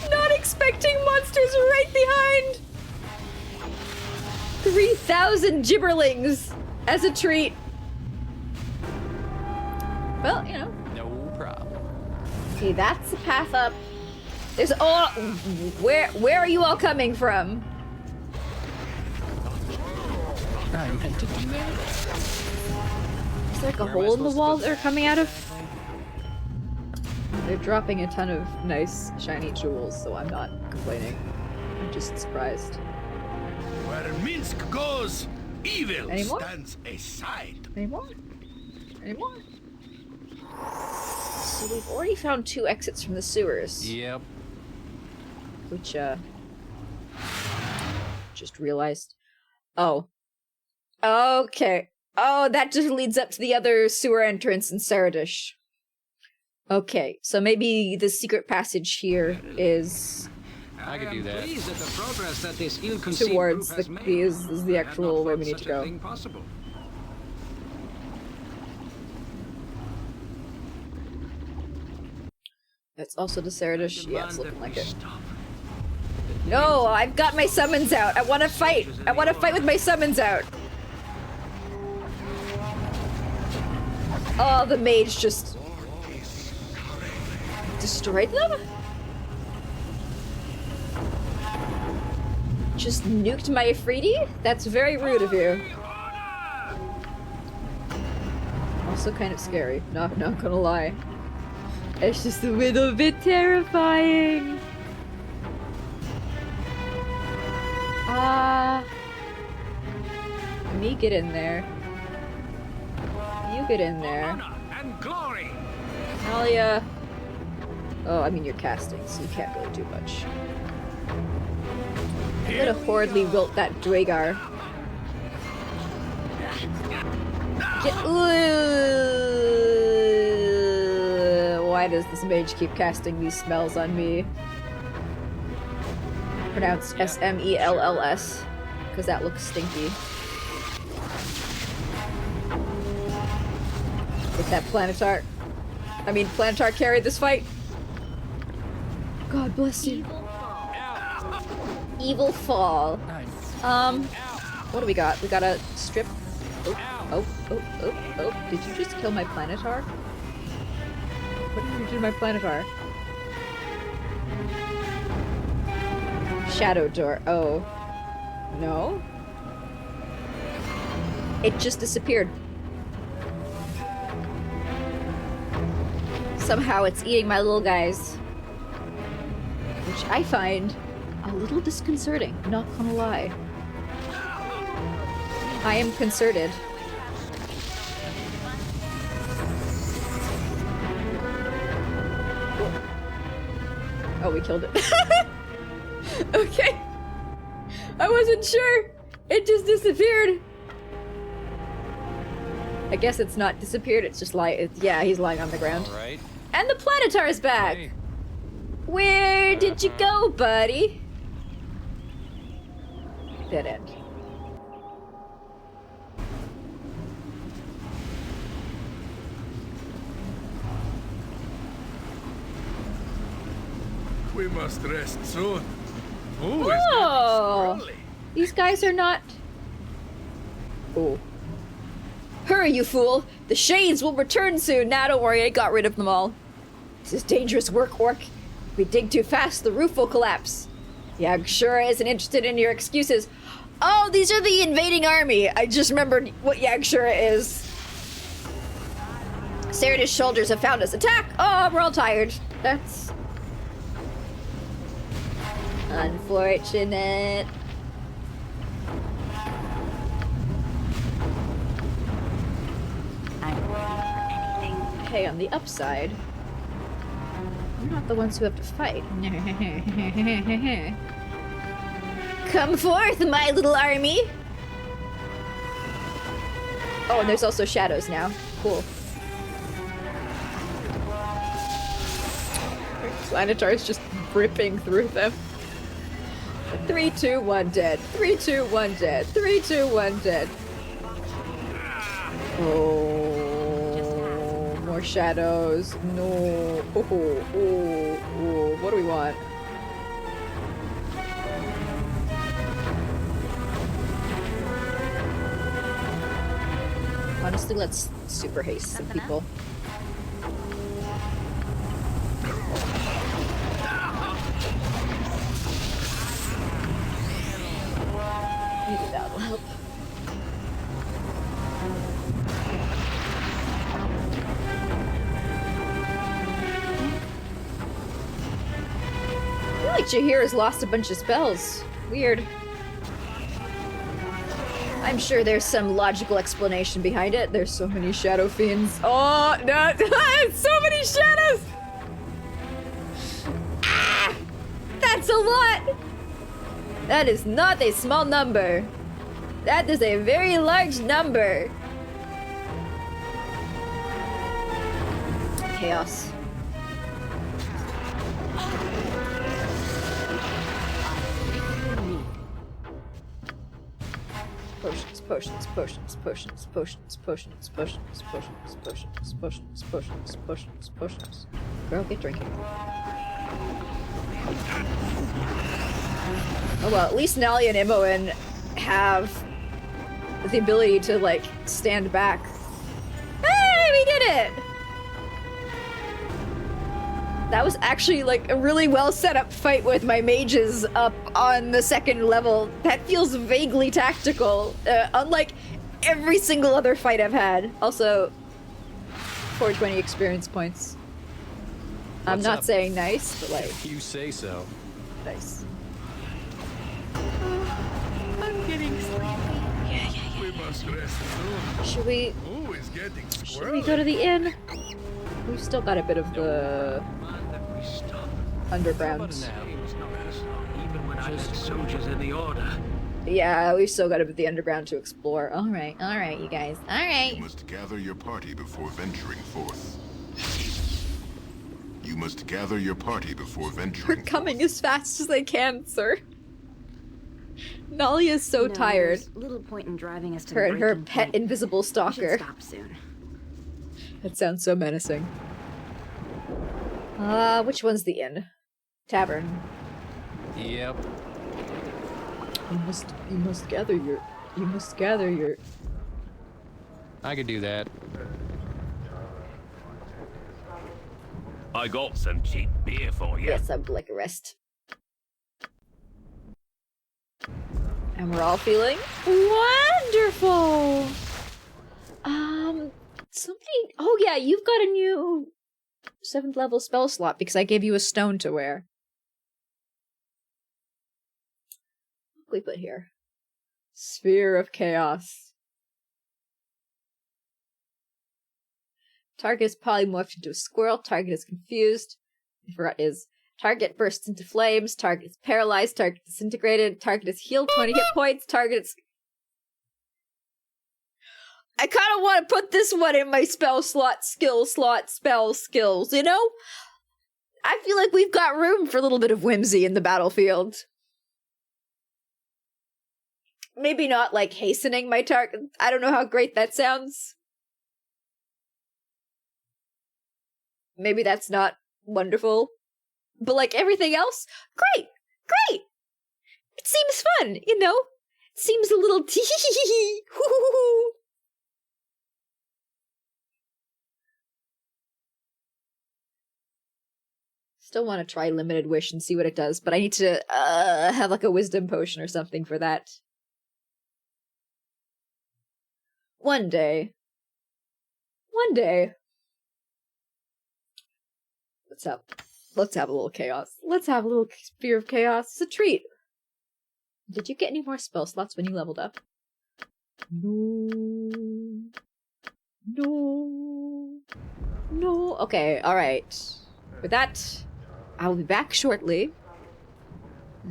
Not expecting monsters right behind! 3,000 gibberlings as a treat. Well, you know. No problem. Okay, that's the path up. There's all. Where are you all coming from? I meant to do that. Is there like a Where am I hole in the supposed to wall put they're that? coming out of? They're dropping a ton of nice shiny jewels, so I'm not complaining. I'm just surprised. Where Minsk goes, evil Any more? stands aside. Any more? Any more? So we've already found 2 exits from the sewers. Yep. Which, just realized. Oh. Okay. Oh, that just leads up to the other sewer entrance in Saradish. Okay, so maybe the secret passage here is I could do that. Pleased at the progress that this ill-conceived towards group has the made. is the I had actual not way thought we need to such a go. thing possible. That's also the Ceradish. Yeah, it's Demand looking that like we it. stop. No, I've got my summons out. I want to fight. I want to fight with my summons out. Oh, the mage just destroyed them? Just nuked my Afridi? That's very rude of you. Also kind of scary. Not gonna lie. It's just a little bit terrifying. Me get in there. You get in there. Honor and glory. Talia. Oh, I mean you're casting, so you can't really do much. I'm gonna horridly wilt that Dwagar. Why does this mage keep casting these spells on me? Pronounced S-M-E-L-L-S, because that looks stinky. Get that Planetar. I mean, Planetar carried this fight. God bless you. Evil fall. What do we got? We got a strip. Oh. Did you just kill my Planetar? What did you do to my Planetar? Shadow door. Oh. No? It just disappeared. Somehow it's eating my little guys. Which I find a little disconcerting, not gonna lie. I am concerted. Oh, we killed it. Okay. I wasn't sure. It just disappeared. I guess it's not disappeared, it's just yeah, he's lying on the ground. All right. And the Planetar's back! Hey. Where did you go, buddy? Dead end. We must rest soon. Oh! These guys are not... Oh. Hurry, you fool! The shades will return soon! Nah, don't worry, I got rid of them all. This is dangerous work, Orc. If we dig too fast, the roof will collapse. Yagshura isn't interested in your excuses. Oh, these are the invading army! I just remembered what Yagshura is. Ceradish soldiers have found us. Attack! Oh, we're all tired. That's... unfortunate. Hey, on the upside, we're not the ones who have to fight. Come forth, my little army! Oh, and there's also shadows now. Cool. Planetar is just ripping through them. 3, 2, 1 dead. 3, 2, 1 dead. 3, 2, 1 dead. Oh, more shadows. No. Oh. What do we want? Honestly, let's super haste some people. Maybe that'll help. I feel like Jahir lost a bunch of spells. Weird. I'm sure there's some logical explanation behind it. There's so many shadow fiends. Oh, no. So many shadows! Ah! That's a lot! That is not a small number. That is a very large number. Chaos. Potions. potions, potions, potions, potions, potions, potions, potions, potions, potions, potions, potions, potions. Girl, get drinking. Oh well, at least Nali and Imoen have the ability to, like, stand back. Hey, we did it! That was actually, like, a really well set up fight with my mages up on the second level. That feels vaguely tactical, unlike every single other fight I've had. Also, 420 experience points. I'm not saying nice, but, like... You say so. Nice. I'm getting sleepy. We must rest soon. Should we... Ooh, it's getting Should we go to the inn? We've still got a bit of the... We stop. underground. Game's not this long, even when I had soldiers in the order. Yeah, we've still got a bit of the underground to explore. Alright, you guys. You Alright. must gather your party before venturing forth. You must gather your party before venturing We're coming forth. as fast as I can, sir. Nali is so No, tired. there's little point in driving us to Her the and her breaking pet point. invisible We should stalker. stop soon. That sounds so menacing. Which one's the inn? Tavern. Yep. You must gather your... I could do that. I got some cheap beer for you. Yes, I would like a rest. And we're all feeling wonderful! Somebody... Oh yeah, you've got a new 7th level spell slot because I gave you a stone to wear. What do we put here? Sphere of Chaos. Target is polymorphed into a squirrel. Target is confused. I forgot is. Target bursts into flames. Target is paralyzed. Target disintegrated. Target is healed 20 hit points. Target is... I kind of want to put this one in my spell slot, spell skills, you know? I feel like we've got room for a little bit of whimsy in the battlefield. Maybe not, like, hastening my target. I don't know how great that sounds. Maybe that's not wonderful. But, like, everything else, great! Great! It seems fun, you know? It seems a little tee hoo. Still want to try Limited Wish and see what it does, but I need to have, like, a wisdom potion or something for that. One day. Let's have a little chaos. Let's have a little sphere of chaos. It's a treat. Did you get any more spell slots when you leveled up? No. Okay, alright. With that, I will be back shortly.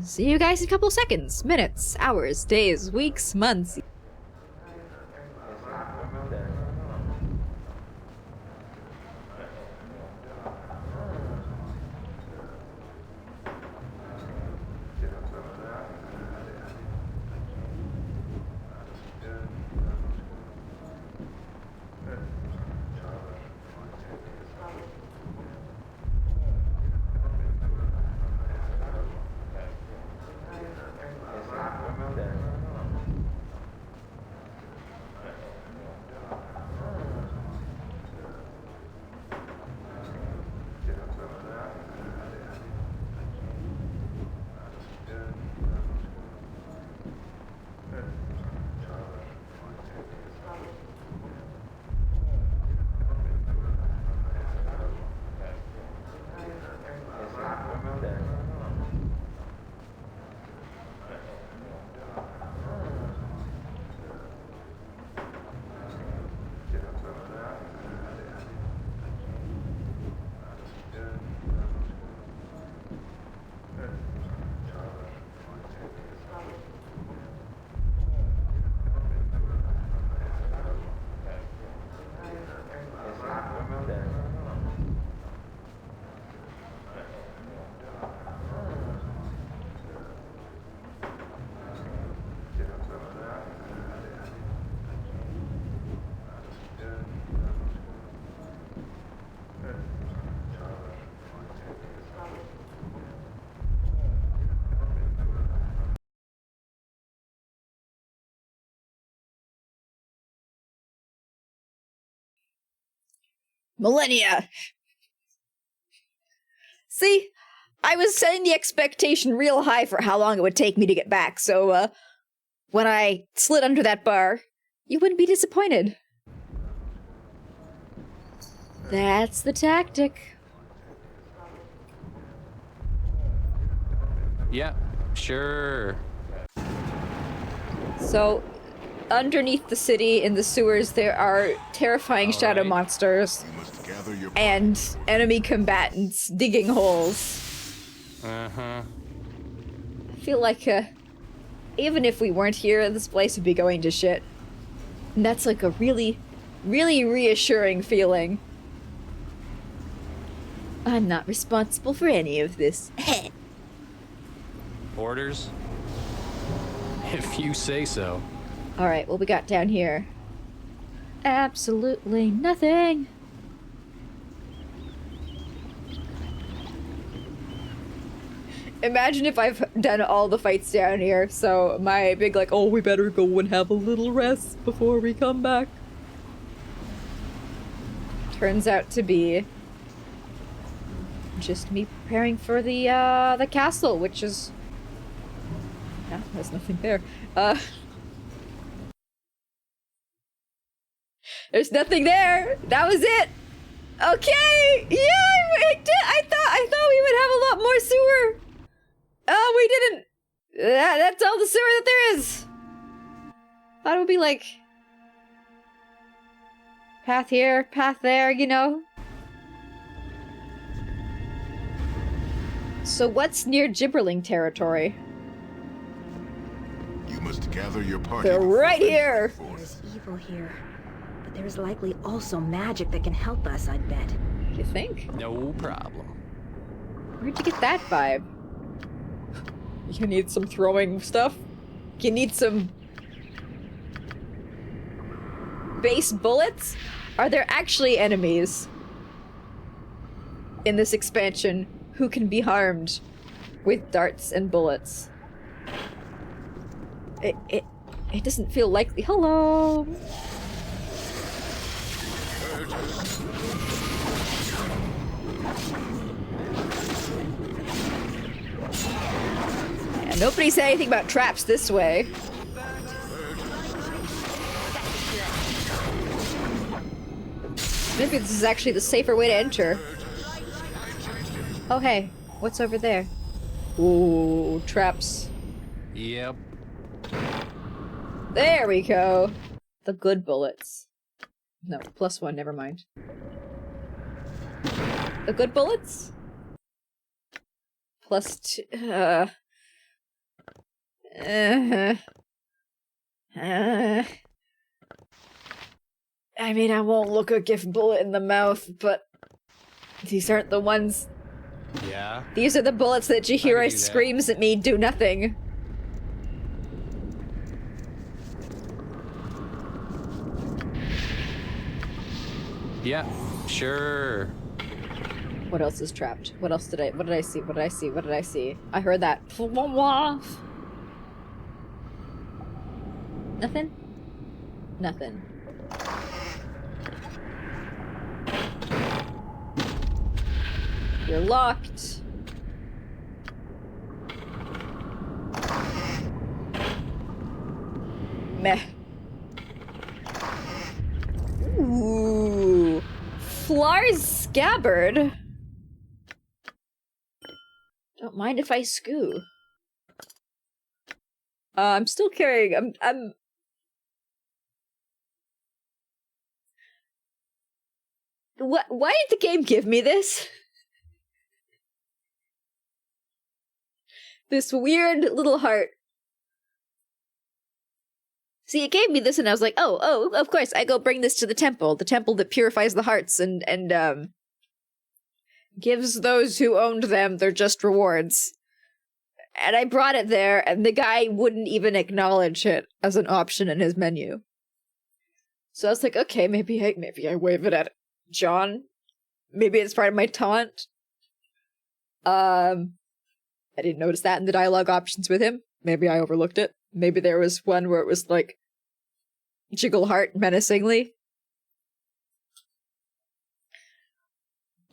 See you guys in a couple seconds, minutes, hours, days, weeks, months. Millennia! See? I was setting the expectation real high for how long it would take me to get back, so, when I slid under that bar, you wouldn't be disappointed. That's the tactic. Yeah, sure. So, underneath the city in the sewers, there are terrifying shadow right. monsters You must gather your and enemy combatants digging holes. Uh-huh. I feel like, even if we weren't here, this place would be going to shit. And that's like a really, really reassuring feeling. I'm not responsible for any of this. Orders? If you say so. Alright, what we got down here? Absolutely nothing. Imagine if I've done all the fights down here, so my big like, oh, we better go and have a little rest before we come back. Turns out to be just me preparing for the castle, which is... No, there's nothing there. There's nothing there! That was it! Okay! Yeah, I thought we would have a lot more sewer! Oh, we didn't! That's all the sewer that there is! Thought it would be like... path here, path there, you know? So what's near Gibberling territory? You must gather your party. They're before right they here! move forth. There's evil here. But there's likely also magic that can help us, I'd bet. You think? No problem. Where'd you get that vibe? You need some throwing stuff? You need some... base bullets? Are there actually enemies in this expansion who can be harmed with darts and bullets? It doesn't feel likely. Hello! Yeah, nobody said anything about traps this way. Maybe this is actually the safer way to enter. Oh hey, what's over there? Ooh, traps. Yep. There we go. The good bullets. No, +1, never mind. The good bullets? +2, I mean, I won't look a gift bullet in the mouth, but these aren't the ones. Yeah. These are the bullets that Jahira do that. screams at me, do nothing. Yeah, sure. What else is trapped? What else did I see? What did I see? What did I see? I heard that. Nothing? Nothing. You're locked. Meh. Ooh. Flar's scabbard. Don't mind if I scoo. I'm still carrying. I'm. What? Why did the game give me this? This weird little heart. See, it gave me this, and I was like, oh, of course, I go bring this to the temple that purifies the hearts and gives those who owned them their just rewards. And I brought it there, and the guy wouldn't even acknowledge it as an option in his menu. So I was like, okay, maybe I wave it at John. Maybe it's part of my taunt. I didn't notice that in the dialogue options with him. Maybe I overlooked it. Maybe there was one where it was like, jiggle heart menacingly.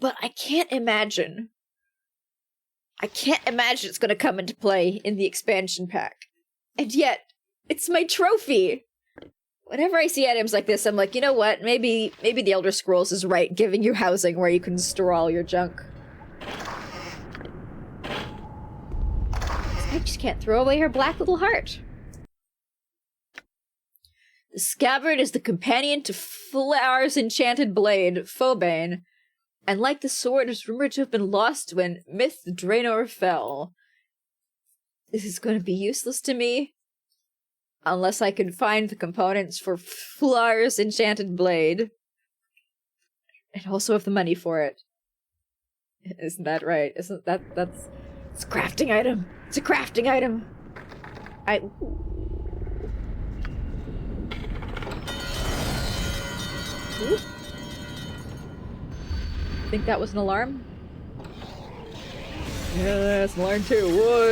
But I can't imagine. I can't imagine it's gonna come into play in the expansion pack. And yet, it's my trophy! Whenever I see items like this, I'm like, you know what? Maybe the Elder Scrolls is right, giving you housing where you can store all your junk. I just can't throw away her black little heart. The scabbard is the companion to Flower's enchanted blade, Phobane, and like the sword is rumored to have been lost when Myth Draenor fell. This is going to be useless to me unless I can find the components for Flower's enchanted blade. And also have the money for it. Isn't that right? It's a crafting item. It's a crafting item. Ooh. Think that was an alarm? Yeah, that's an alarm too. What?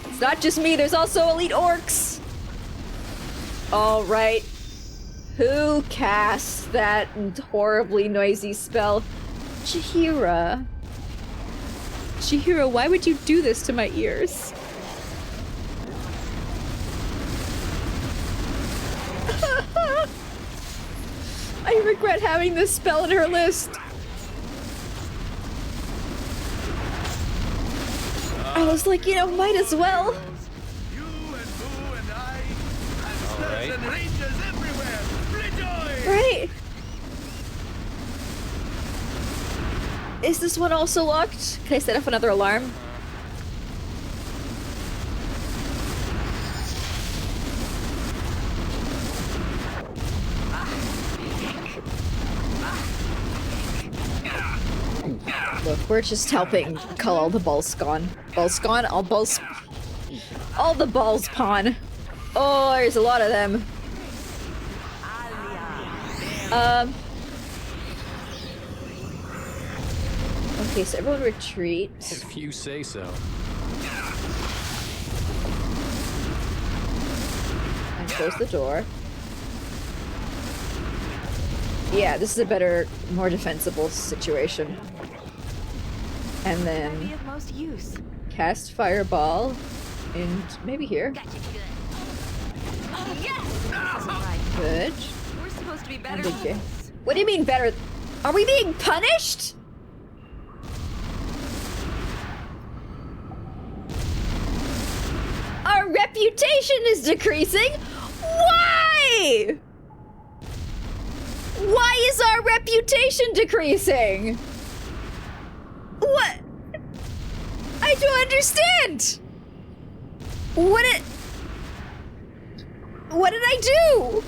It's not just me, there's also elite orcs! Alright. Who cast that horribly noisy spell? Chihira. Chihira, why would you do this to my ears? I regret having this spell in her list. I was like, you know, might as well. You and Boo and I, All right. and rangers everywhere. Rejoice! Right? Is this one also locked? Can I set off another alarm? Look, we're just helping cull all the Balscon. Balscon? All the balls pawn. Oh, there's a lot of them. Okay, so everyone retreat. If you say so. And close the door. Yeah, this is a better, more defensible situation. And Be then of most use. cast Fireball, and maybe here. Good. We're supposed to be better. And okay. What do you mean better? Are we being punished? Our reputation is decreasing? Why? Why is our reputation decreasing? What? I don't understand. What did I do?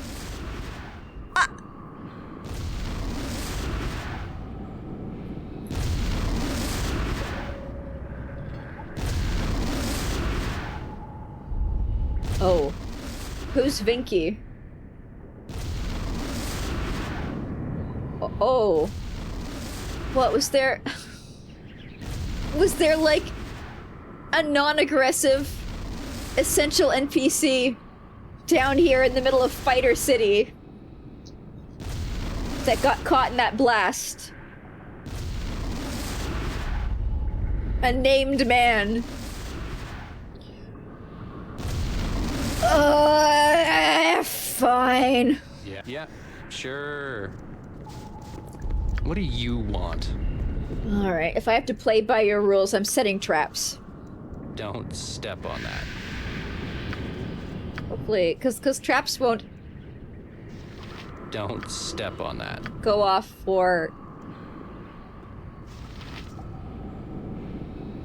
Oh. Who's Vinky? Oh. What was there? Was there like a non-aggressive essential NPC down here in the middle of Fighter City that got caught in that blast? A named man. Fine. Yeah, sure. What do you want? Alright, if I have to play by your rules, I'm setting traps. Don't step on that. Hopefully, because traps won't Don't step on that. go off for...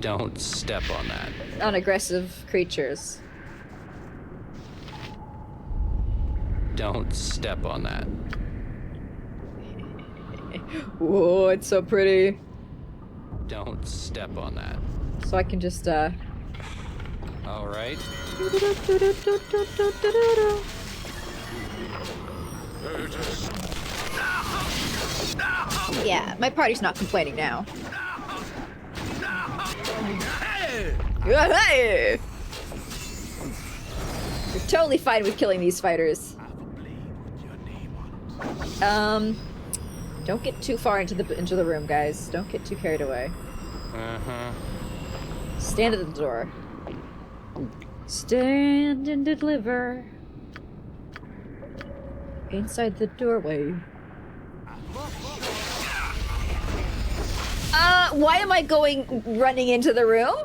Don't step on that. unaggressive creatures. Don't step on that. Whoa, it's so pretty. Don't step on that. So I can just, All right. Yeah, my party's not complaining now. Hey! Hey! You're totally fine with killing these fighters. Don't get too far into the room, guys. Don't get too carried away. Uh-huh. Stand at the door. Stand and deliver. Inside the doorway. Why am I running into the room?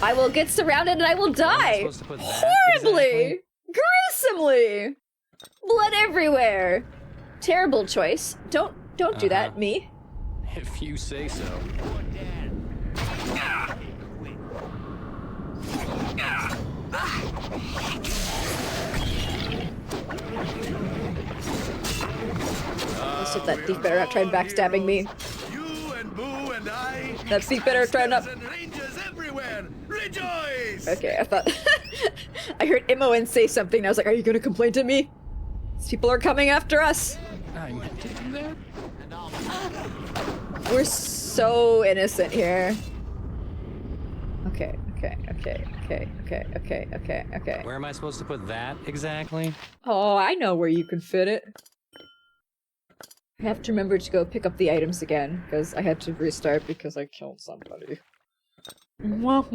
I will get surrounded and I will die! Horribly! Gruesomely! Blood everywhere! Terrible choice. Don't do that, me. If you say so. So that thief better not try backstabbing me. You and Boo and I. That thief better try not. And rangers everywhere. Rejoice! Okay, I thought I heard Imoen say something. And I was like, "Are you going to complain to me? These people are coming after us." I meant to do that. We're so innocent here. Okay. Where am I supposed to put that exactly? Oh, I know where you can fit it. I have to remember to go pick up the items again, because I had to restart because I killed somebody. The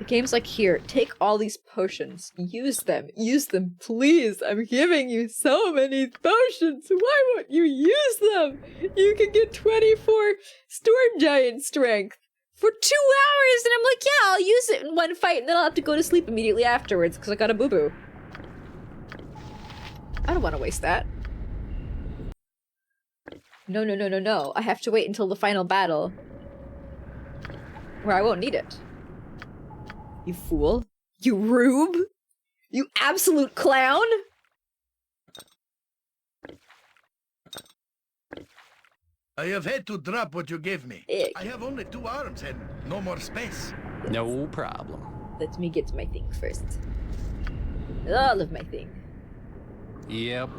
game's like, here, take all these potions. Use them, please. I'm giving you so many potions. Why won't you use them? You can get 24 storm giant strength for 2 hours, and I'm like, yeah, I'll use it in one fight, and then I'll have to go to sleep immediately afterwards because I got a boo-boo. I don't want to waste that. No. I have to wait until the final battle. Where I won't need it. You fool. You rube. You absolute clown. I have had to drop what you gave me. Ick. I have only 2 arms and no more space. No problem. Let me get my thing first. All of my thing. Yep.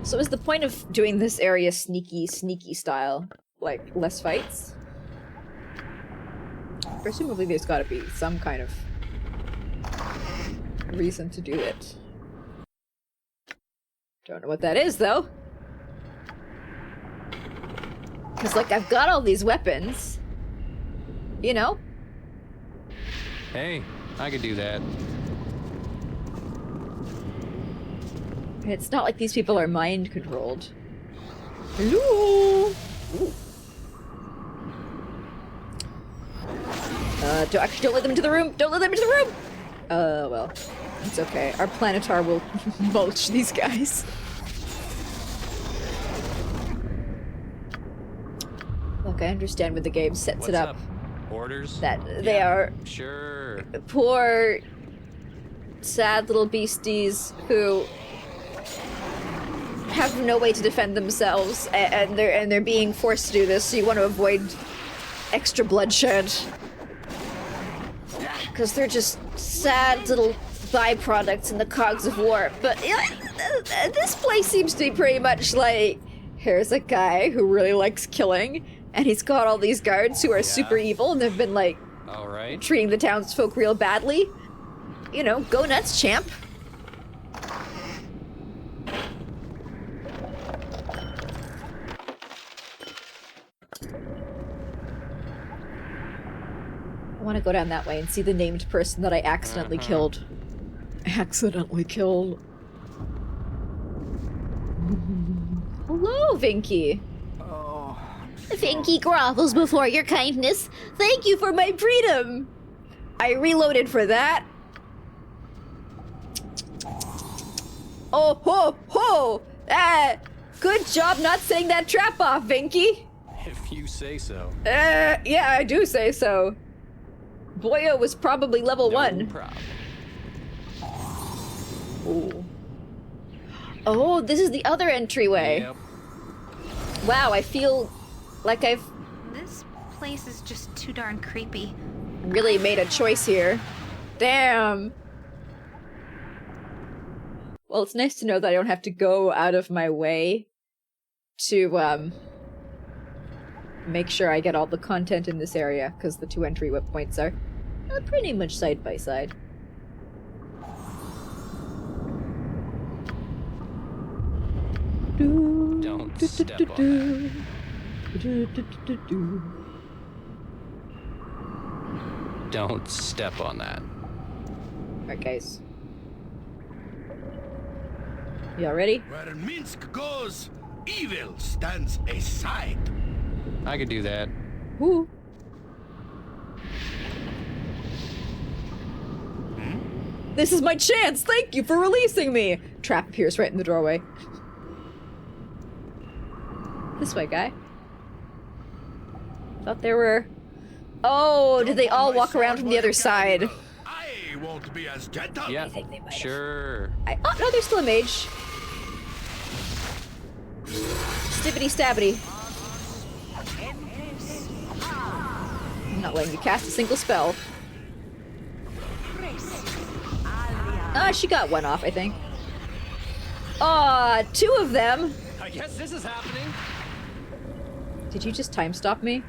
So is the point of doing this area sneaky style? Like, less fights? Presumably there's gotta be some kind of reason to do it. Don't know what that is, though. Because, like, I've got all these weapons. You know? Hey, I could do that. And it's not like these people are mind-controlled. Hello! Ooh. Don't let them into the room! Don't let them into the room! Well. It's okay. Our Planetar will mulch these guys. Look, I understand when the game sets What's it up. up? Orders? That they are Sure. poor, sad little beasties who have no way to defend themselves, and they're being forced to do this, so you want to avoid extra bloodshed. Because they're just sad little byproducts in the cogs of war. But this place seems to be pretty much like, here's a guy who really likes killing, and he's got all these guards who are super evil, and they've been, like, All right. treating the townsfolk real badly. You know, go nuts, champ. I want to go down that way and see the named person that I accidentally killed. Accidentally killed. Hello, Vinky. Oh, Vinky grovels before your kindness. Thank you for my freedom. I reloaded for that. Oh ho ho! Good job not saying that trap off, Vinky. If you say so. Yeah, I do say so. Boyo was probably level 1. No problem. Ooh. Oh, this is the other entryway. Yep. Wow, I feel like I've This place is just too darn creepy. really made a choice here. Damn. Well, it's nice to know that I don't have to go out of my way to, make sure I get all the content in this area, because the 2 entry points are pretty much side by side. Don't step on that. Don't step on that. Alright, guys. Y'all ready? Where Minsk goes, evil stands aside. I could do that. Woo. This is my chance! Thank you for releasing me! Trap appears right in the doorway. This way, guy. Thought there were... Oh, did they all walk around from the other side? I won't be as gentle. Yeah, I think they might have. sure. Oh, no, there's still a mage. Stibbity stabbity. I'm not letting you cast a single spell. She got one off, I think. Two of them. I guess this is happening. Did you just time stop me?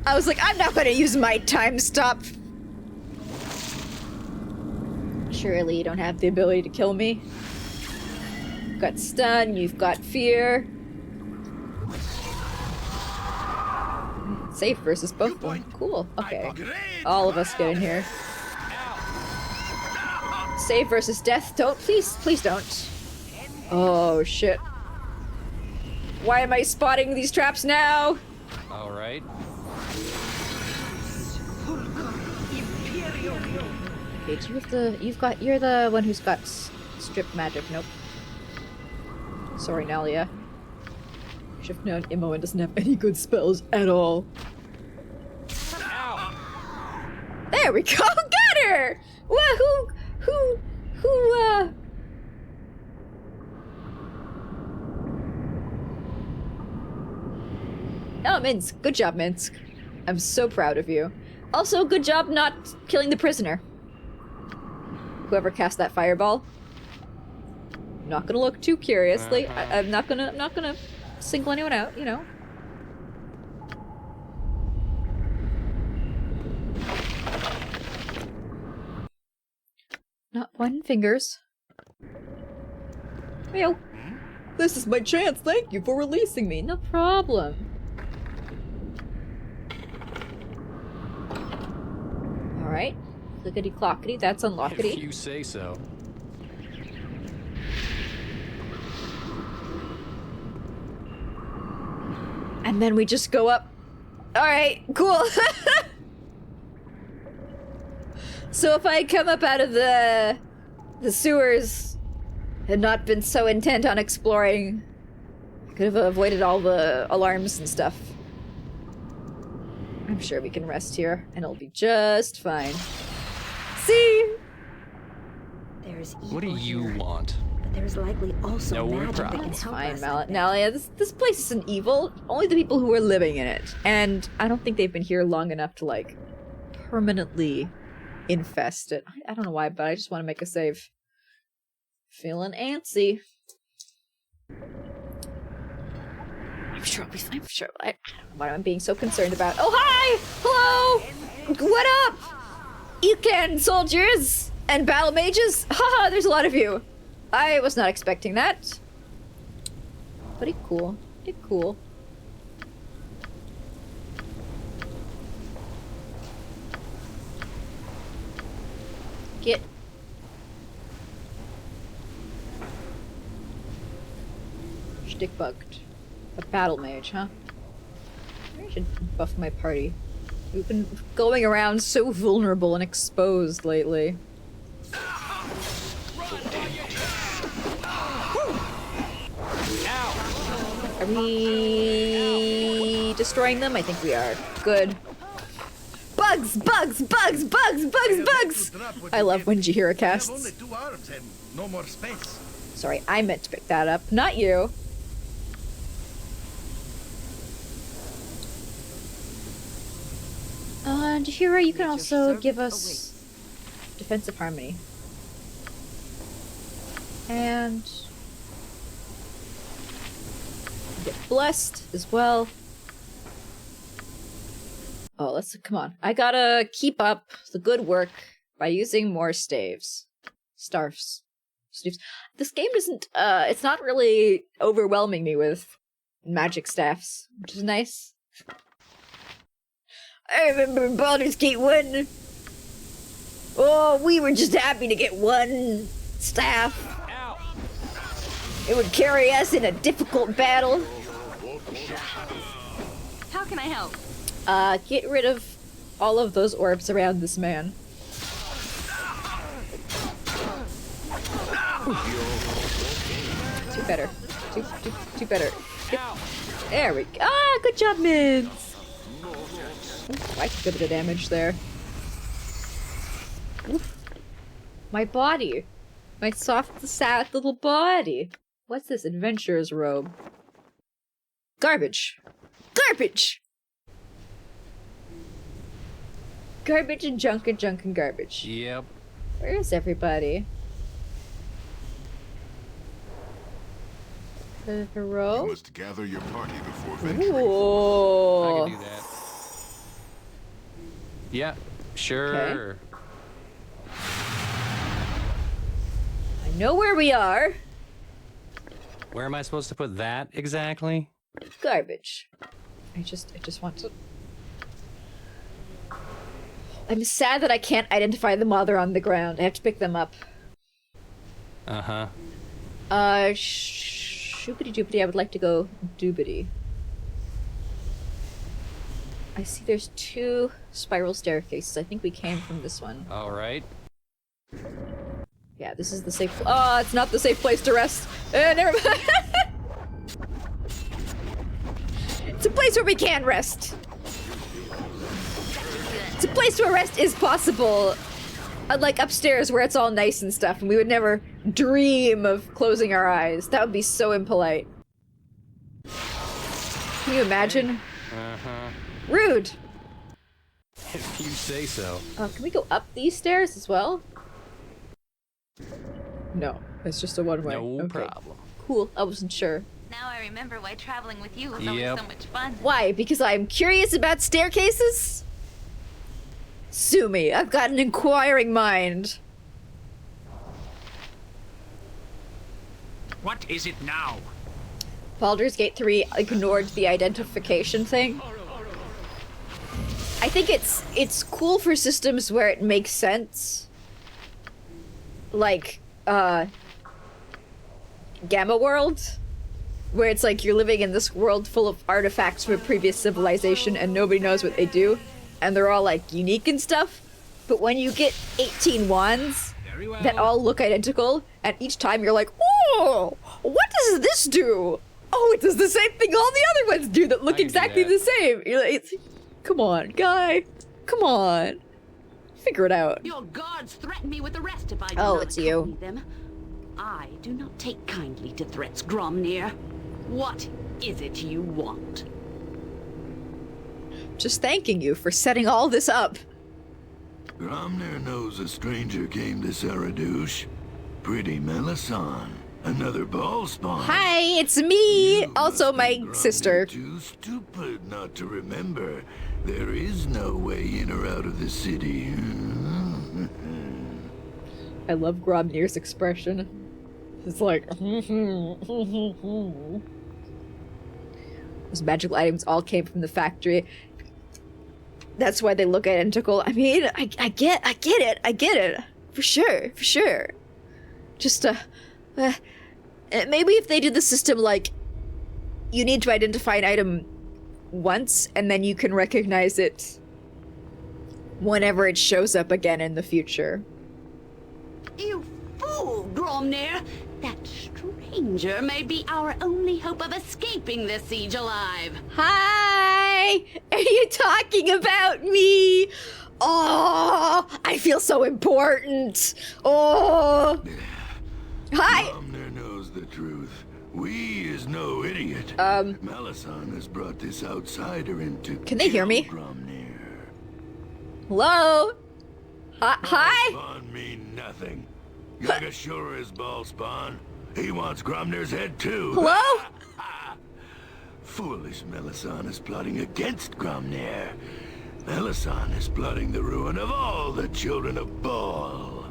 I was like, I'm not gonna use my time stop. Surely you don't have the ability to kill me. You've got stun, you've got fear. Safe versus both of them. Cool. Okay. All of us get in here. Save versus death. Don't, please don't. Oh shit. Why am I spotting these traps now? All right. Okay, do you have the, you're the one who's got strip magic. Nope. Sorry, Nalia. Should have known Imoen doesn't have any good spells at all. There we go! Got her! Whoa, who, Oh, Minsk. Good job, Minsk. I'm so proud of you. Also, good job not killing the prisoner. Whoever cast that fireball. I'm not gonna look too curiously. I'm not gonna single anyone out, you know. Not pointing fingers. Well, this is my chance. Thank you for releasing me. No problem. Alright. Clickety clockety, that's unlockety. If you say so. And then we just go up. Alright, cool. So if I had come up out of the sewers and not been so intent on exploring, I could have avoided all the alarms and stuff. I'm sure we can rest here and it'll be just fine. See? There's evil What do you here, want? but there's likely also No magic that can problems. help Fine, us. I bet. Nalia. This place isn't evil. Only the people who are living in it. And I don't think they've been here long enough to, like, permanently infest it. I don't know why, but I just want to make a save. Feeling antsy. I'm sure I'll be fine. I'm sure. I don't know what I'm being so concerned about. Oh, hi! Hello! What up? You can, soldiers and battle mages? Haha, there's a lot of you. I was not expecting that. Pretty cool. Pretty cool. Get. Stick bugged. A battle mage, huh? I should buff my party. We've been going around so vulnerable and exposed lately. Are we destroying them? I think we are. Good. Bugs! Bugs! Bugs! Bugs! Bugs! Bugs! I love when Jahira Only casts. 2 arms and no more space. Sorry, I meant to pick that up, not you. Jahira, you can also give us defensive harmony. And get blessed as well. Oh, come on. I gotta keep up the good work by using more staves. Starfs. This game doesn't, it's not really overwhelming me with magic staffs, which is nice. I remember Baldur's Gate 1. Oh, we were just happy to get one staff. Ow. It would carry us in a difficult battle. How can I help? Get rid of all of those orbs around this man. Two better. Two better. There we go. Ah, good job, Mids. Quite a bit of damage there. Oof. My body. My soft, sad little body. What's this adventurer's robe? Garbage. Garbage! Garbage and junk and junk and garbage. Yep. Where is everybody? The You row? must gather your party before venturing. I Ooh. can do that. Yeah, sure. I know where we are. Where am I supposed to put that exactly? Garbage. I just want to... I'm sad that I can't identify them while they're on the ground. I have to pick them up. Uh-huh. Shoopity doopity, I would like to go doobity. I see there's 2 spiral staircases. I think we came from this one. All right. Yeah, this is the safe... Oh, it's not the safe place to rest. Never mind. It's a place where we can rest. It's a place where rest is possible. Unlike upstairs where it's all nice and stuff, and we would never dream of closing our eyes. That would be so impolite. Can you imagine? Uh-huh. Rude! If you say so. Can we go up these stairs as well? No, it's just a one-way. No Okay. problem. Cool, I wasn't sure. Now I remember why traveling with you was always Yep. so much fun. Why? Because I'm curious about staircases? Sue me, I've got an inquiring mind. What is it now? Baldur's Gate 3 ignored the identification thing. I think it's cool for systems where it makes sense. Like, Gamma World, where it's like you're living in this world full of artifacts from a previous civilization and nobody knows what they do, and they're all like unique and stuff. But when you get 18 wands Very well. that all look identical, and each time you're like, oh, what does this do? Oh, it does the same thing all the other ones do that look I can do exactly that. the same. You're like, come on, guy, come on, figure it out. Your guards threaten me with arrest if I do Oh, not it's you. accompany them. I do not take kindly to threats, Gromnir. What is it you want? Just thanking you for setting all this up. Gromnir knows a stranger came to Saradouche. Pretty Melisande. Another ball spawn. Hi, it's me. You Also must my be Gromnir sister. Too stupid not to remember. There is no way in or out of the city. I love Gromnir's expression. It's like... Those magical items all came from the factory. That's why they look identical. I mean, I get it. For sure. Just, maybe if they did the system like, you need to identify an item once, and then you can recognize it whenever it shows up again in the future. You fool, Gromnir! That stranger may be our only hope of escaping this siege alive. Hi! Are you talking about me? Oh, I feel so important. Oh. Hi! Gromnir knows the truth. We is no idiot. Melisande has brought this outsider into. Can they hear me? Gromnir. Hello? Hi? Spawn mean nothing. Yagashura is ball spawn. He wants Gromnir's head too. Hello? Foolish Melisande is plotting against Gromnir. Melisande is plotting the ruin of all the children of Baal.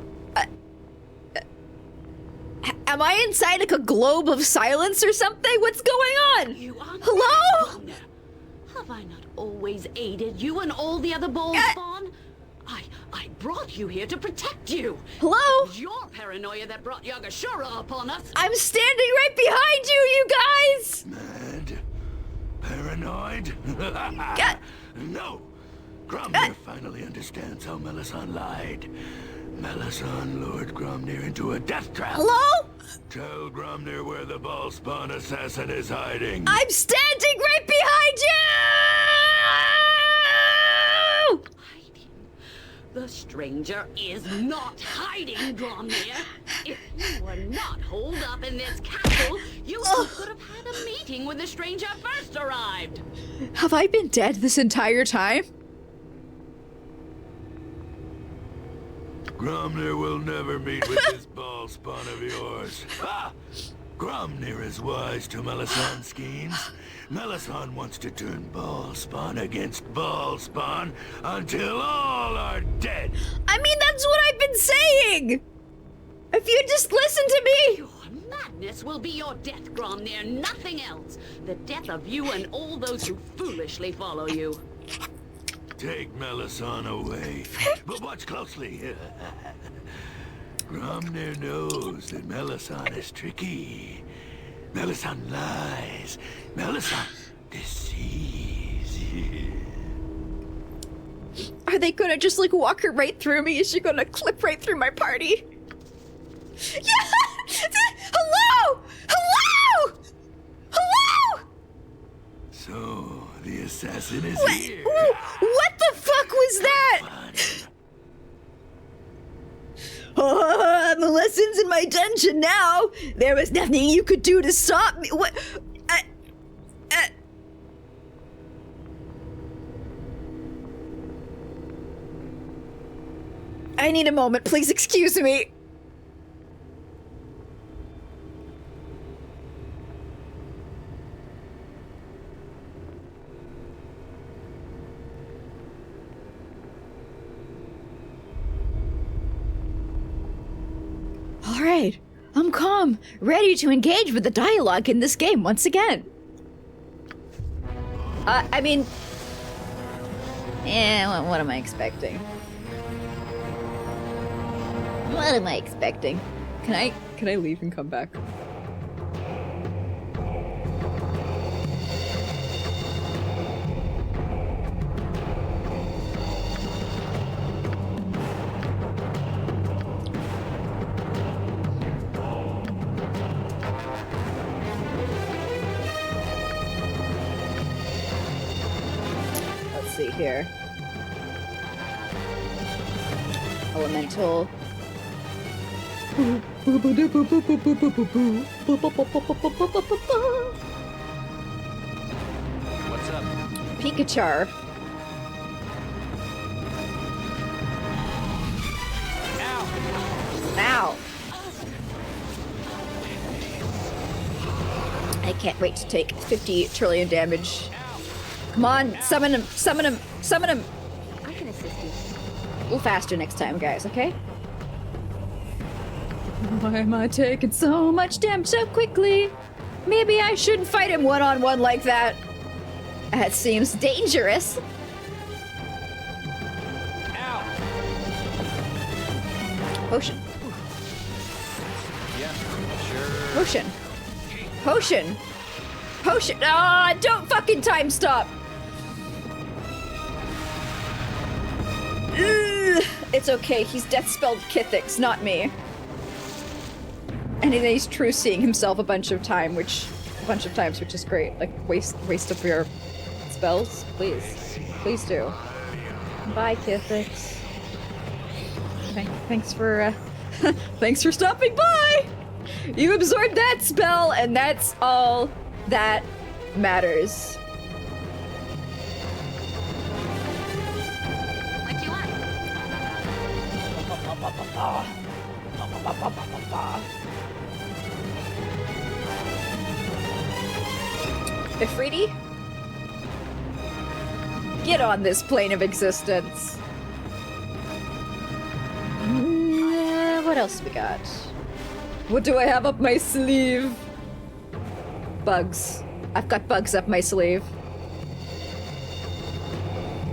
Am I inside like a globe of silence or something? What's going on? You are Hello? mad, Gromner. Have I not always aided you and all the other ball spawn? I brought you here to protect you. Hello? It was your paranoia that brought Yagashura upon us. I'm standing right behind you, you guys! Mad? Paranoid? God. No! Gromner finally understands how Melisande lied. Melisande lured Gromner into a death trap. Hello? Tell Gromner where the ball spawn assassin is hiding. I'm standing right behind you! The stranger is not hiding, Gromner. If you were not holed up in this castle, you could have had a meeting when the stranger first arrived. Have I been dead this entire time? Gromner will never meet with this ball spawn of yours. Ha! Gromner is wise to Melisandre's schemes. Melisandre wants to turn ball spawn against ball spawn until all are dead. I mean, that's what I've been saying! If you just listen to me! Your madness will be your death, Gromner, nothing else. The death of you and all those who foolishly follow you. Take Melisandre away, but watch closely. Gromner knows that Melisandre is tricky. Melisandre lies. Melisandre deceives. Are they gonna just like walk her right through me? Is she gonna clip right through my party? Yeah! Hello! Hello! Hello! So, the assassin is here. What the fuck was that? The lessons in my dungeon now. There was nothing you could do to stop me. What? I need a moment. Please excuse me. All right, I'm calm, ready to engage with the dialogue in this game once again. I mean, what am I expecting? What am I expecting? Can I leave and come back? Let's see here. Elemental. What's up? Pikachu. Ow. I can't wait to take 50 trillion damage. Come on, summon him, summon him, summon him. I can assist you. A little faster next time, guys, okay? Why am I taking so much damage so quickly? Maybe I shouldn't fight him one-on-one like that. That seems dangerous. Potion. Yeah, sure. Potion. Potion. Potion. Ah, don't fucking time stop. Ugh. It's okay. He's death spelled Kithix, not me. And then he's true seeing himself a bunch of times, which is great. Like waste of your spells, please, please do. Bye, Kithix. Thanks for thanks for stopping by. You absorbed that spell, and that's all that matters. What do you want? Ifriti? Get on this plane of existence. What else we got? What do I have up my sleeve? Bugs. I've got bugs up my sleeve.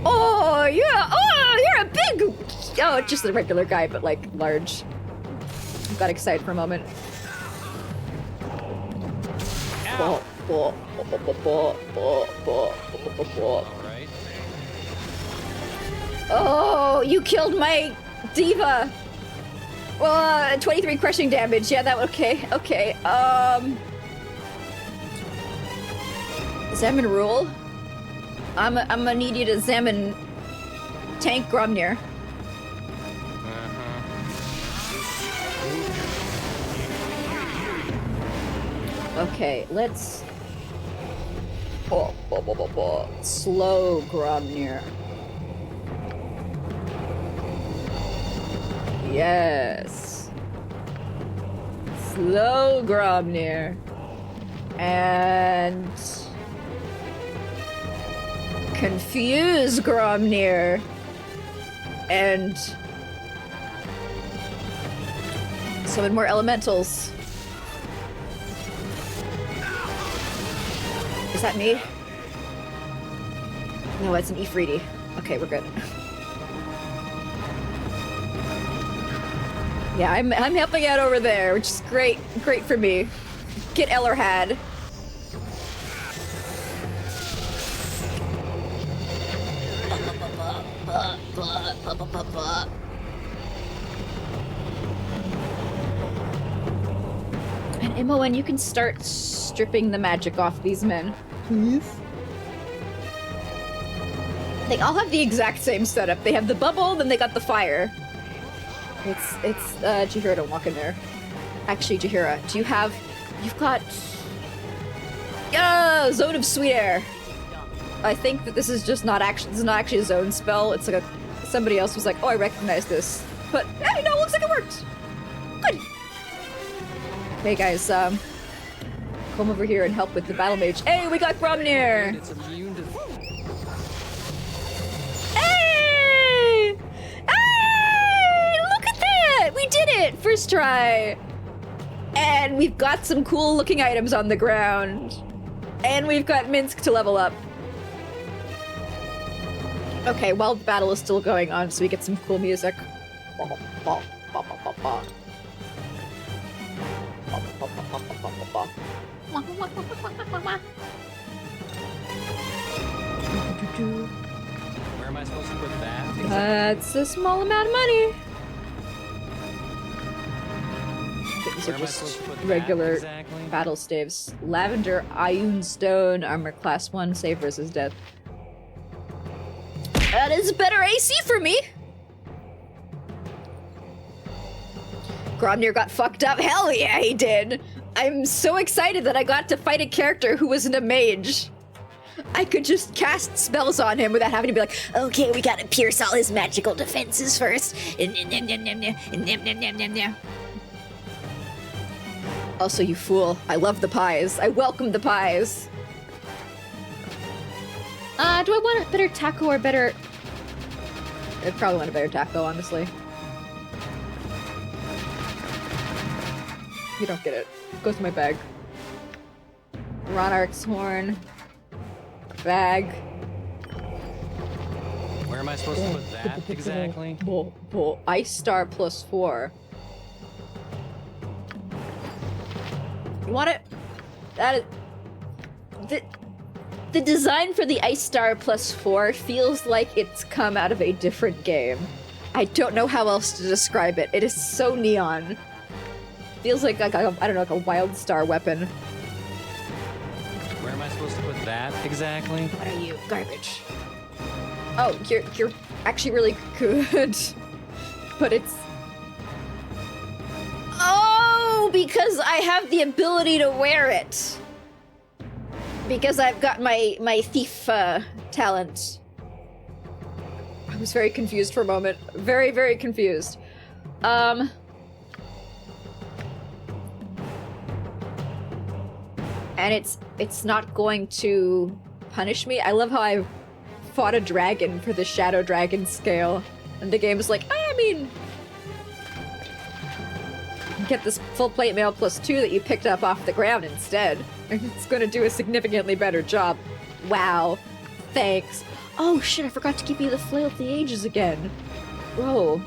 Oh, yeah! Oh, you're a big... Oh, just a regular guy, but, like, large. I got excited for a moment. Alright. Oh, you killed my diva! Well, 23 crushing damage. Yeah, that okay. Okay. Examine rule. I'm gonna need you to examine tank Gromnir. Okay, let's... Slow Gromnir. Yes. Slow Gromnir. And... Confuse Gromnir. And... Summon more elementals. Is that me? No, it's an Ifriti. Okay, we're good. Yeah, I'm helping out over there, which is great. Great for me. Get Ellerhad. And Imoen, you can start stripping the magic off these men. Please? They all have the exact same setup. They have the bubble, then they got the fire. It's Jahira, don't walk in there. Actually, Jahira, do you have... You've got... Yeah, Zone of Sweet Air. I think that this is just not actually... This is not actually a zone spell. It's like a... Somebody else was like, oh, I recognize this. But, hey, no, it looks like it worked. Good. Hey, guys, come over here and help with the battle mage. Hey, we got Gromnir! It's immune to... Hey! Hey! Look at that! We did it! First try! And we've got some cool looking items on the ground. And we've got Minsk to level up. Okay, while the battle is still going on, so we get some cool music. Where am I supposed to put that? That's a small amount of money. These are just regular battle staves. Lavender Ion Stone, armor class 1, save versus death. That is better AC for me! Gromnir got fucked up. Hell yeah, he did! I'm so excited that I got to fight a character who wasn't a mage. I could just cast spells on him without having to be like, okay, we gotta pierce all his magical defenses first. Also, you fool. I love the pies. I welcome the pies. Do I want a better taco or better... I probably want a better taco, honestly. You don't get it. Goes to my bag. Ronarch's horn. Bag. Where am I supposed to put that exactly? Ice Star +4. You want it? That is... The design for the Ice Star +4 feels like it's come out of a different game. I don't know how else to describe it. It is so neon. Feels like a, I don't know, like a wild star weapon. Where am I supposed to put that exactly? What are you? Garbage. Oh, you're actually really good. But it's... Oh, because I have the ability to wear it. Because I've got my thief talent. I was very confused for a moment. Very, very confused. And it's not going to punish me. I love how I fought a dragon for the Shadow Dragon scale. And the game is like, I mean... get this full plate mail +2 that you picked up off the ground instead. It's gonna do a significantly better job. Wow. Thanks. Oh shit, I forgot to give you the Flail of the Ages again. Bro.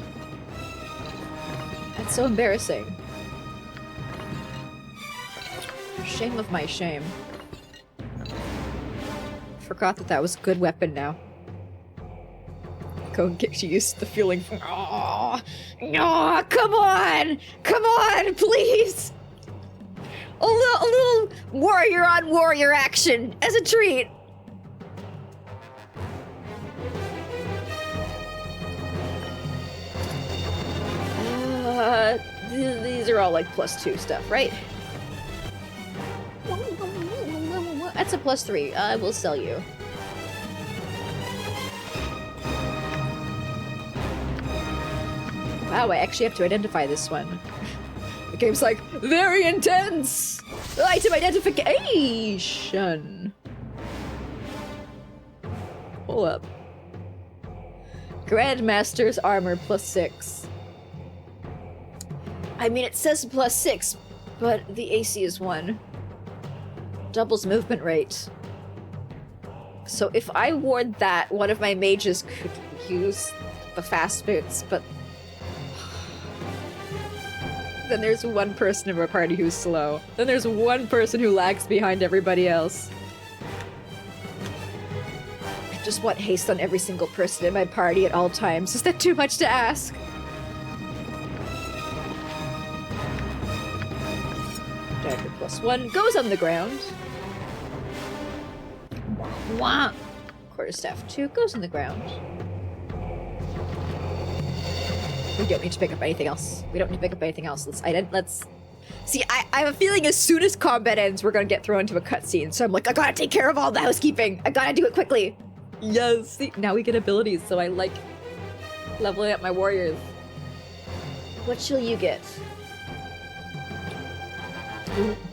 That's so embarrassing. Shame of my shame. Forgot that that was a good weapon now. Go and get used to the feeling from. Oh, no, come on! Come on, please! A little warrior on warrior action as a treat! These are all like +2 stuff, right? That's a +3. I will sell you. Wow, I actually have to identify this one. The game's like, very intense! Item identification! Pull up. Grandmaster's armor +6. I mean, it says +6, but the AC is 1. Doubles movement rate. So if I ward that, one of my mages could use the fast boots, but then there's one person in our party who's slow. Then there's one person who lags behind everybody else. I just want haste on every single person in my party at all times. Is that too much to ask? Dagger +1 goes on the ground. Wah. Quarterstaff 2 goes on the ground. We don't need to pick up anything else. We don't need to pick up anything else. Let's... See, I have a feeling as soon as combat ends, we're gonna get thrown into a cutscene. So I'm like, I gotta take care of all the housekeeping. I gotta do it quickly. Yes. See, now we get abilities, so I like leveling up my warriors. What shall you get?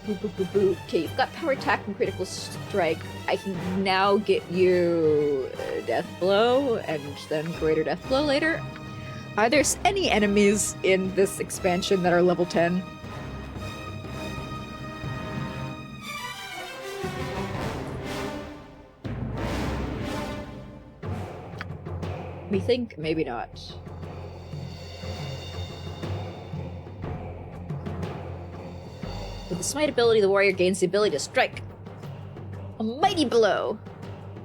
Okay, you've got power attack and critical strike. I can now get you death blow and then greater death blow later. Are there any enemies in this expansion that are level 10? We think maybe not. With the smite ability, the warrior gains the ability to strike a mighty blow,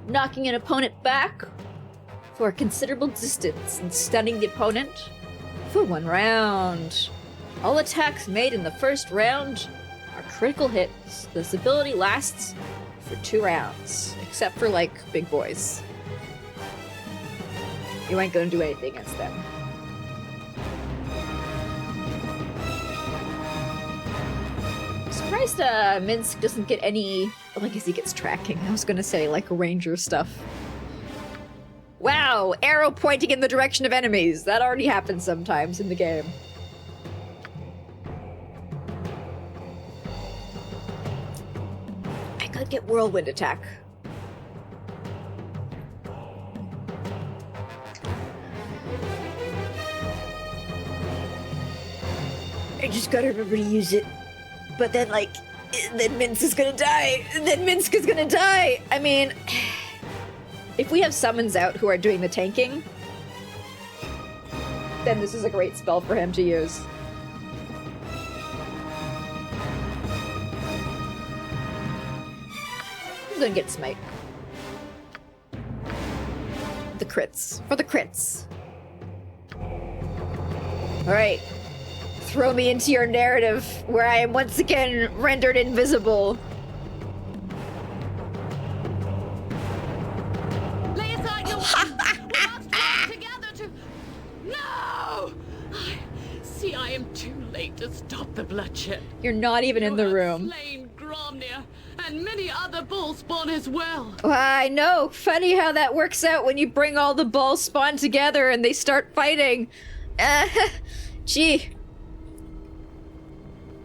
knocking an opponent back for a considerable distance and stunning the opponent for 1 round. All attacks made in the first round are critical hits. This ability lasts for 2 rounds, except for, like, big boys. You ain't gonna do anything against them. Surprised Minsk doesn't get any... Well, I guess he gets tracking. I was gonna say, like, ranger stuff. Wow! Arrow pointing in the direction of enemies! That already happens sometimes in the game. I could get whirlwind attack. I just gotta remember to use it. But then, like, then Minsk is gonna die! Then Minsk is gonna die! I mean... If we have summons out who are doing the tanking, then this is a great spell for him to use. I'm gonna get smite. The crits. For the crits. Alright. Throw me into your narrative, where I am once again rendered invisible. Lay aside your weapons. We must work together to... No! See, I am too late to stop the bloodshed. You're not even in the room. Slain Gromnir, and many other bull spawn as well. I know. Funny how that works out when you bring all the balls spawn together and they start fighting. Gee.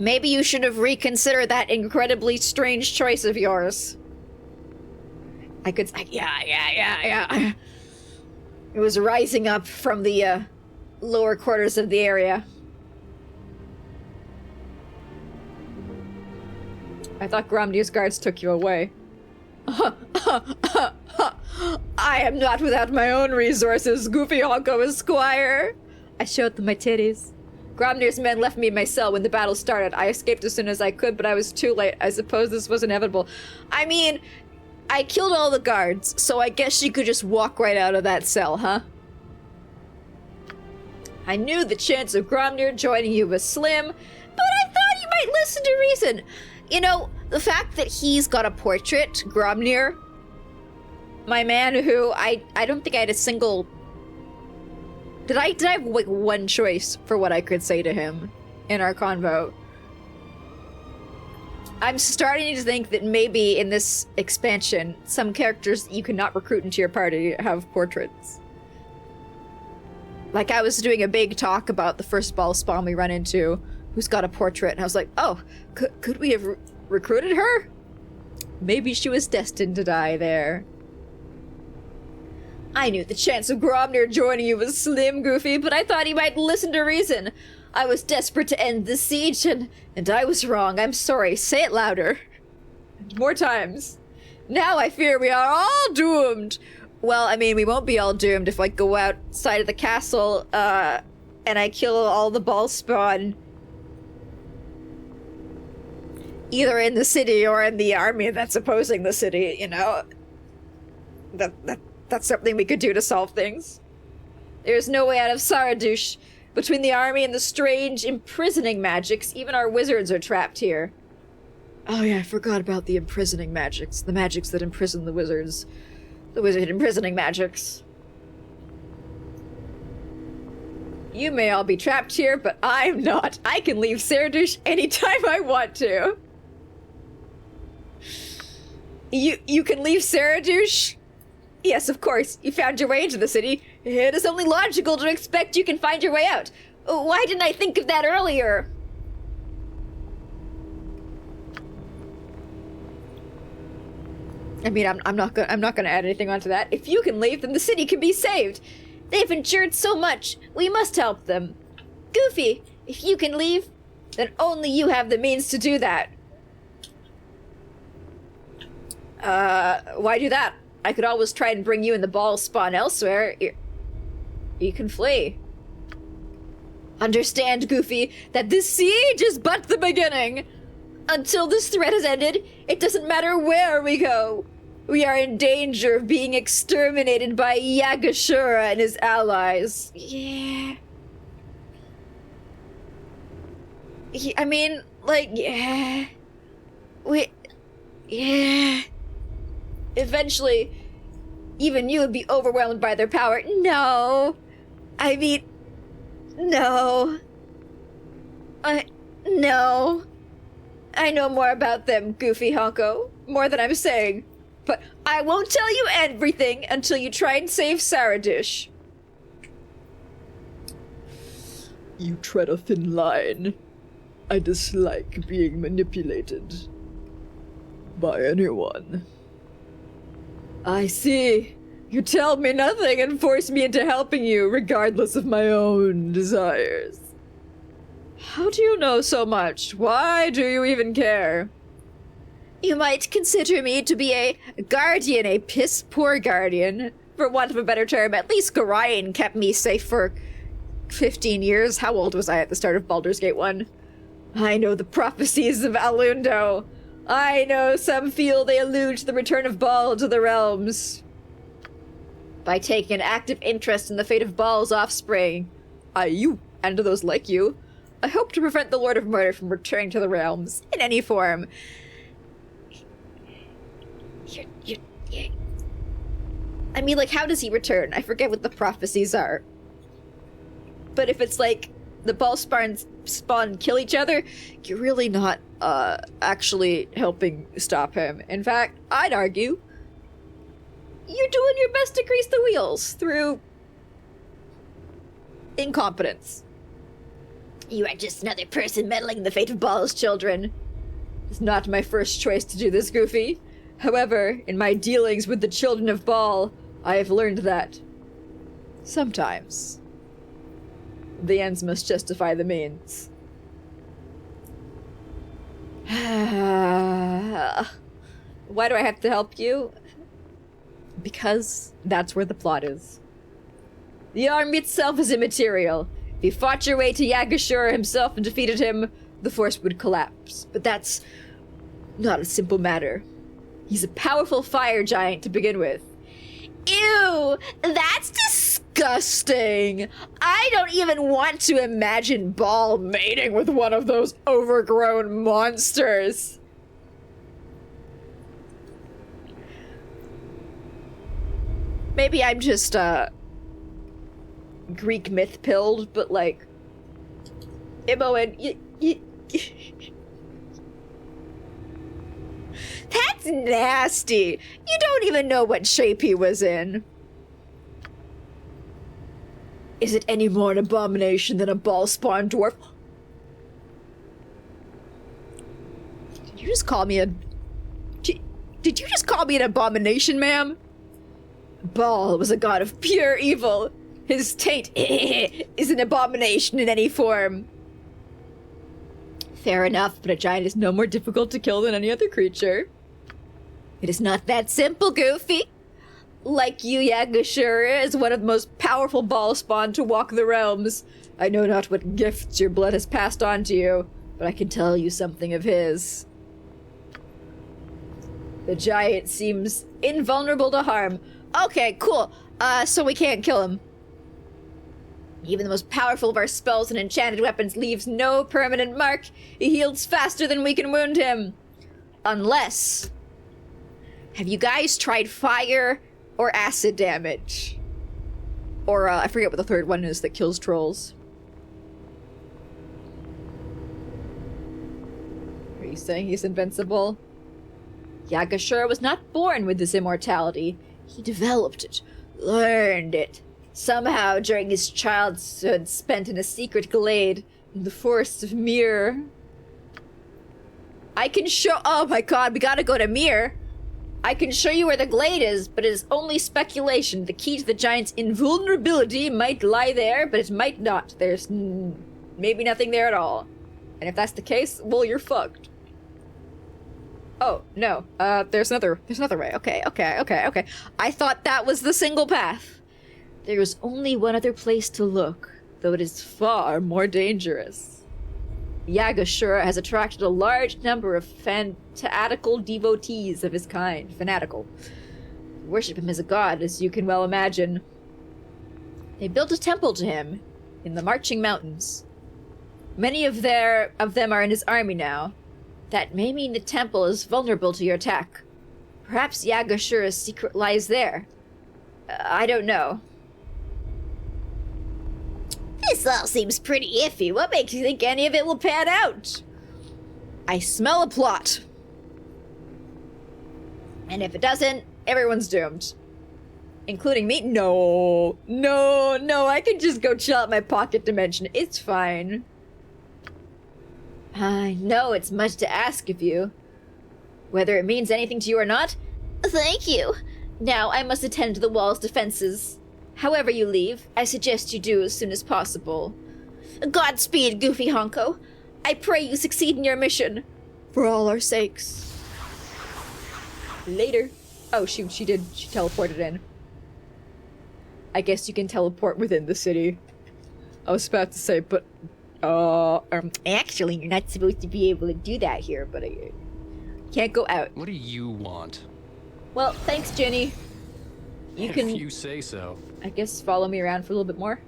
Maybe you should have reconsidered that incredibly strange choice of yours. I could... Yeah. It was rising up from the, lower quarters of the area. I thought Gromnir's guards took you away. I am not without my own resources, Goofy Honko Esquire. I showed them my titties. Gromnir's men left me in my cell when the battle started. I escaped as soon as I could, but I was too late. I suppose this was inevitable. I mean, I killed all the guards, so I guess she could just walk right out of that cell, huh? I knew the chance of Gromnir joining you was slim, but I thought you might listen to reason. You know, the fact that he's got a portrait, Gromnir, my man who I don't think I had a single... Did I have like one choice for what I could say to him in our convo? I'm starting to think that maybe in this expansion, some characters you cannot recruit into your party have portraits. Like I was doing a big talk about the first ball spawn we run into, who's got a portrait, and I was like, oh, could we have recruited her? Maybe she was destined to die there. I knew the chance of Gromnir joining you was slim, Goofy, but I thought he might listen to reason. I was desperate to end the siege, and I was wrong. I'm sorry. Say it louder. More times. Now I fear we are all doomed. Well, I mean, we won't be all doomed if I go outside of the castle, and I kill all the ball spawn. Either in the city or in the army that's opposing the city, you know? That's something we could do to solve things. There's no way out of Saradush. Between the army and the strange imprisoning magics, even our wizards are trapped here. Oh yeah, I forgot about the imprisoning magics. The magics that imprison the wizards. The wizard imprisoning magics. You may all be trapped here, but I'm not. I can leave Saradush anytime I want to. You can leave Saradush? Yes, of course. You found your way into the city. It is only logical to expect you can find your way out. Why didn't I think of that earlier? I mean, I'm not gonna add anything onto that. If you can leave, then the city can be saved. They've endured so much. We must help them. Goofy, if you can leave, then only you have the means to do that. Why do that? I could always try and bring you and the ball spawn elsewhere. You can flee. Understand, Goofy, that this siege is but the beginning. Until this threat has ended, it doesn't matter where we go. We are in danger of being exterminated by Yagashura and his allies. Yeah. I mean, like, yeah. Yeah. Eventually, even you would be overwhelmed by their power. No. I mean, no. No. I know more about them, Goofy Honko. More than I'm saying. But I won't tell you everything until you try and save Saradush. You tread a thin line. I dislike being manipulated by anyone. I see. You tell me nothing and force me into helping you, regardless of my own desires. How do you know so much? Why do you even care? You might consider me to be a guardian, a piss-poor guardian. For want of a better term, at least Gorion kept me safe for 15 years. How old was I at the start of Baldur's Gate 1? I know the prophecies of Alundo. I know some feel they allude to the return of Baal to the realms. By taking an active interest in the fate of Baal's offspring, you, and those like you, I hope to prevent the Lord of Murder from returning to the realms in any form. I mean, like, how does he return? I forget what the prophecies are. But if it's like the Baal spawn kill each other, you're really not actually helping stop him. In fact, I'd argue you're doing your best to grease the wheels through incompetence. You are just another person meddling in the fate of Baal's children. It's not my first choice to do this, Goofy. However, in my dealings with the children of Baal, I have learned that sometimes the ends must justify the means. Why do I have to help you? Because that's where the plot is. The army itself is immaterial. If you fought your way to Yagashura himself and defeated him, the force would collapse. But that's not a simple matter. He's a powerful fire giant to begin with. Ew, that's disgusting. I don't even want to imagine Ball mating with one of those overgrown monsters. Maybe I'm just, Greek myth pilled, but like, Imoen, That's nasty. You don't even know what shape he was in. is it any more an abomination than a ball-spawn dwarf? Did you just call me a... Did you just call me an abomination, ma'am? Ball was a god of pure evil. His taint is an abomination in any form. Fair enough, but a giant is no more difficult to kill than any other creature. It is not that simple, Goofy. Like you, Yagashura is one of the most powerful ball spawn to walk the realms. I know not what gifts your blood has passed on to you, but I can tell you something of his. The giant seems invulnerable to harm. Okay, cool. So we can't kill him. Even the most powerful of our spells and enchanted weapons leaves no permanent mark. He heals faster than we can wound him. Unless... Have you guys tried fire or acid damage? Or, I forget what the third one is that kills trolls. Are you saying he's invincible? Yagashura was not born with this immortality. He developed it, learned it. Somehow during his childhood spent in a secret glade in the forests of Mir. I can show- Oh my god, we gotta go to Mir! I can show you where the glade is, but it is only speculation. The key to the giant's invulnerability might lie there, but it might not. There's maybe nothing there at all. And if that's the case, well, you're fucked. Oh, no. There's another way. Okay. I thought that was the single path. There is only one other place to look, though it is far more dangerous. Yagashura has attracted a large number of fanatical devotees of his kind. Fanatical. They worship him as a god, as you can well imagine. They built a temple to him in the Marching Mountains. Many of them are in his army now. That may mean the temple is vulnerable to your attack. Perhaps Yagashura's secret lies there. I don't know. This all seems pretty iffy. What makes you think any of it will pan out? I smell a plot. And if it doesn't, everyone's doomed. Including me? No, I can just go chill out my pocket dimension. It's fine. I know it's much to ask of you. Whether it means anything to you or not, Thank you. now I must attend to the wall's defenses. However you leave, I suggest you do as soon as possible. Godspeed, Goofy Honko. I pray you succeed in your mission. For all our sakes. Later. Oh shoot, she teleported in. I guess you can teleport within the city. I was about to say, but... actually, you're not supposed to be able to do that here, but I can't go out. What do you want? Well, thanks, Jenny. You If can, you say so. I guess, follow me around for a little bit more.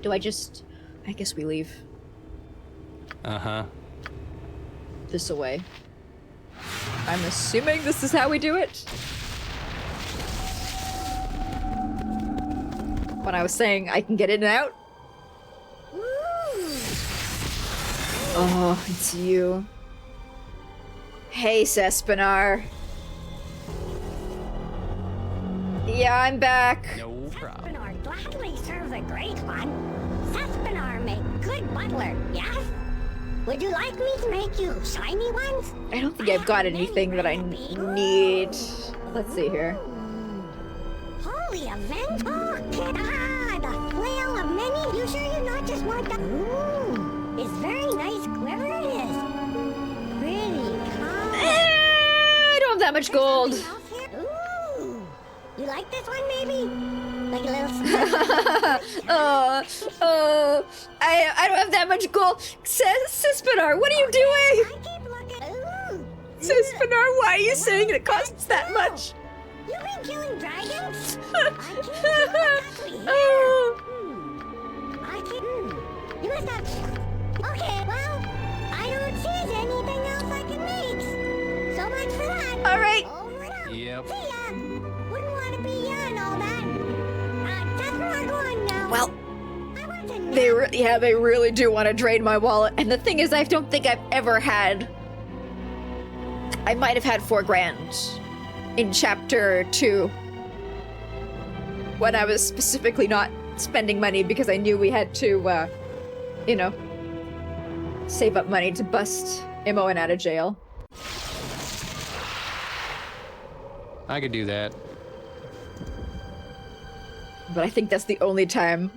I guess we leave Uh-huh. this away. I'm assuming this is how we do it. When I was saying I can get in and out. Oh, it's you. Hey, Sespinar. Yeah, I'm back. No problem. Sespinar gladly serves a great one. Sespinar make good butler, yes? Would you like me to make you shiny ones? I don't think I've got anything that I need. Let's see here. Holy event! Oh, the flail of many. You sure you not just want that? Ooh, it's very nice quiver it is. Pretty calm. much gold. There's something else here. Ooh. You like this one, maybe? Like a little I don't have that much gold. Sispinar, what are you doing? I keep looking. Ooh. Sispinar, why are you saying it costs that much? You've been killing dragons? I can't see what actually here. I can't. You must have. Okay, well, I don't see anything else I can make. So much for that. All right. Over and out. Yep. See ya. Wouldn't want to be ya and all that. That's where I'm going now. Well, I want to know. they really do want to drain my wallet. And the thing is, I don't think I've ever had. I might have had $4,000 in chapter 2 when I was specifically not spending money because I knew we had to, save up money to bust Imoen out of jail. I could do that. But I think that's the only time.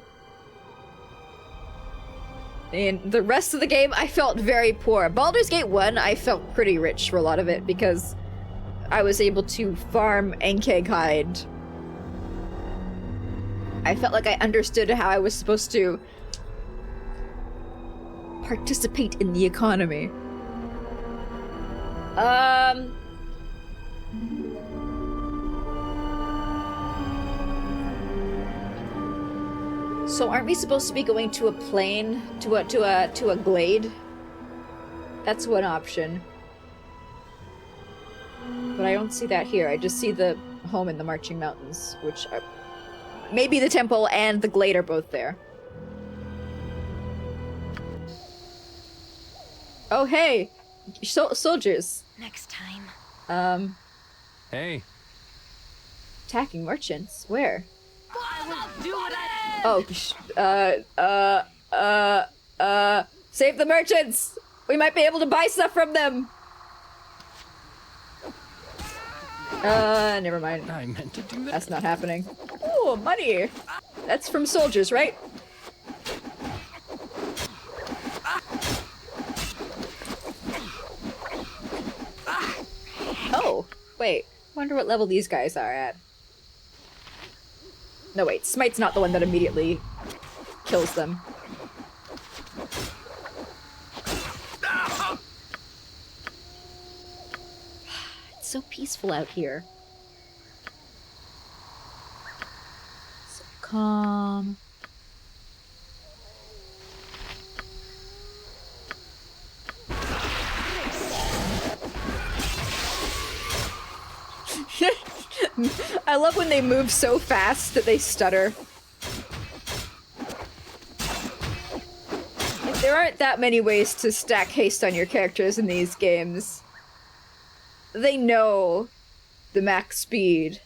In the rest of the game, I felt very poor. Baldur's Gate 1, I felt pretty rich for a lot of it because I was able to farm Enkeg hide. I felt like I understood how I was supposed to participate in the economy. So aren't we supposed to be going to a plane, to a glade? That's one option. But I don't see that here. I just see the home in the Marching Mountains, which are... Maybe the temple and the glade are both there. Oh, hey! Soldiers. Next time. Hey. Attacking merchants? Where? I will do what I... Oh, save the merchants! We might be able to buy stuff from them! Never mind. I meant to do that. That's not happening. Ooh, money! That's from soldiers, right? Oh, wait. Wonder what level these guys are at. No, wait. Smite's not the one that immediately kills them. It's so peaceful out here. So calm. I love when they move so fast that they stutter. Like, there aren't that many ways to stack haste on your characters in these games. They know the max speed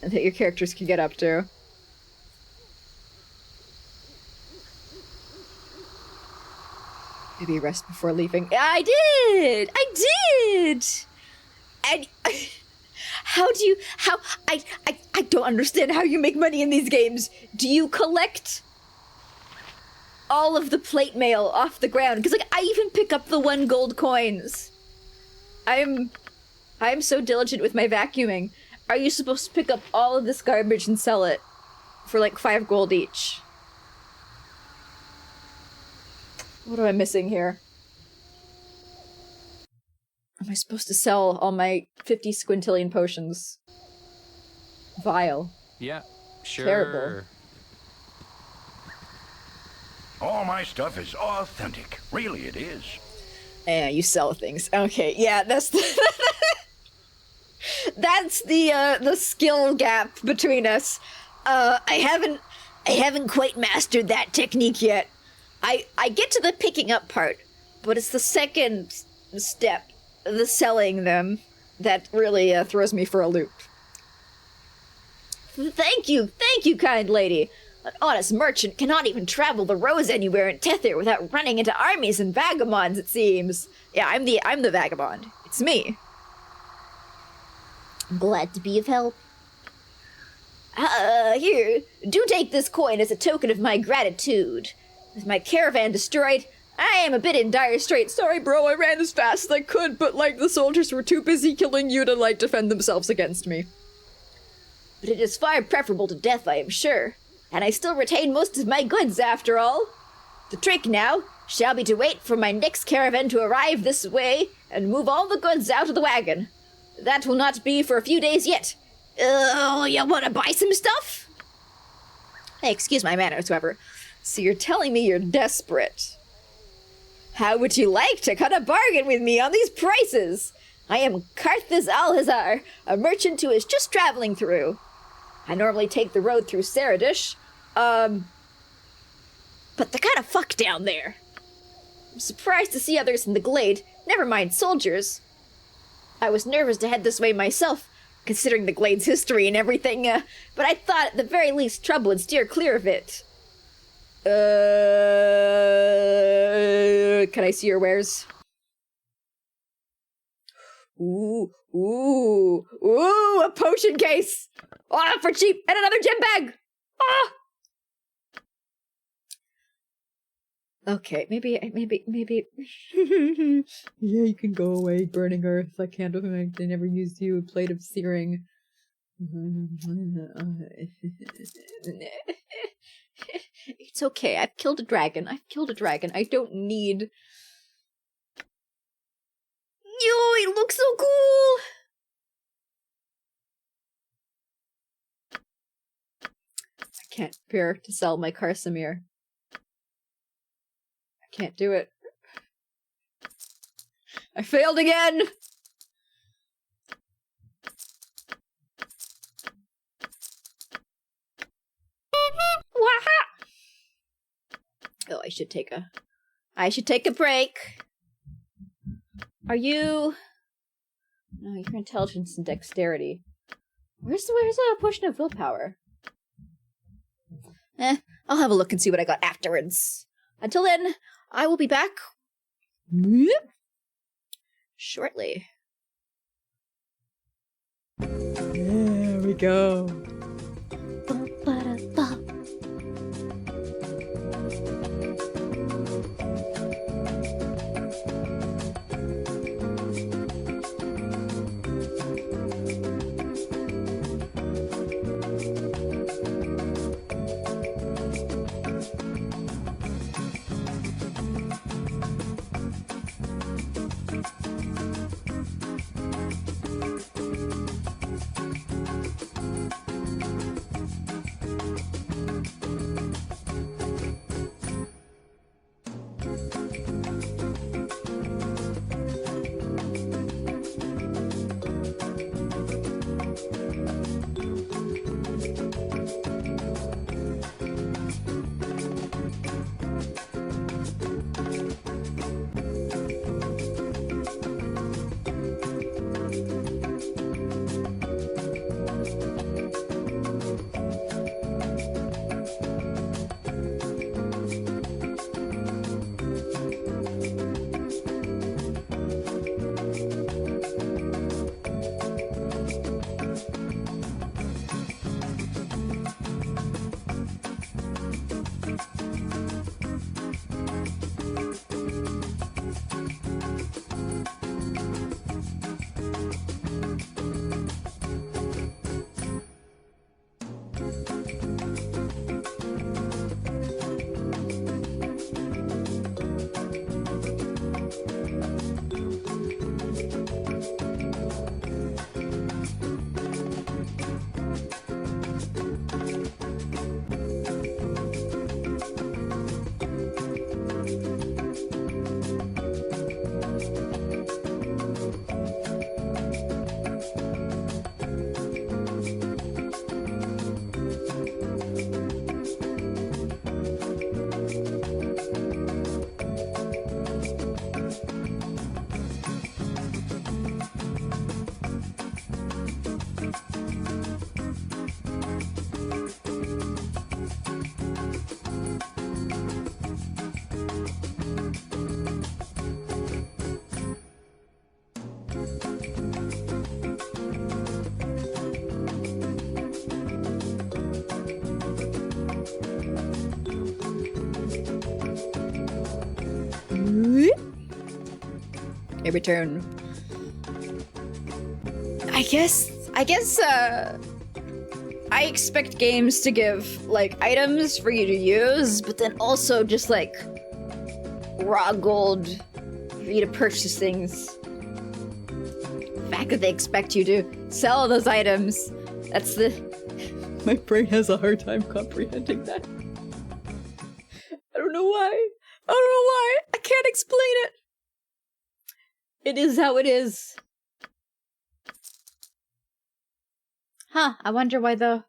that your characters can get up to. Maybe rest before leaving. I did! I did! And... I don't understand how you make money in these games. Do you collect all of the plate mail off the ground? Because, like, I even pick up the 1 gold coins. I'm so diligent with my vacuuming. Are you supposed to pick up all of this garbage and sell it for, like, 5 gold each? What am I missing here? Am I supposed to sell all my 50 squintillion potions? Vile. Yeah, sure. Terrible. All my stuff is authentic. Really, it is. Yeah, you sell things. Okay, yeah, that's the that's the skill gap between us. I haven't quite mastered that technique yet. I get to the picking up part, but it's the second step, the selling them, that really throws me for a loop. Thank you, kind lady. An honest merchant cannot even travel the roads anywhere in Tether without running into armies and vagabonds, it seems. Yeah, I'm the vagabond. It's me. I'm glad to be of help. Here, do take this coin as a token of my gratitude. With my caravan destroyed, I am a bit in dire straits. Sorry, bro, I ran as fast as I could, but, like, the soldiers were too busy killing you to, like, defend themselves against me. But it is far preferable to death, I am sure. And I still retain most of my goods, after all. The trick now shall be to wait for my next caravan to arrive this way and move all the goods out of the wagon. That will not be for a few days yet. Oh, you want to buy some stuff? Hey, excuse my manners, however. So you're telling me you're desperate. How would you like to cut a bargain with me on these prices? I am Karthus Alhazar, a merchant who is just traveling through. I normally take the road through Saradish. But they're kind of fucked down there. I'm surprised to see others in the glade, never mind soldiers. I was nervous to head this way myself, considering the glade's history and everything, but I thought at the very least trouble would steer clear of it. Can I see your wares? Ooh, a potion case! Oh, for cheap! And another gem bag! Ah! Okay, maybe. Yeah, you can go away, burning earth. I can't do it. They never used you. A plate of searing. It's okay. I've killed a dragon. I don't need. Yo, it looks so cool. I can't bear to sell my Karsamir. Can't do it. I failed again! Oh, I should take a break. Are you... No, your intelligence and dexterity. Where's a potion of willpower? I'll have a look and see what I got afterwards. Until then, I will be back shortly. There we go. A return. I guess, I expect games to give, like, items for you to use, but then also just, like, raw gold for you to purchase things. The fact that they expect you to sell those items, that's the... My brain has a hard time comprehending that. I don't know why. I can't explain it. It is how it is. Huh, I wonder why the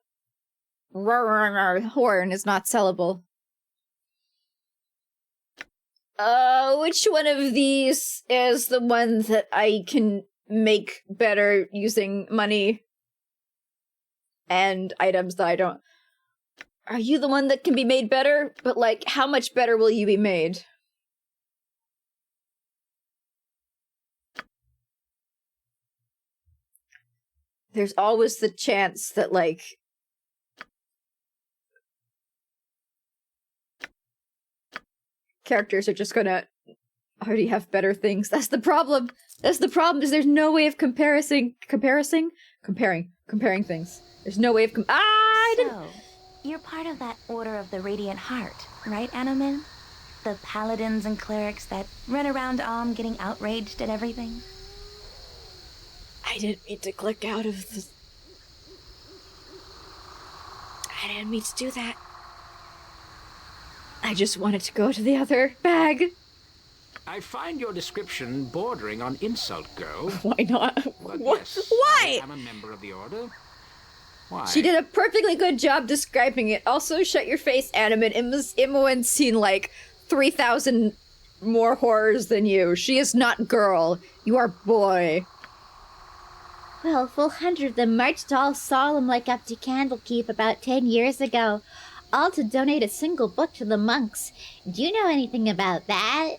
horn is not sellable. Which one of these is the one that I can make better using money and items that I don't? Are you the one that can be made better? But, like, how much better will you be made? There's always the chance that, like, characters are just gonna already have better things. That's the problem. Is there's no way of comparing things. There's no way of So, you're part of that Order of the Radiant Heart, right, Anomin? The paladins and clerics that run around getting outraged at everything? I didn't mean to click out of the... I didn't mean to do that. I just wanted to go to the other bag. I find your description bordering on insult, girl. Why not? But yes, Why? I am a member of the Order. Why? She did a perfectly good job describing it. Also, shut your face, Animate. Imoen's seen like 3,000 more horrors than you. She is not girl. You are boy. Well, a full 100 of them marched all solemn like up to Candlekeep about 10 years ago, all to donate a single book to the monks. Do you know anything about that?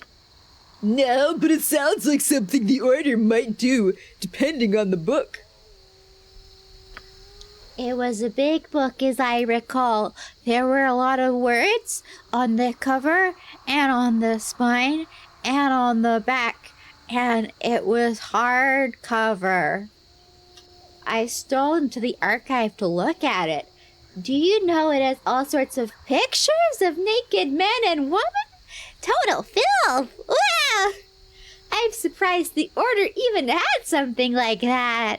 No, but it sounds like something the Order might do, depending on the book. It was a big book, as I recall. There were a lot of words on the cover, and on the spine, and on the back, and it was hardcover. I stole into the archive to look at it. Do you know it has all sorts of pictures of naked men and women? Total filth! Wow! I'm surprised the Order even had something like that.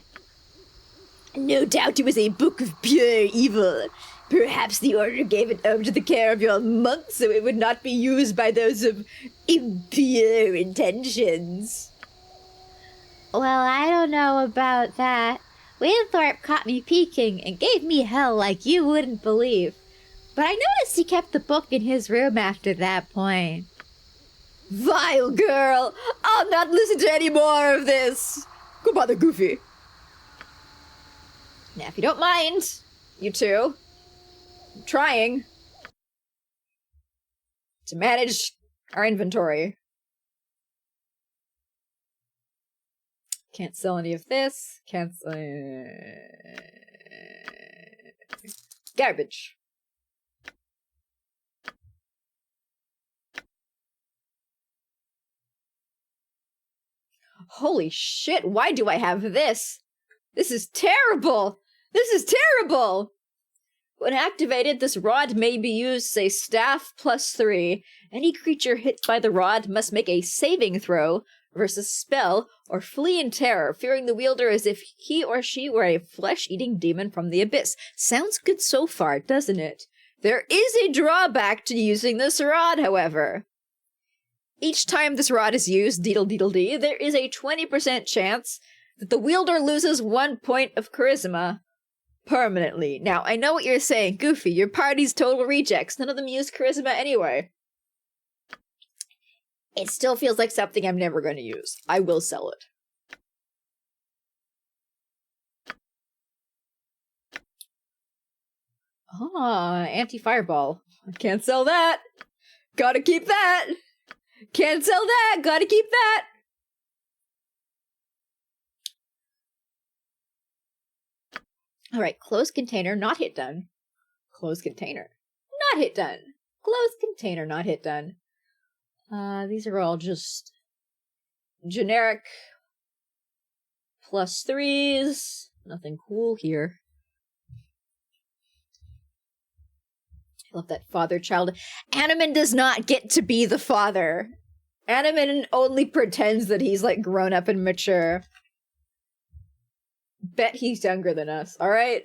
No doubt it was a book of pure evil. Perhaps the Order gave it over to the care of your monks so it would not be used by those of impure intentions. Well, I don't know about that. Winthorpe caught me peeking and gave me hell like you wouldn't believe. But I noticed he kept the book in his room after that point. Vile girl! I'll not listen to any more of this! Go bother Goofy. Now, if you don't mind, you two, I'm trying to manage our inventory. Can't sell any of this. Can't sell... Garbage. Holy shit, why do I have this? This is terrible! This is terrible! When activated, this rod may be used as a staff +3. Any creature hit by the rod must make a saving throw versus spell or flee in terror, fearing the wielder as if he or she were a flesh-eating demon from the abyss. Sounds good so far, doesn't it? There is a drawback to using this rod, however. Each time this rod is used, deedle-deedle-dee, there is a 20% chance that the wielder loses 1 point of charisma permanently. Now, I know what you're saying, Goofy, your party's total rejects. None of them use charisma anyway. It still feels like something I'm never going to use. I will sell it. Ah, anti-fireball. I can't sell that. Gotta keep that. Can't sell that. Gotta keep that. Alright, closed container, not hit done. Closed container, not hit done. Closed container, not hit done. These are all just generic +3s. Nothing cool here. I love that father-child. Animan does not get to be the father. Animan only pretends that he's, like, grown up and mature. Bet he's younger than us, alright?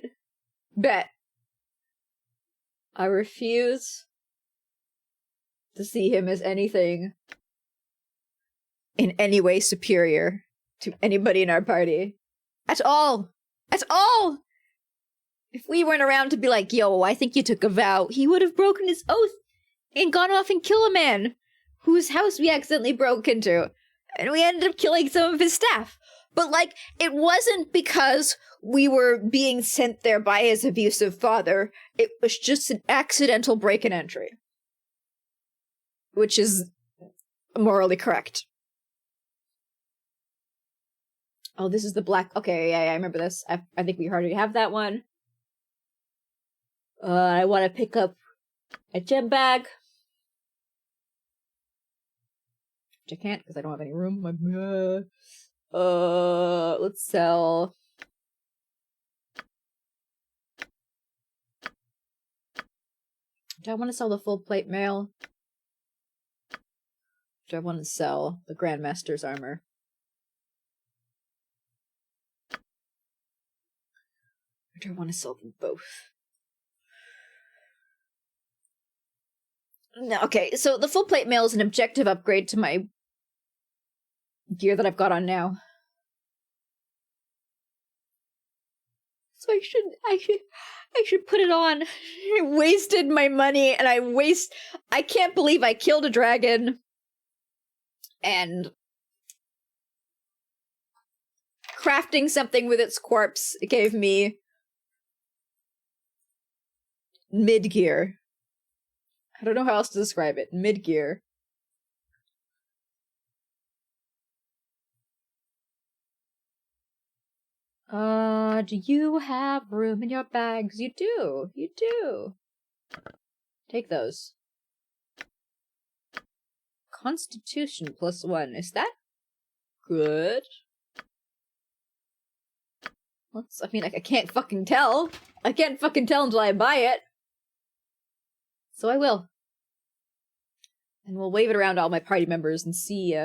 Bet. I refuse to see him as anything in any way superior to anybody in our party. At all! At all! If we weren't around to be like, yo, I think you took a vow, he would have broken his oath and gone off and killed a man whose house we accidentally broke into. And we ended up killing some of his staff. But, like, it wasn't because we were being sent there by his abusive father. It was just an accidental break and entry. Which is morally correct. Oh, this is the black... Okay, yeah, I remember this. I think we already have that one. I want to pick up a gem bag. Which I can't, because I don't have any room. Let's sell... Do I want to sell the full plate mail? Do I want to sell the Grandmaster's armor? Or do I want to sell them both? No, okay, so the full plate mail is an objective upgrade to my gear that I've got on now. So I should put it on. I wasted my money and I can't believe I killed a dragon and crafting something with its corpse gave me mid-gear. I don't know how else to describe it. Mid-gear. Do you have room in your bags? You do. You do. Take those. Constitution +1. Is that good? I mean, I can't fucking tell. I can't fucking tell until I buy it. So I will. And we'll wave it around to all my party members and see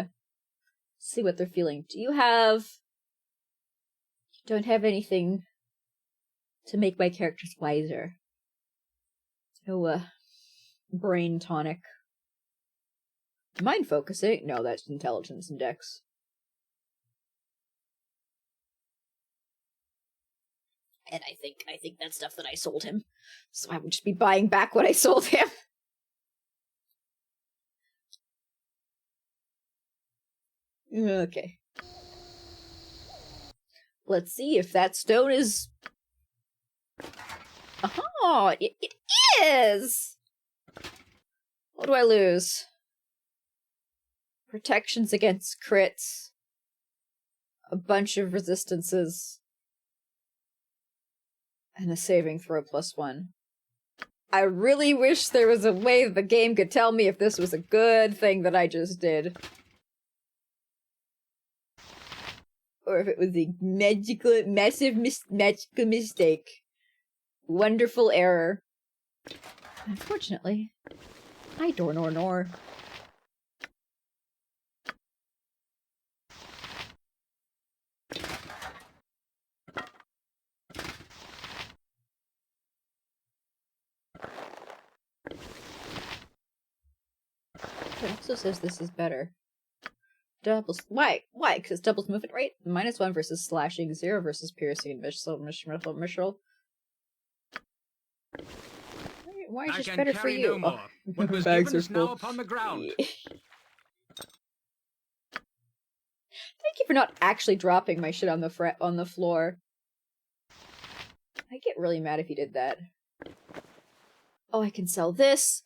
what they're feeling. Do you have... Don't have anything to make my characters wiser. No, brain tonic. Mind focusing? No, that's intelligence and dex. And I think that's stuff that I sold him. So I would just be buying back what I sold him. Okay. Let's see if that stone is... Oh, it is! What do I lose? Protections against crits. A bunch of resistances. And a saving throw +1. I really wish there was a way the game could tell me if this was a good thing that I just did. Or if it was a massive magical mistake. Wonderful error. Unfortunately, I don't know. It also says this is better. Doubles. Why? Why? Because doubles movement rate? -1 versus slashing, 0 versus piercing, and mishral. Why is this better for you? No more. What was bags given are is now full. upon the ground. Thank you for not actually dropping my shit on the floor. I get really mad if you did that. Oh, I can sell this.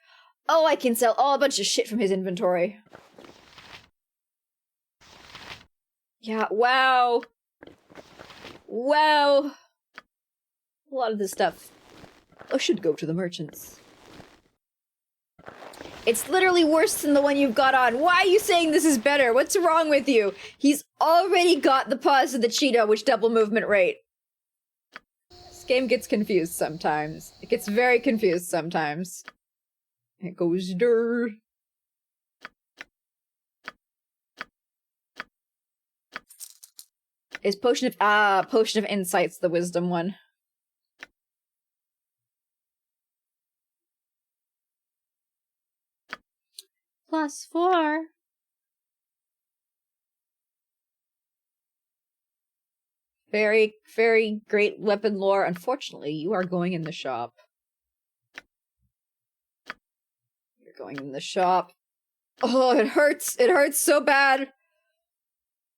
Oh, I can sell a bunch of shit from his inventory. Yeah, wow. Wow. A lot of this stuff should go to the merchants. It's literally worse than the one you've got on. Why are you saying this is better? What's wrong with you? He's already got the paws of the cheetah, which double movement rate. This game gets confused sometimes. It gets very confused sometimes. It goes durr. Is Potion of Insight's the wisdom one. +4. Very, very great weapon lore. Unfortunately, you are going in the shop. You're going in the shop. Oh, it hurts. It hurts so bad.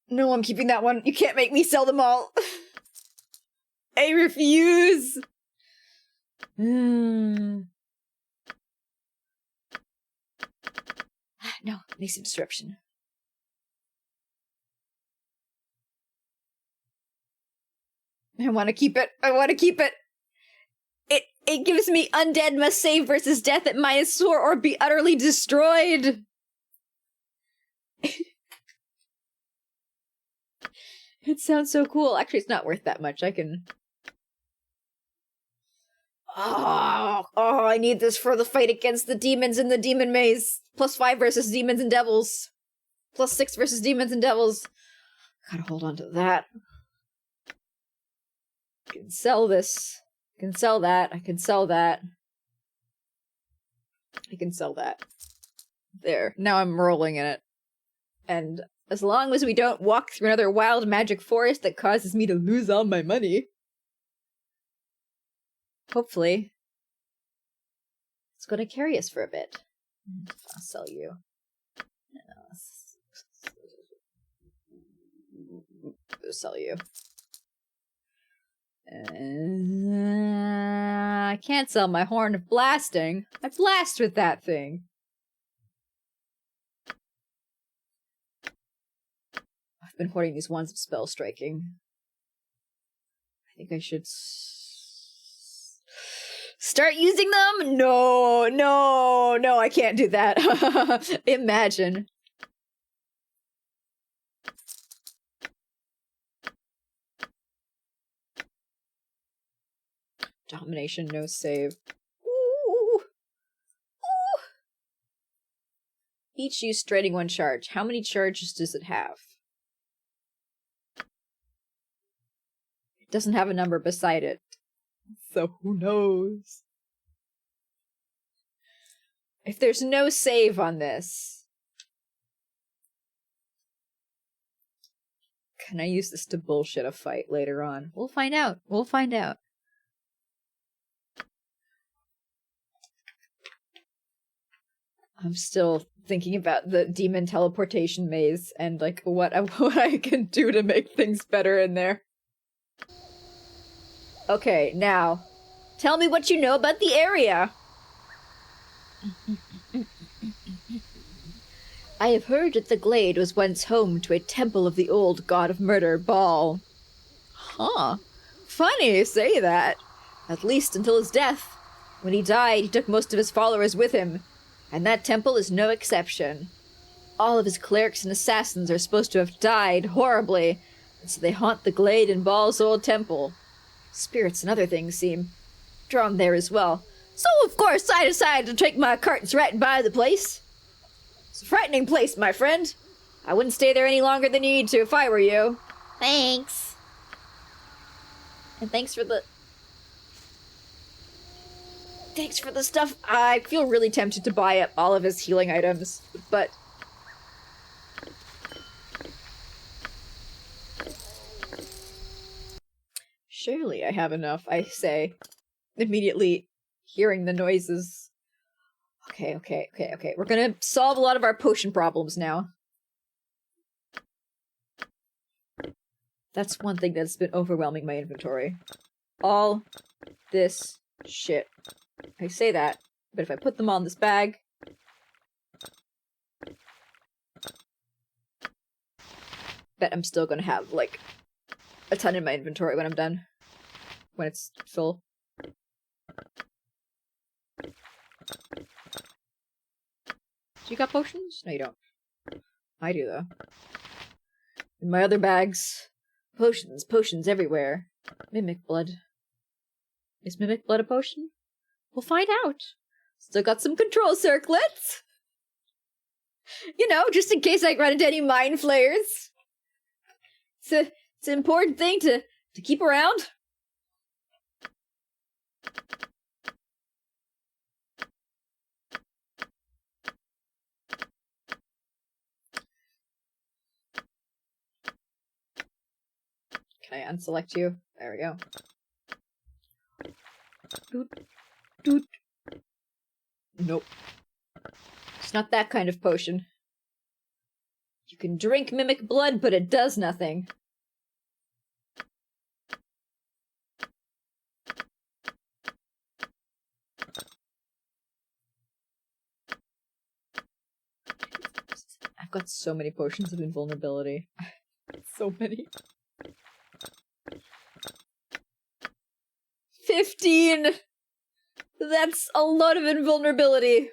No, I'm keeping that one. You can't make me sell them all. I refuse. No, need some disruption. I want to keep it. I want to keep it. It gives me undead must save versus death at -4 or be utterly destroyed. It sounds so cool. Actually, it's not worth that much. I can... Oh, I need this for the fight against the demons in the demon maze. +5 versus demons and devils. +6 versus demons and devils. Gotta hold on to that. I can sell this. I can sell that. I can sell that. I can sell that. There. Now I'm rolling in it. And as long as we don't walk through another wild magic forest that causes me to lose all my money, hopefully, it's going to carry us for a bit. I'll sell you. I'll sell you. I can't sell my horn of blasting. I blast with that thing. I've been hoarding these wands of spell striking. I think I should start using them? No, I can't do that. Imagine. Domination, no save. Ooh. Each use straining 1 charge. How many charges does it have? It doesn't have a number beside it. So who knows? If there's no save on this, can I use this to bullshit a fight later on? We'll find out. We'll find out. I'm still thinking about the demon teleportation maze and like what I can do to make things better in there. Okay, now, tell me what you know about the area. I have heard that the glade was once home to a temple of the old god of murder, Baal. Huh. Funny you say that. At least until his death. When he died, he took most of his followers with him. And that temple is no exception. All of his clerics and assassins are supposed to have died horribly, and so they haunt the glade in Baal's old temple. Spirits and other things seem drawn there as well. So, of course, I decided to take my curtains right and buy the place. It's a frightening place, my friend. I wouldn't stay there any longer than you need to if I were you. Thanks. And thanks for the stuff. I feel really tempted to buy up all of his healing items, but surely I have enough, I say, immediately hearing the noises. Okay. We're gonna solve a lot of our potion problems now. That's one thing that's been overwhelming my inventory. All this shit. I say that, but if I put them all in this bag... bet I'm still gonna have, like, a ton in my inventory when I'm done. When it's full. You got potions? No, you don't. I do, though. In my other bags. Potions everywhere. Mimic blood. Is mimic blood a potion? We'll find out. Still got some control circlets. You know, just in case I run into any mind flayers. It's an important thing to keep around. Can I unselect you? There we go. Doot, doot. Nope. It's not that kind of potion. You can drink mimic blood, but it does nothing. I've got so many potions of invulnerability. So many. 15! That's a lot of invulnerability.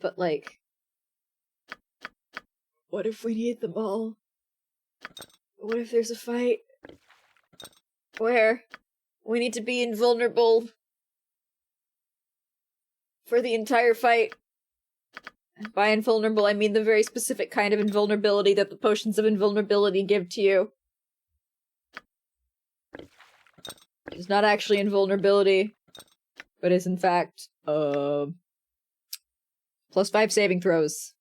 But, like... what if we need them all? What if there's a fight? Where we need to be invulnerable for the entire fight? And by invulnerable, I mean the very specific kind of invulnerability that the potions of invulnerability give to you. It's not actually invulnerability, but is in fact, +5 saving throws.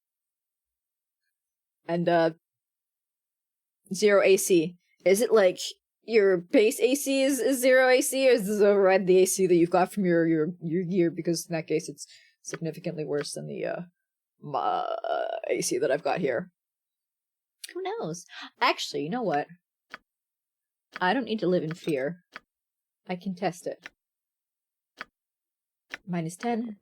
And, 0 AC. Is it like your base AC is 0 AC, or does this override the AC that you've got from your gear? Because in that case, it's significantly worse than the, AC that I've got here. Who knows? Actually, you know what? I don't need to live in fear. I can test it. -10.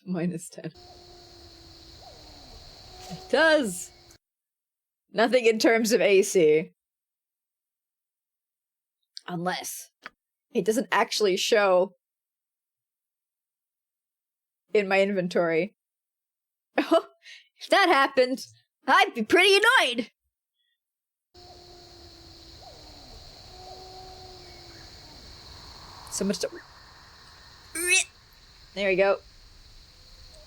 -10. It does! Nothing in terms of AC. Unless it doesn't actually show in my inventory. Oh, if that happened, I'd be pretty annoyed! So much to... There we go.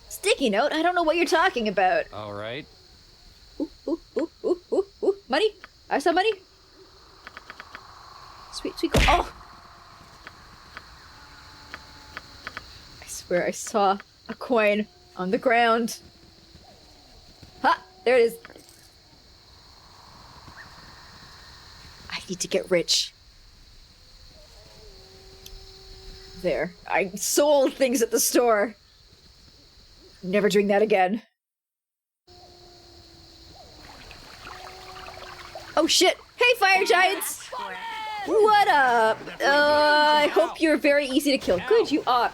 Sticky note? I don't know what you're talking about. Alright. Ooh. Money? I saw money? Sweet. Oh! I swear I saw a coin on the ground. Ha! There it is. I need to get rich. There. I sold things at the store. Never doing that again. Oh shit! Hey, fire giants! What up? I hope you're very easy to kill. Good, you are.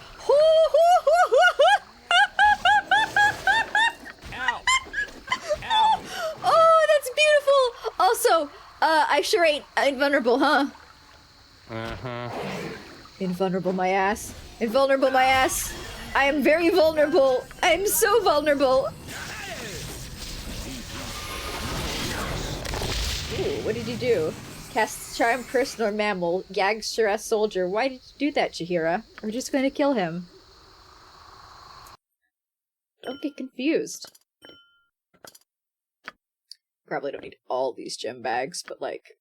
Oh, that's beautiful! Also, I sure ain't invulnerable, huh? Uh-huh. Invulnerable my ass. Invulnerable my ass. I am very vulnerable. I'm so vulnerable. Ooh, what did you do? Cast charm person or mammal. Gags Shiraz soldier. Why did you do that, Chihira? We're just going to kill him. Don't get confused. Probably don't need all these gem bags, but like...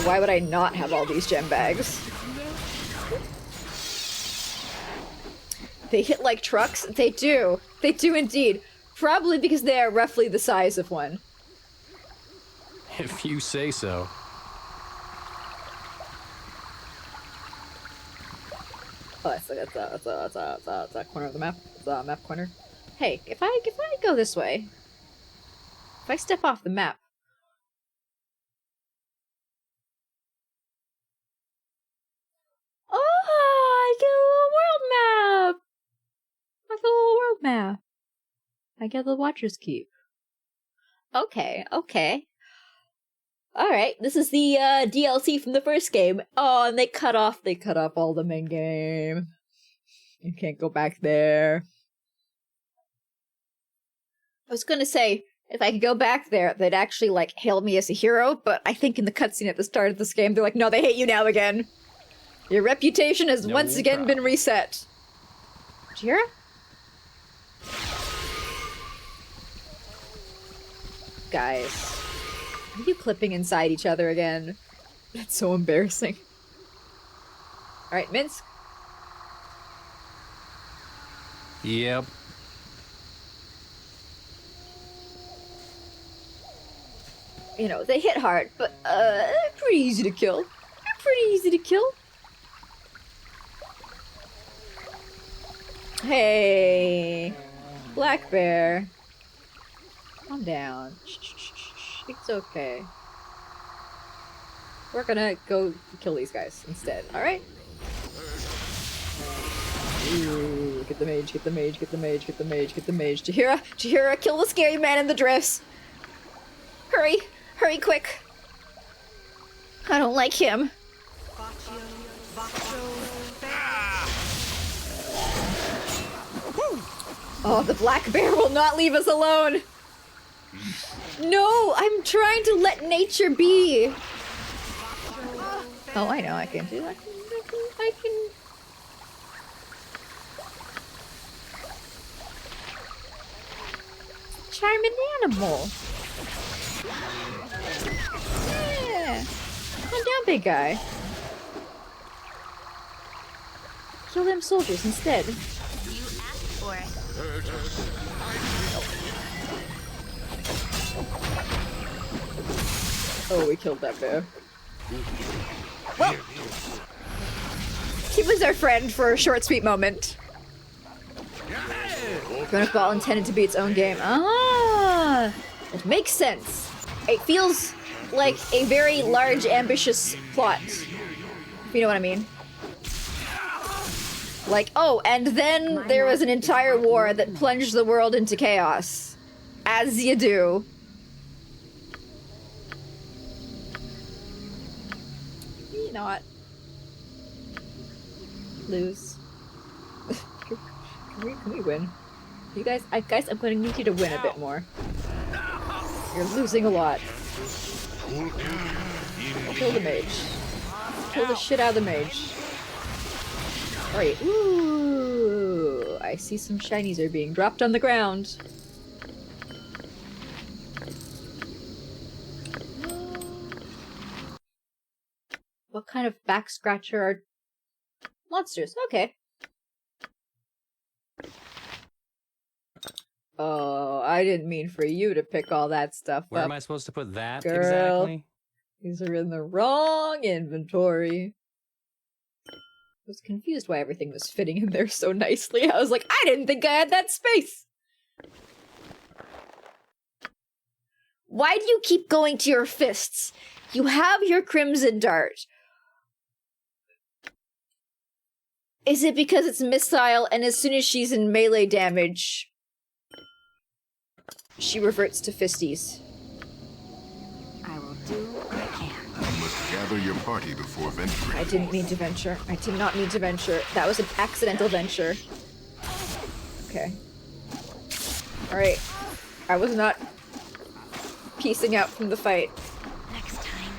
why would I not have all these gem bags? They hit like trucks? They do. They do indeed. Probably because they are roughly the size of one. If you say so. Oh, that's a corner of the map. It's a map corner. Hey, if I go this way, if I step off the map, oh, I get a little world map. I get a little world map. I get the Watcher's Keep. Okay, okay. Alright, this is the DLC from the first game. Oh, and they cut off all the main game. You can't go back there. I was gonna say, if I could go back there, they'd actually, like, hail me as a hero, but I think in the cutscene at the start of this game, they're like, no, they hate you now again. Your reputation has once again been reset. Did you hear it? Guys, are you clipping inside each other again? That's so embarrassing. Alright, Minsk. Yep. You know, they hit hard, but, they're pretty easy to kill. They're pretty easy to kill. Hey, Black Bear. Calm down. Shh. It's okay. We're gonna go kill these guys instead, alright? Ooh, get the mage, get the mage, get the mage, get the mage, get the mage. Chihira, kill the scary man in the drifts! Hurry! Hurry quick! I don't like him. Oh, the black bear will not leave us alone! No, I'm trying to let nature be! Oh, I know, I can do that. I can... Charm an animal! Yeah! Calm down, big guy. Kill them soldiers instead. You asked for it. Oh, we killed that bear. Well, he was our friend for a short, sweet moment. Grown-up ball intended to be its own game. Ah, it makes sense. It feels like a very large, ambitious plot. If you know what I mean. Like, oh, and then there was an entire war that plunged the world into chaos. As you do. You know what? Lose. Can we win? You guys, guys, I'm gonna need you to win a bit more. You're losing a lot. Kill the mage. Kill the shit out of the mage. Alright. Ooh, I see some shinies are being dropped on the ground. What kind of back scratcher are monsters? Okay. Oh, I didn't mean for you to pick all that stuff Where up. am I supposed to put that Girl. exactly? These are in the wrong inventory. I was confused why everything was fitting in there so nicely. I was like, I didn't think I had that space! Why do you keep going to your fists? You have your crimson dart. Is it because it's missile and as soon as she's in melee damage, she reverts to fisties? I will do what I can. You must gather your party before venturing. I didn't mean to venture. I did not mean to venture. That was an accidental venture. Okay. Alright. I was not piecing out from the fight. Next time.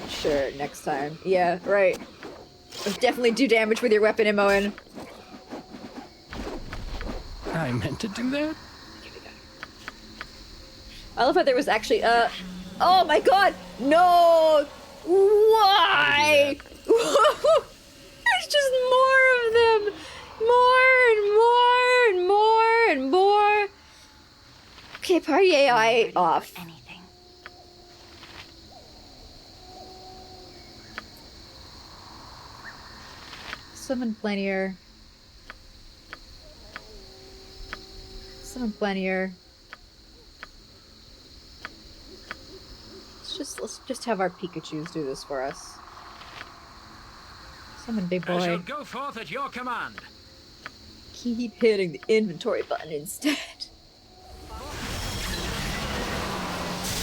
Sure, next time. Yeah, right. Definitely do damage with your weapon, Imoen. I meant to do that? I love how there was actually, oh my god! No! Why? There's just more of them! More and more and more and more! Okay, party AI off. Anything. Summon Planier. Summon Planier. Let's just have our Pikachus do this for us. Summon Big I shall Boy. go forth at your command. Keep hitting the inventory button instead.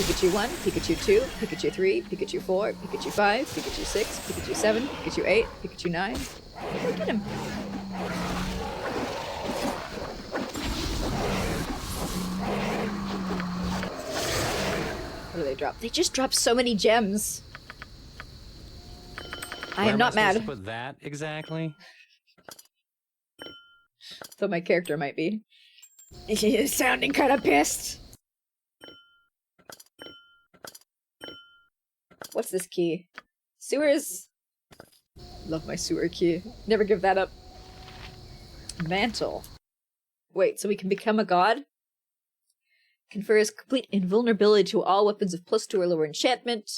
Pikachu 1, Pikachu 2, Pikachu 3, Pikachu 4, Pikachu 5, Pikachu 6, Pikachu 7, Pikachu 8, Pikachu 9. Look at him. What do they drop? They just drop so many gems. I am not mad. Where am I supposed to put that exactly? Though my character might be. He is sounding kind of pissed. What's this key? Sewers. Love my sewer key. Never give that up. Mantle. Wait, so we can become a god? Confers complete invulnerability to all weapons of +2 or lower enchantment.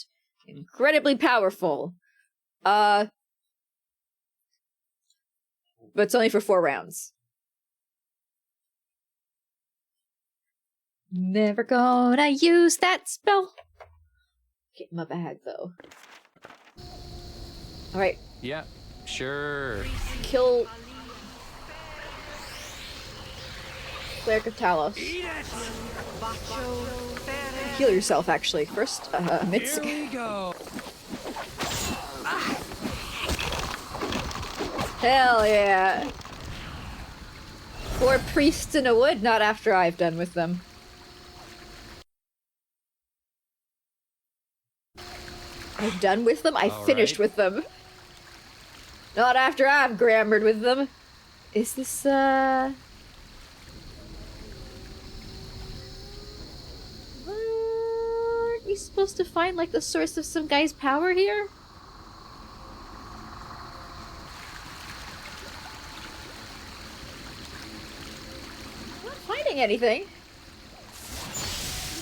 Incredibly powerful. But it's only for 4 rounds. Never gonna use that spell. Get in my bag, though. Alright. Yeah, sure. Kill... Cleric of Talos. Heal yourself, actually. First, Mitsuki. Here we go. Hell yeah. 4 priests in a wood, not after I've done with them. I've done with them? I've finished with them. Not after I've grammared with them. Is this, Aren't we supposed to find, like, the source of some guy's power here? I'm not finding anything.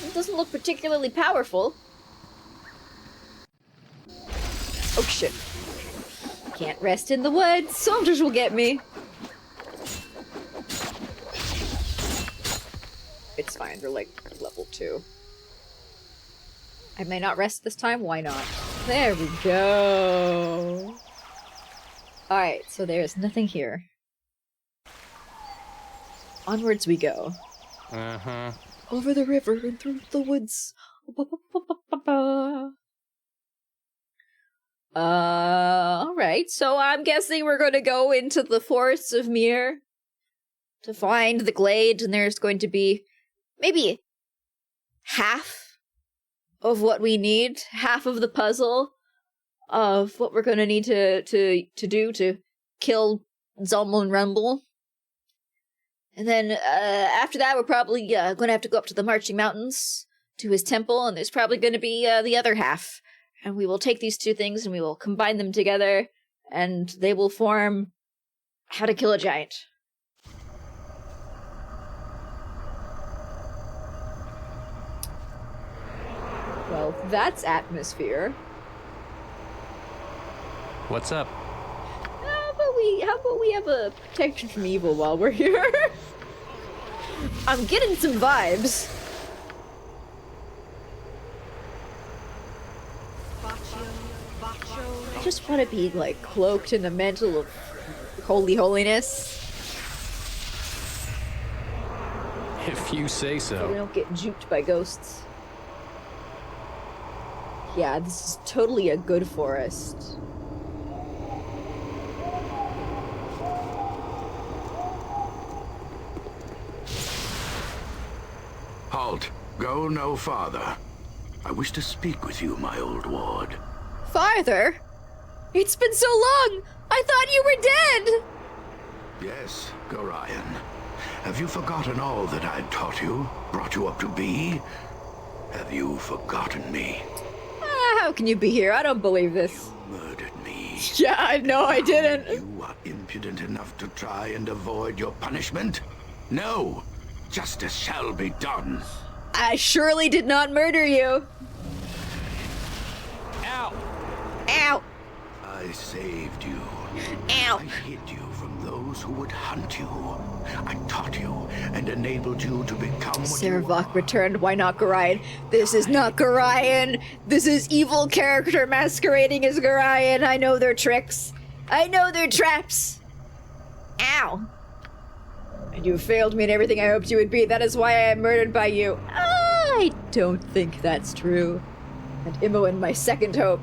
It doesn't look particularly powerful. Oh shit. Can't rest in the woods. Soldiers will get me. It's fine, they're like level 2. I may not rest this time, why not? There we go. Alright, so there's nothing here. Onwards we go. Uh-huh. Over the river and through the woods. Alright, so I'm guessing we're gonna go into the forests of Mir to find the glade, and there's going to be maybe half of what we need, half of the puzzle of what we're gonna need to do to kill Zulmon Rumble. And then after that, we're probably gonna have to go up to the Marching Mountains to his temple, and there's probably gonna be the other half. And we will take these 2 things and we will combine them together, and they will form How to Kill a Giant. Well, that's atmosphere. What's up? How about we have a protection from evil while we're here? I'm getting some vibes. I just want to be, like, cloaked in the mantle of holy holiness. If you say So we so. don't get juked by ghosts. Yeah, this is totally a good forest. Halt. Go no farther. I wish to speak with you, my old ward. Farther? It's been so long! I thought you were dead! Yes, Gorion. Have you forgotten all that I taught you, brought you up to be? Have you forgotten me? How can you be here? I don't believe this. You murdered me. Yeah, I know I didn't. You are impudent enough to try and avoid your punishment? No! Justice shall be done. I surely did not murder you. Ow! Ow! I saved you. Ow! I hid you from those who would hunt you. I taught you and enabled you to become what you Saravok returned. Why not Gorion? This is not Gorion. This is evil character masquerading as Gorion. I know their tricks. I know their traps. Ow! And you failed me in everything I hoped you would be. That is why I am murdered by you. I don't think that's true. And Imoen, my second hope.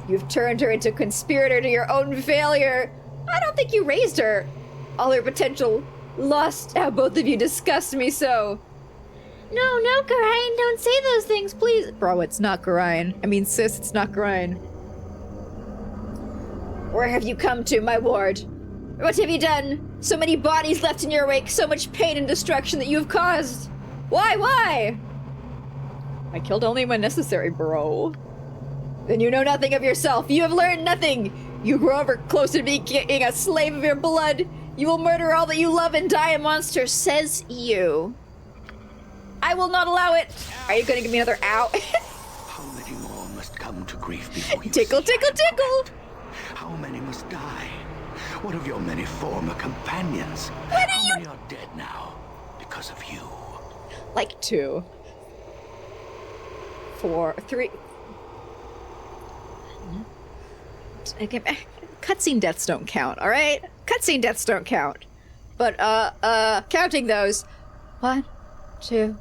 You've turned her into a conspirator to your own failure. I don't think you raised her. All her potential lost how both of you disgust me so. No, no, Garayan, don't say those things, please. Bro, it's not Garayan. I mean, sis, it's not Garayan. Where have you come to, my ward? What have you done? So many bodies left in your wake, so much pain and destruction that you have caused. Why? I killed only when necessary, bro. Then you know nothing of yourself. You have learned nothing. You grow ever closer to being a slave of your blood. You will murder all that you love and die a monster, says you. I will not allow it. Are you gonna give me another ow? How many more must come to grief before you Tickle, tickle, tickle! How many must die? What of your many former companions? What How many are dead now because of you? Like 2. 4, 3. Okay, cutscene deaths don't count, alright? Cutscene deaths don't count. But, counting those. 1, 2,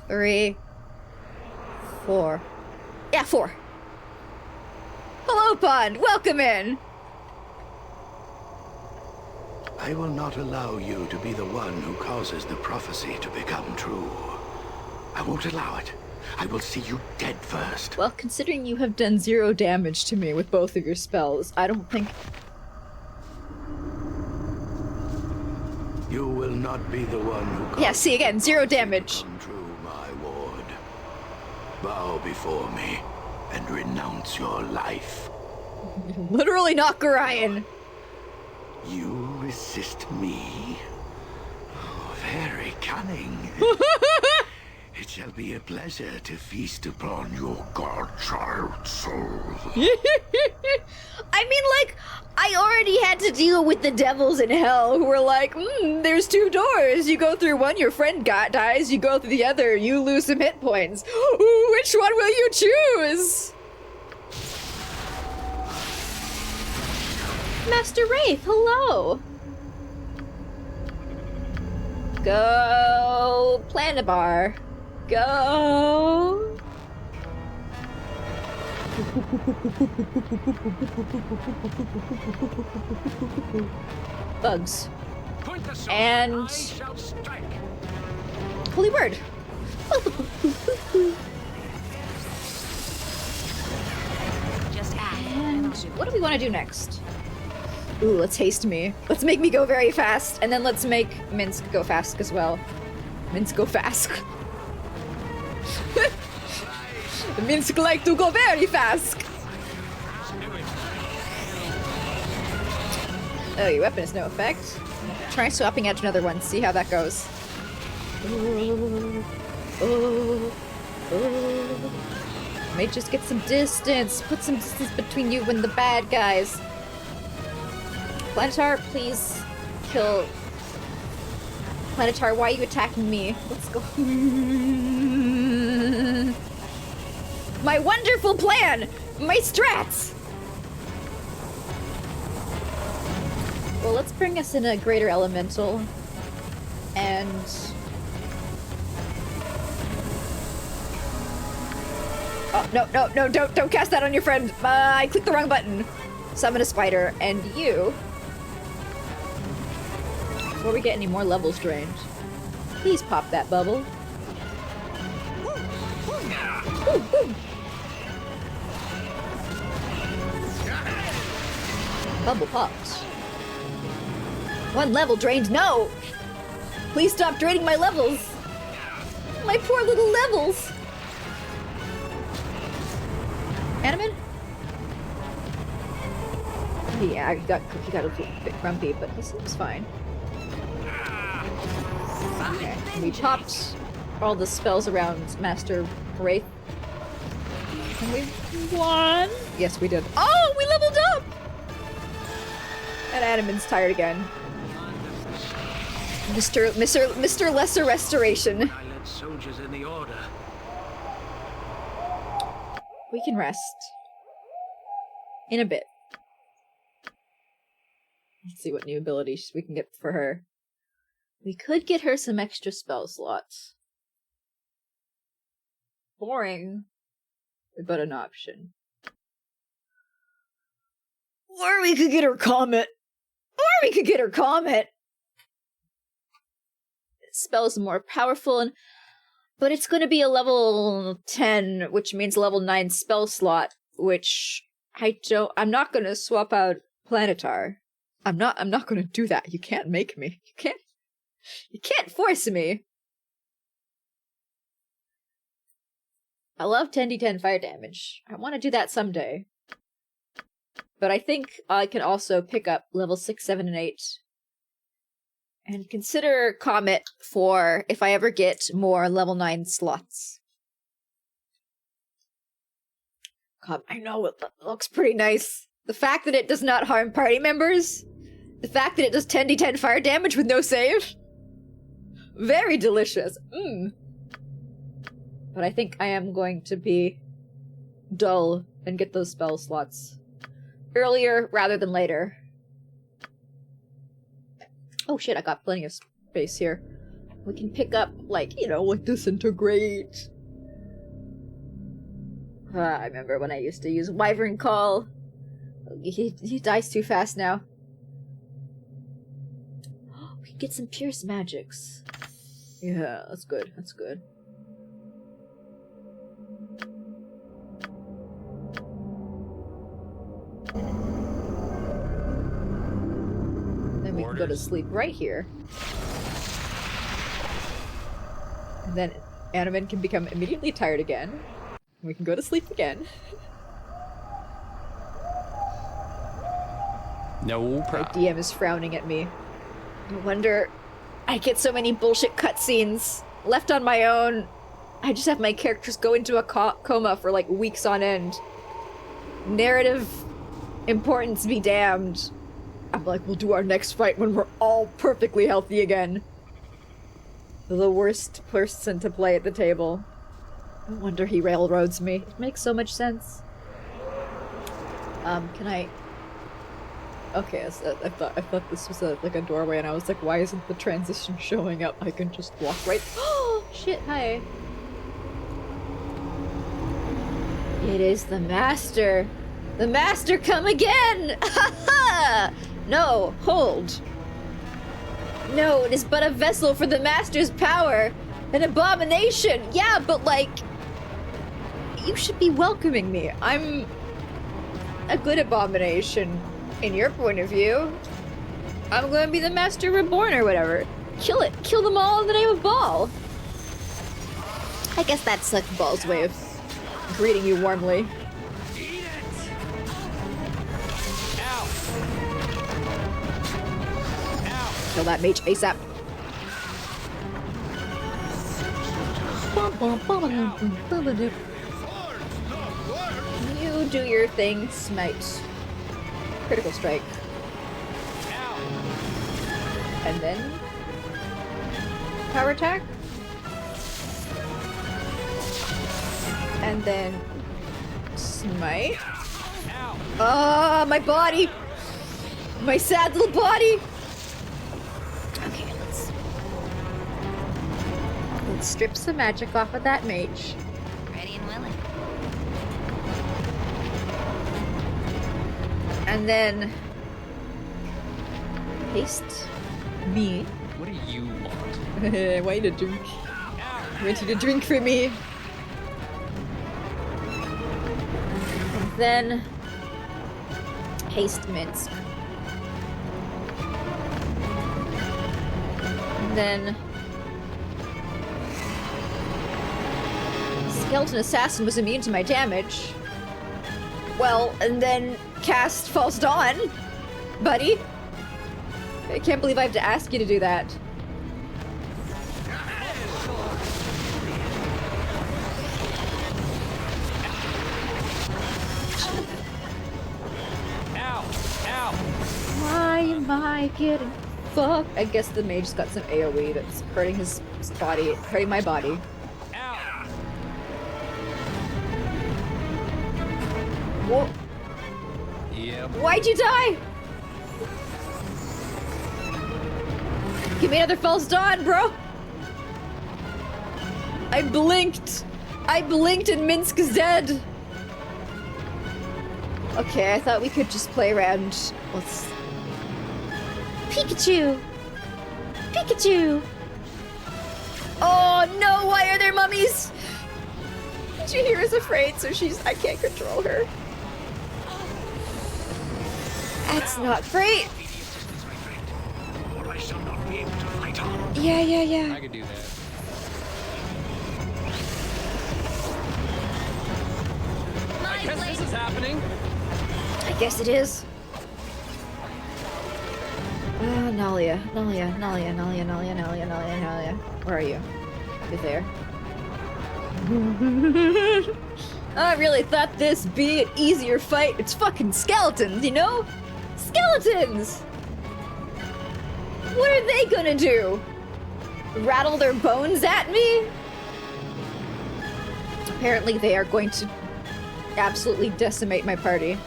3, 4. Yeah, 4. Hello, Pond! Welcome in! I will not allow you to be the one who causes the prophecy to become true. I won't allow it. I will see you dead first. Well, considering you have done 0 damage to me with both of your spells, I don't think... You will not be the one who... Yeah, see, again, 0 damage. Come true, my ward. Bow before me and renounce your life. Literally not Garayan. You resist me? Oh, very cunning. It shall be a pleasure to feast upon your godchild soul. I mean, like, I already had to deal with the devils in hell who were like, there's 2 doors. You go through one, your friend dies. You go through the other, you lose some hit points. Which one will you choose? Master Wraith, hello. Go Planabar. Go. Bugs. And holy word. Just add. And what do we want to do next? Ooh, let's haste me. Let's make me go very fast, and then let's make Minsk go fast as well. Minsk go fast. Minsk like to go very fast. Oh, your weapon has no effect. Try swapping out to another one, see how that goes. May just get some distance. Put some distance between you and the bad guys. Planetar, please kill... Planetar, why are you attacking me? Let's go. My wonderful plan! My strats! Well, let's bring us in a greater elemental. And... Oh, no, don't cast that on your friend! I clicked the wrong button! Summon a spider, and you... Before we get any more levels drained, please pop that bubble. Ooh. Bubble popped. 1 level drained, no! Please stop draining my levels! My poor little levels! Animan? Yeah, he got a bit grumpy, but he seems fine. Okay, we popped all the spells around Master Wraith. And we won! Yes, we did. Oh, we leveled up! And Animan's tired again. Mr. Lesser Restoration. I led soldiers in the order. We can rest. In a bit. Let's see what new abilities we can get for her. We could get her some extra spell slots. boring, but an option. Or we could get her comet. Spell's more powerful, but it's going to be a level 10, which means level 9 spell slot, which I'm not going to swap out Planetar. I'm not going to do that. You can't make me. You can't force me. I love 10d10 fire damage. I want to do that someday. But I think I can also pick up level 6, 7, and 8. And consider Comet for if I ever get more level 9 slots. I know, it looks pretty nice. The fact that it does not harm party members. The fact that it does 10d10 fire damage with no save. Very delicious. But I think I am going to be dull and get those spell slots earlier rather than later. Oh shit, I got plenty of space here. We can pick up, like, like Disintegrate. I remember when I used to use Wyvern Call. He dies too fast now. We can get some Pierce Magics. Yeah, that's good, that's good. Then we can go to sleep right here. And then Animan can become immediately tired again. And we can go to sleep again. No problem. My DM is frowning at me. No wonder I get so many bullshit cutscenes left on my own. I just have my characters go into a coma for like weeks on end. Narrative importance be damned. I'm like, we'll do our next fight when we're all perfectly healthy again. The worst person to play at the table. No wonder he railroads me. It makes so much sense. Can I... Okay, I thought this was like a doorway, and I was like, why isn't the transition showing up? I can just walk right... Oh, shit, hi. It is the Master. The Master come again! Ha ha! No, hold. No, it is but a vessel for the Master's power. An abomination. Yeah, but like... You should be welcoming me. I'm a good abomination. In your point of view, I'm gonna be the Master Reborn or whatever. Kill it. Kill them all in the name of Ball. I guess that's like Ball's way of greeting you warmly. Eat it! Ow! Ow! Kill that mage ASAP. You do your thing, Smite. Critical strike. And then power attack. And then smite. Ah, my body! My sad little body! Okay, let's strip some magic off of that mage. Ready and willing. And then haste me. What do you want? I want you to drink. I want you to drink for me. And then haste Minsk. And then Skeleton Assassin was immune to my damage. Well, and then cast False Dawn, buddy. I can't believe I have to ask you to do that. Ow! Ow! Why am I getting fucked? I guess the mage's got some AoE that's hurting his body, hurting my body. Ow! Whoa. Yep. Why'd you die? Give me another false dawn, bro. I blinked. I blinked and Minsk is dead! Okay, I thought we could just play around. Let's... Pikachu! Pikachu! Oh no, why are there mummies? Chihira's afraid, so I can't control her. That's not great. Or I shall not be able to fight on. Yeah. I could do that. I guess this is happening. I guess it is. Nalia. Where are you? You're there. I really thought this be an easier fight. It's fucking skeletons, you know? Skeletons! What are they gonna do? Rattle their bones at me? Apparently they are going to absolutely decimate my party.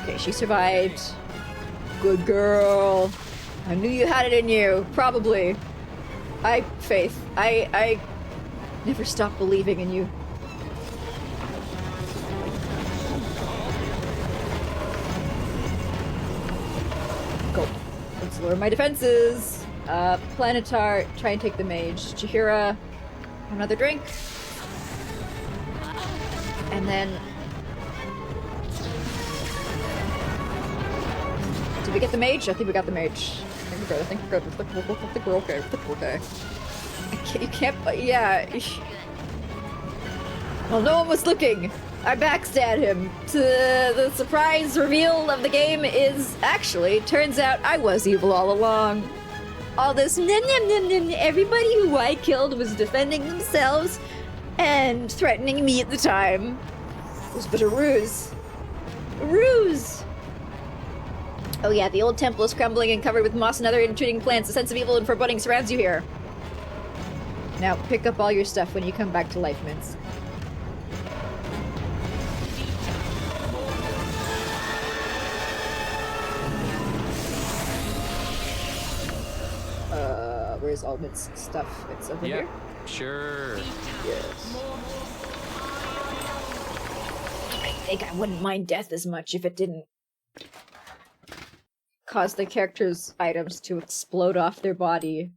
Okay, she survived. Good girl. I knew you had it in you. Probably. Faith. I never stop believing in you. Go. Let's lower my defenses. Planetar, try and take the mage. Chihira, another drink. And then... Did we get the mage? I think we got the mage. I think we're good. I think we're okay. You can't... Yeah. Well, no one was looking. I backstabbed him. The surprise reveal of the game is actually, turns out I was evil all along. All this everybody who I killed was defending themselves and threatening me at the time. It was but a ruse. A ruse! Oh yeah, the old temple is crumbling and covered with moss and other intruding plants. A sense of evil and foreboding surrounds you here. Now, pick up all your stuff when you come back to life, Minsk. Where's all Minsk's stuff? It's over here? Sure. Yes. I think I wouldn't mind death as much if it didn't cause the character's items to explode off their body.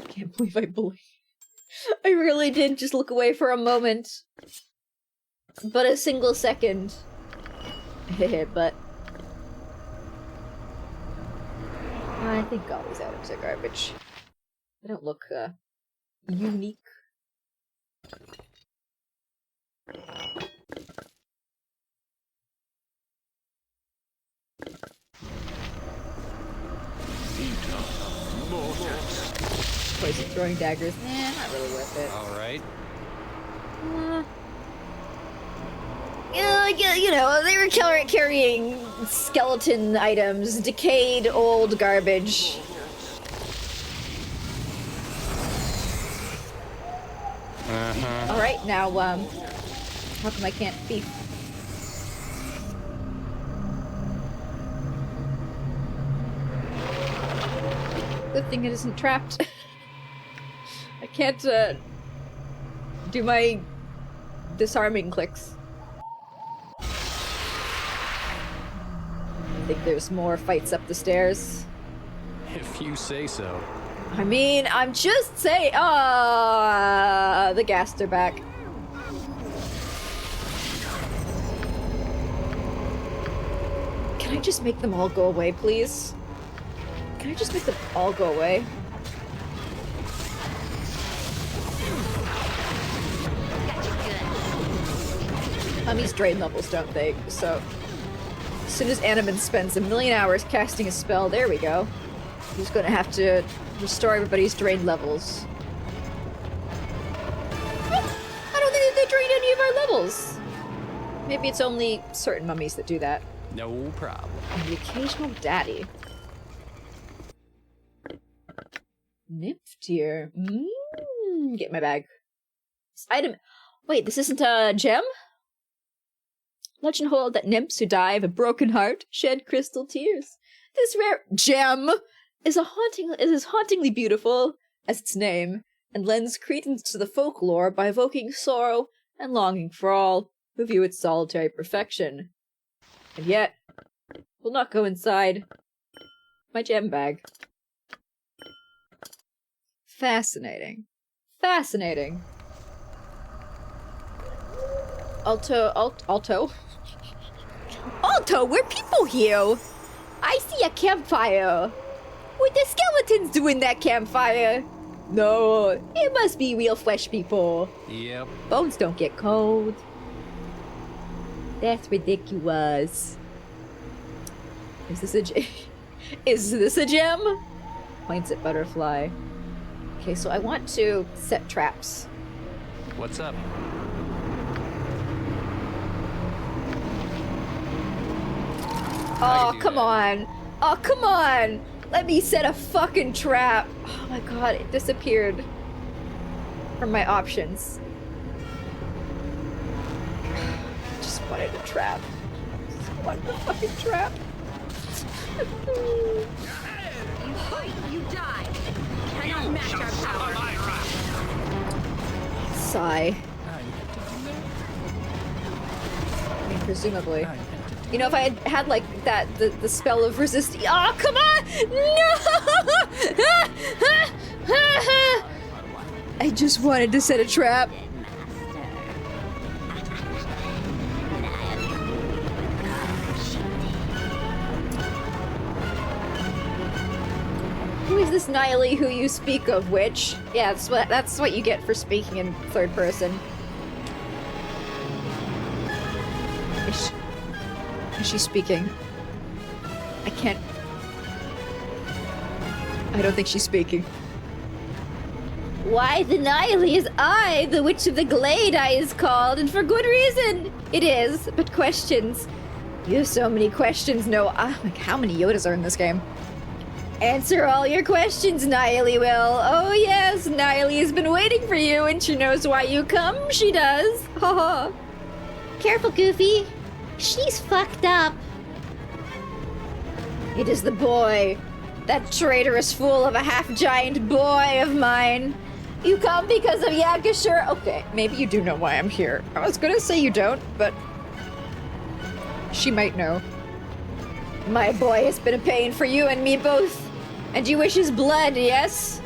Can't believe I really did just look away for a moment. But a single second. But I think all these items are garbage. They don't look unique. Poison throwing daggers. Nah, not really worth it. Alright. Yeah, you know, they were carrying skeleton items, decayed old garbage. Alright, now, how come I can't thief? Good thing it isn't trapped. I can't, do my disarming clicks. I think there's more fights up the stairs. If you say so. I mean, I'm just saying. The ghasts are back. Can I just make them all go away, please? Can I just make them all go away? Mummies drain levels, don't they? So, as soon as Animan spends 1,000,000 hours casting a spell, there we go. He's gonna have to restore everybody's drained levels. What? I don't think they drained any of our levels. Maybe it's only certain mummies that do that. No problem. And the occasional daddy. Nymph tier. Get my bag. This item. Wait, this isn't a gem? Legend hold that nymphs who die of a broken heart shed crystal tears. This rare gem is as hauntingly beautiful as its name, and lends credence to the folklore by evoking sorrow and longing for all who view its solitary perfection. And yet, will not go inside my gem bag. Fascinating. Fascinating. Alto, where people here? I see a campfire. What the skeletons do in that campfire? No, it must be real flesh people. Yep. Bones don't get cold. That's ridiculous. Is this a Is this a gem? Points at butterfly. Okay, so I want to set traps. What's up? Oh, come on. Oh, come on. Let me set a fucking trap. Oh my god, it disappeared from my options. Just wanted a trap. Just wanted a fucking trap. You die. Cannot match our power. Sigh. I mean, presumably. You know, if I had had like that, the spell of resist. Oh, come on! No! I just wanted to set a trap. Who is this Niley who you speak of, witch? Yeah, that's what you get for speaking in third person. Is she speaking? I can't... I don't think she's speaking. Why, the Niley is I, the Witch of the Glade I is called, and for good reason! It is, but questions. You have so many questions, no... like, how many Yodas are in this game? Answer all your questions, Niley will. Oh yes, Niley has been waiting for you, and she knows why you come, she does. Haha. Careful, Goofy. She's fucked up. It is the boy. That traitorous fool of a half-giant boy of mine. You come because of Yakashur? Okay, maybe you do know why I'm here. I was gonna say you don't, but... she might know. My boy has been a pain for you and me both. And you wish his blood, yes?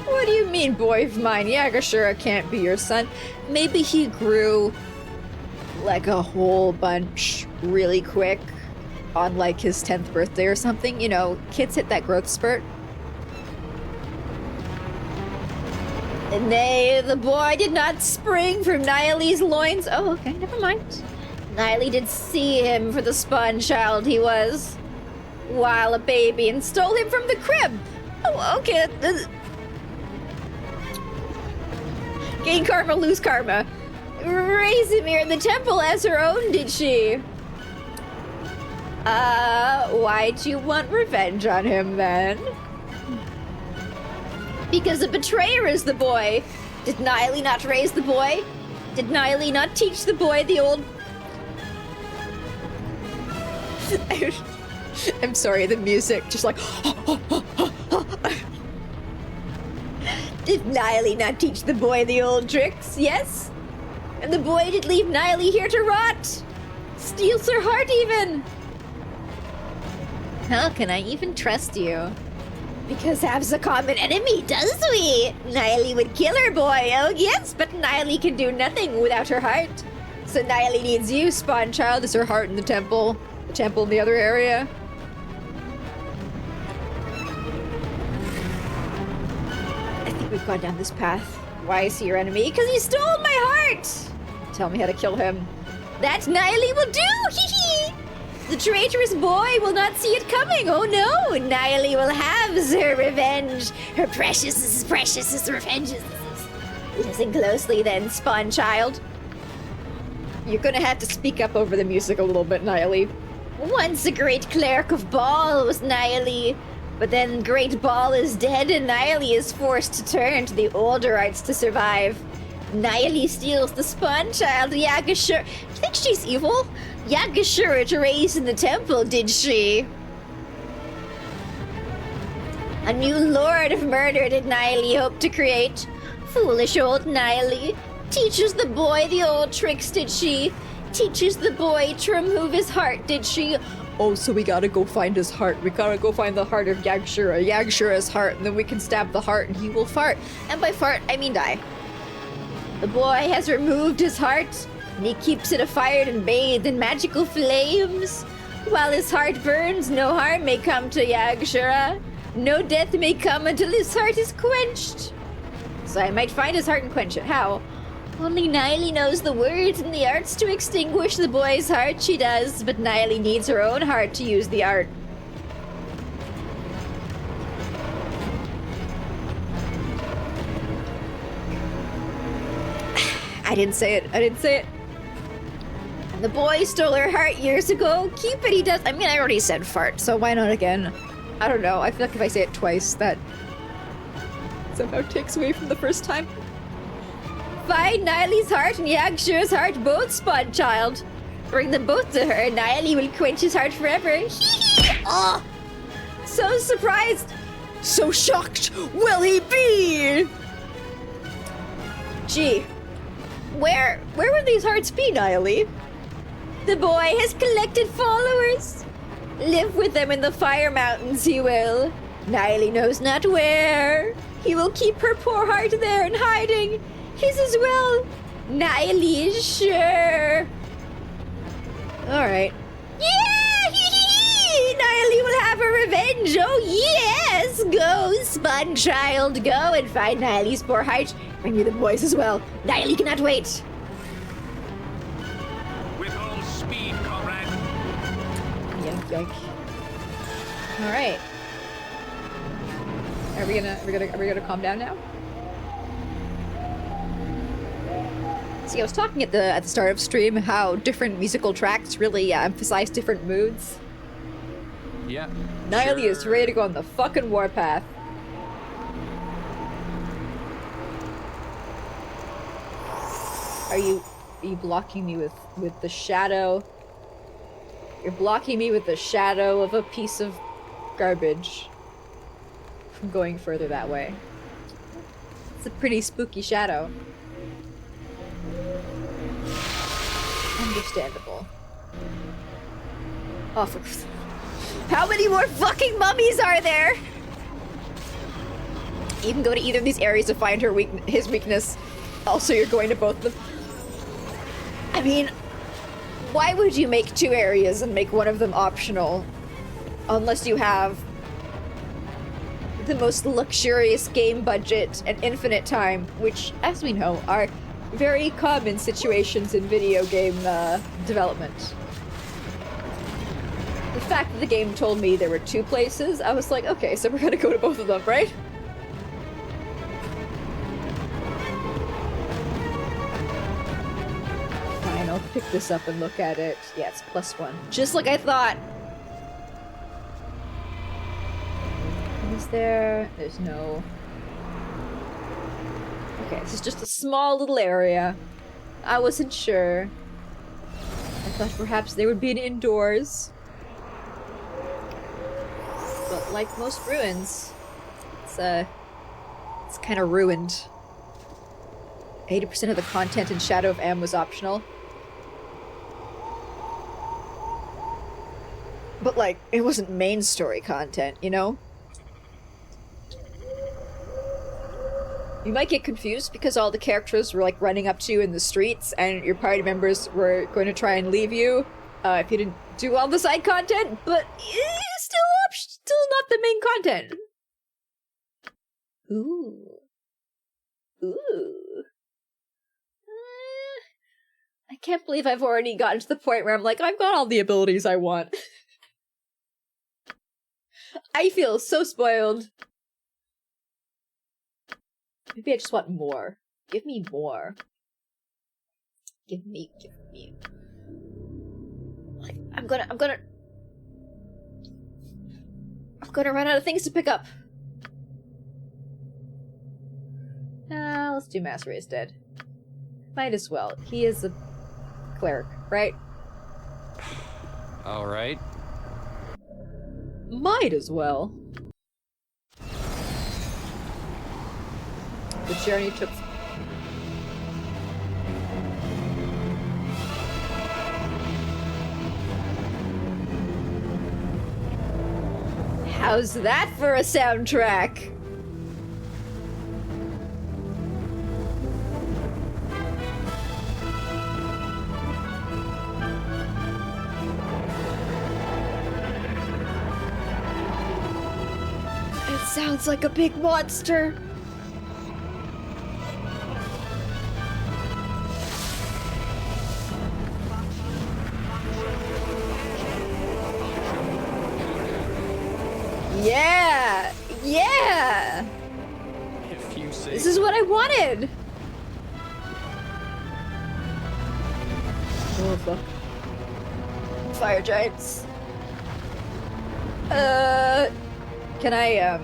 What do you mean, boy of mine? Yagashura can't be your son. Maybe he grew like a whole bunch really quick on like his 10th birthday or something. You know, kids hit that growth spurt. Nay, the boy did not spring from Niley's loins. Oh, okay, never mind. Niley did see him for the spawn child he was, while a baby, and stole him from the crib. Oh, okay. Gain karma, lose karma. Raise him here in the temple as her own, did she? Why'd you want revenge on him then? Because a betrayer is the boy. Did Niley not raise the boy? Did Niley not teach the boy the old... I'm sorry, the music just like... Did Niley not teach the boy the old tricks, yes? And the boy did leave Niley here to rot! Steals her heart even! How can I even trust you? Because Hav's a common enemy, does we? Niley would kill her boy, oh yes, but Niley can do nothing without her heart. So Niley needs you, spawn child, as her heart in the temple in the other area. I think we've gone down this path. Why is he your enemy? Because he stole my heart! Tell me how to kill him. That Niley will do! Hee hee! The traitorous boy will not see it coming. Oh no! Niley will have her revenge. Her precious revenge. Listen closely then, spawn child. You're gonna have to speak up over the music a little bit, Niley. Once a great cleric of Baal was Niley, but then Great Baal is dead and Niley is forced to turn to the Olderites to survive. Niley steals the spawn child, Yagashura. You think she's evil? Yagashura to raise in the temple, did she? A new lord of murder did Niley hope to create. Foolish old Niley. Teaches the boy the old tricks, did she? Teaches the boy to remove his heart, did she? Oh, so we gotta go find his heart. We gotta go find the heart of Yagshura. Yagshura's heart, and then we can stab the heart and he will fart. And by fart, I mean die. The boy has removed his heart, and he keeps it afire and bathed in magical flames. While his heart burns, no harm may come to Yagshura. No death may come until his heart is quenched. So I might find his heart and quench it. How? Only Niley knows the words and the arts to extinguish the boy's heart, she does, but Niley needs her own heart to use the art. I didn't say it. The boy stole her heart years ago. Keep it, he does. I mean, I already said fart, so why not again? I don't know. I feel like if I say it twice, that somehow takes away from the first time. Find Niley's heart and Yagshura's heart, both, Spawn Child. Bring them both to her, Niley will quench his heart forever. Oh! So surprised! So shocked will he be! Gee. Where would these hearts be, Niley? The boy has collected followers. Live with them in the Fire Mountains, he will. Niley knows not where. He will keep her poor heart there in hiding. His as well. Niley is sure. Alright. Yeah! Niley will have her revenge. Oh, yes! Go, Spun Child. Go and find Niley's poor heart. Bring me the boys as well. Niley cannot wait. With all speed, comrade. Yank. Alright. Are we gonna calm down now? See, I was talking at the start of stream how different musical tracks really emphasize different moods. Yeah. Niley is ready to go on the fucking warpath. Are you blocking me with the shadow? You're blocking me with the shadow of a piece of garbage from going further that way. It's a pretty spooky shadow. Understandable. Oh, how many more fucking mummies are there? You can go to either of these areas to find his weakness. Also, you're going to both of them. I mean, why would you make two areas and make one of them optional? Unless you have the most luxurious game budget and infinite time, which, as we know, are very common situations in video game development. The fact that the game told me there were two places, I was like, okay, so we're gonna go to both of them, right? Fine, I'll pick this up and look at it. Yeah, it's +1. Just like I thought! Is there? There's no... Okay, this is just a small little area. I wasn't sure. I thought perhaps there would be an indoors. But like most ruins, it's kind of ruined. 80% of the content in Shadow of M was optional. But like, it wasn't main story content, you know? You might get confused because all the characters were like running up to you in the streets and your party members were going to try and leave you if you didn't do all the side content, but still not the main content. Ooh. I can't believe I've already gotten to the point where I'm like, I've got all the abilities I want. I feel so spoiled. Maybe I just want more. Give me more. Give me. Like, I'm gonna run out of things to pick up. Let's do Mass Ray's dead. Might as well. He is a cleric, right? Alright. Might as well. The journey took... How's that for a soundtrack? It sounds like a big monster. Yeah! Yeah! If you say This is what I wanted! Oh, fuck. Fire giants. Can I,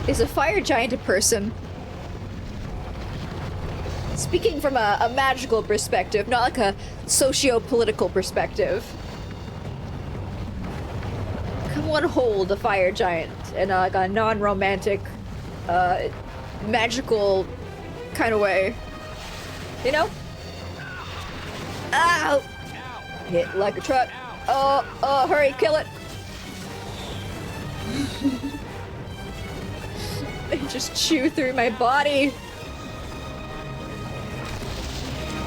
Is a fire giant a person? Speaking from a magical perspective, not like a socio-political perspective. Come on, hold a fire giant in like a non-romantic, magical kind of way. You know? Ow! Hit like a truck. Oh, hurry, kill it! They just chew through my body.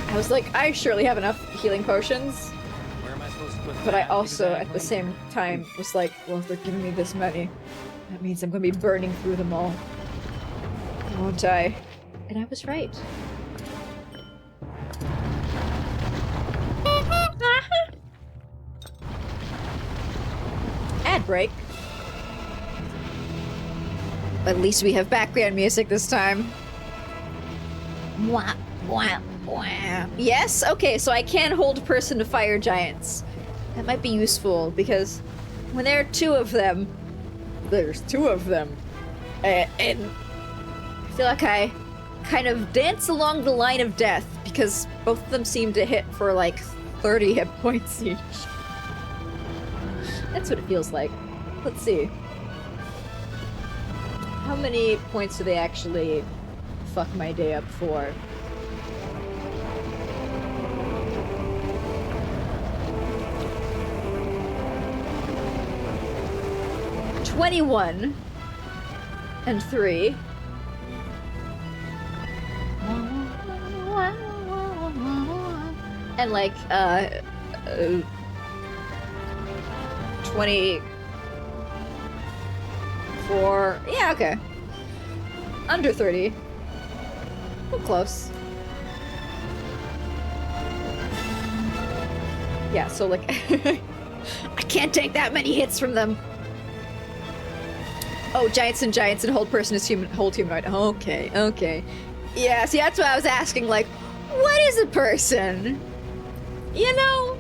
I was like, I surely have enough healing potions. Where am I supposed to put But I that? also, at Exactly. the same time, was like, well, if they're giving me this many, that means I'm gonna be burning through them all. Won't I? And I was right. Ad break. At least we have background music this time. Wah, wah, wah. Yes? Okay, so I can hold person to fire giants. That might be useful, because when there are two of them, there's two of them. And I feel like I kind of dance along the line of death, because both of them seem to hit for like 30 hit points each. That's what it feels like. Let's see. How many points do they actually fuck my day up for? $21 and 3. And like 24. Yeah, okay. Under 30. We're close. Yeah, so like I can't take that many hits from them. Oh, giants and hold person is hold humanoid. Okay, okay. Yeah, see, that's why I was asking, like, what is a person? You know?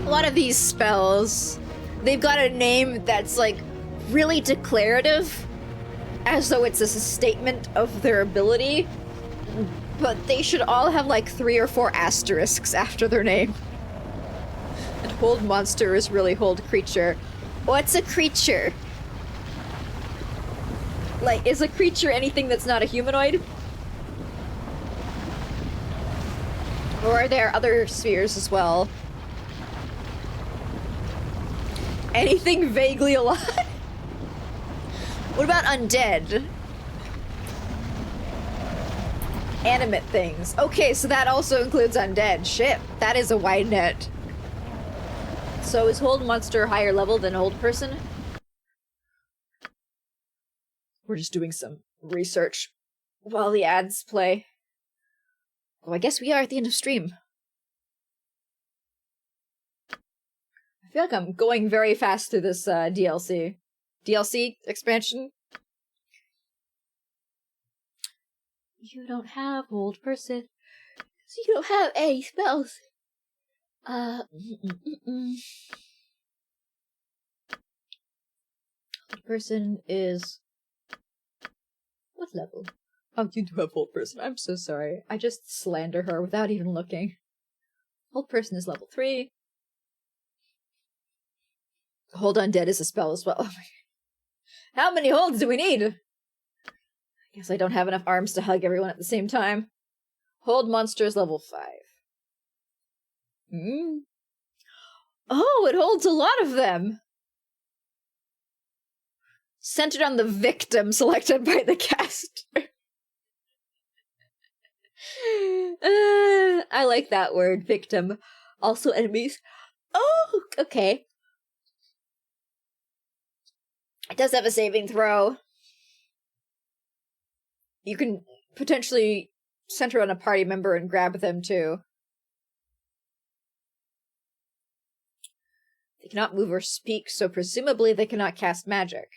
A lot of these spells, they've got a name that's, like, really declarative, as though it's a statement of their ability, but they should all have, like, 3 or 4 asterisks after their name. And hold monster is really hold creature. What's a creature? Like, is a creature anything that's not a humanoid? Or are there other spheres as well? Anything vaguely alive? What about undead? Animate things. Okay, so that also includes undead. Shit, that is a wide net. So is hold monster higher level than hold person? We're just doing some research while the ads play. Well, I guess we are at the end of stream. I feel like I'm going very fast through this DLC. DLC expansion? You don't have hold person. So you don't have any spells. Hold person is... what level? Oh, you do have hold person. I'm so sorry. I just slander her without even looking. Hold person is level 3. Hold undead is a spell as well. How many holds do we need? I guess I don't have enough arms to hug everyone at the same time. Hold monsters level 5. Hmm. Oh, it holds a lot of them! Centered on the victim selected by the caster. I like that word, victim. Also enemies. Oh, okay. It does have a saving throw. You can potentially center on a party member and grab them too. They cannot move or speak, so presumably they cannot cast magic.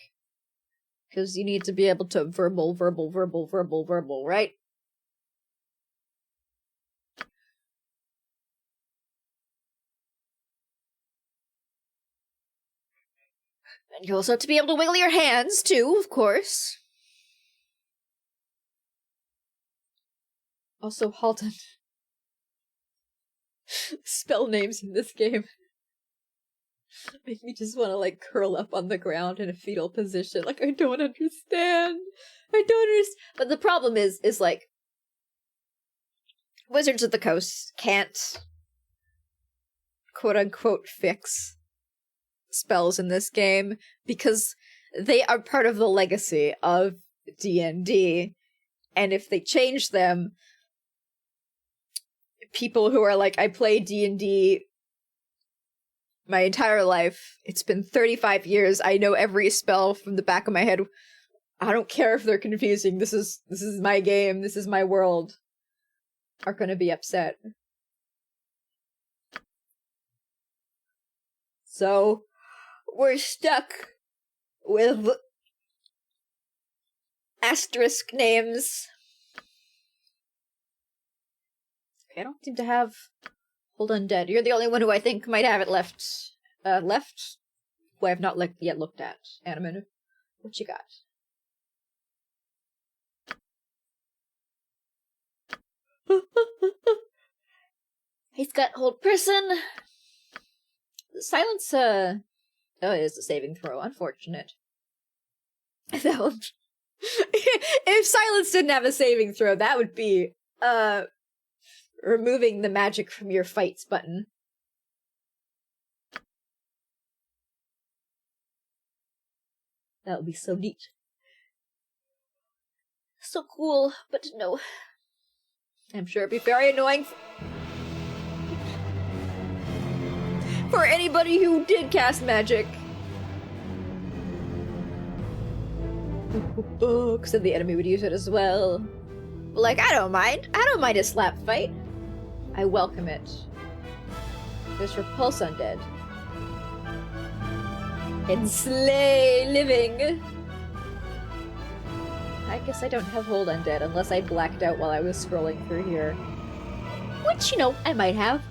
Because you need to be able to verbal, right? And you also have to be able to wiggle your hands, too, of course. Also, Halton. Spell names in this game make me just want to, like, curl up on the ground in a fetal position. Like, I don't understand. I don't understand. But the problem is, like, Wizards of the Coast can't, quote-unquote, fix spells in this game because they are part of the legacy of D&D, and if they change them, people who are like, I play D&D my entire life, it's been 35 years, I know every spell from the back of my head, I don't care if they're confusing, this is my game, this is my world, are gonna be upset. So we're stuck with asterisk names. Okay, I don't seem to have Hold Undead. You're the only one who I think might have it left. Left? Who I have not yet looked at. Animan, what you got? He's got Hold Person. Silence, oh, it is a saving throw. Unfortunate. That would... If Silence didn't have a saving throw, that would be, removing the magic from your fights button. That would be so neat. So cool, but no. I'm sure it'd be very annoying for anybody who did cast magic. Because then the enemy would use it as well. Like, I don't mind. I don't mind a slap fight. I welcome it. There's Repulse Undead. And Slay Living. I guess I don't have Hold Undead unless I blacked out while I was scrolling through here. Which, you know, I might have.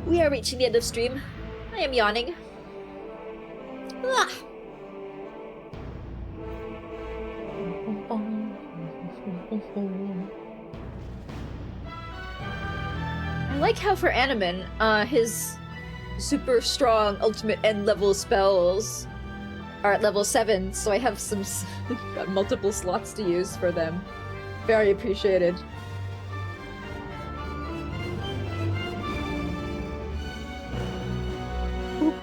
We are reaching the end of stream. I am yawning. Ah. I like how for Animan, his super strong ultimate end level spells are at level 7, so I have some got multiple slots to use for them. Very appreciated.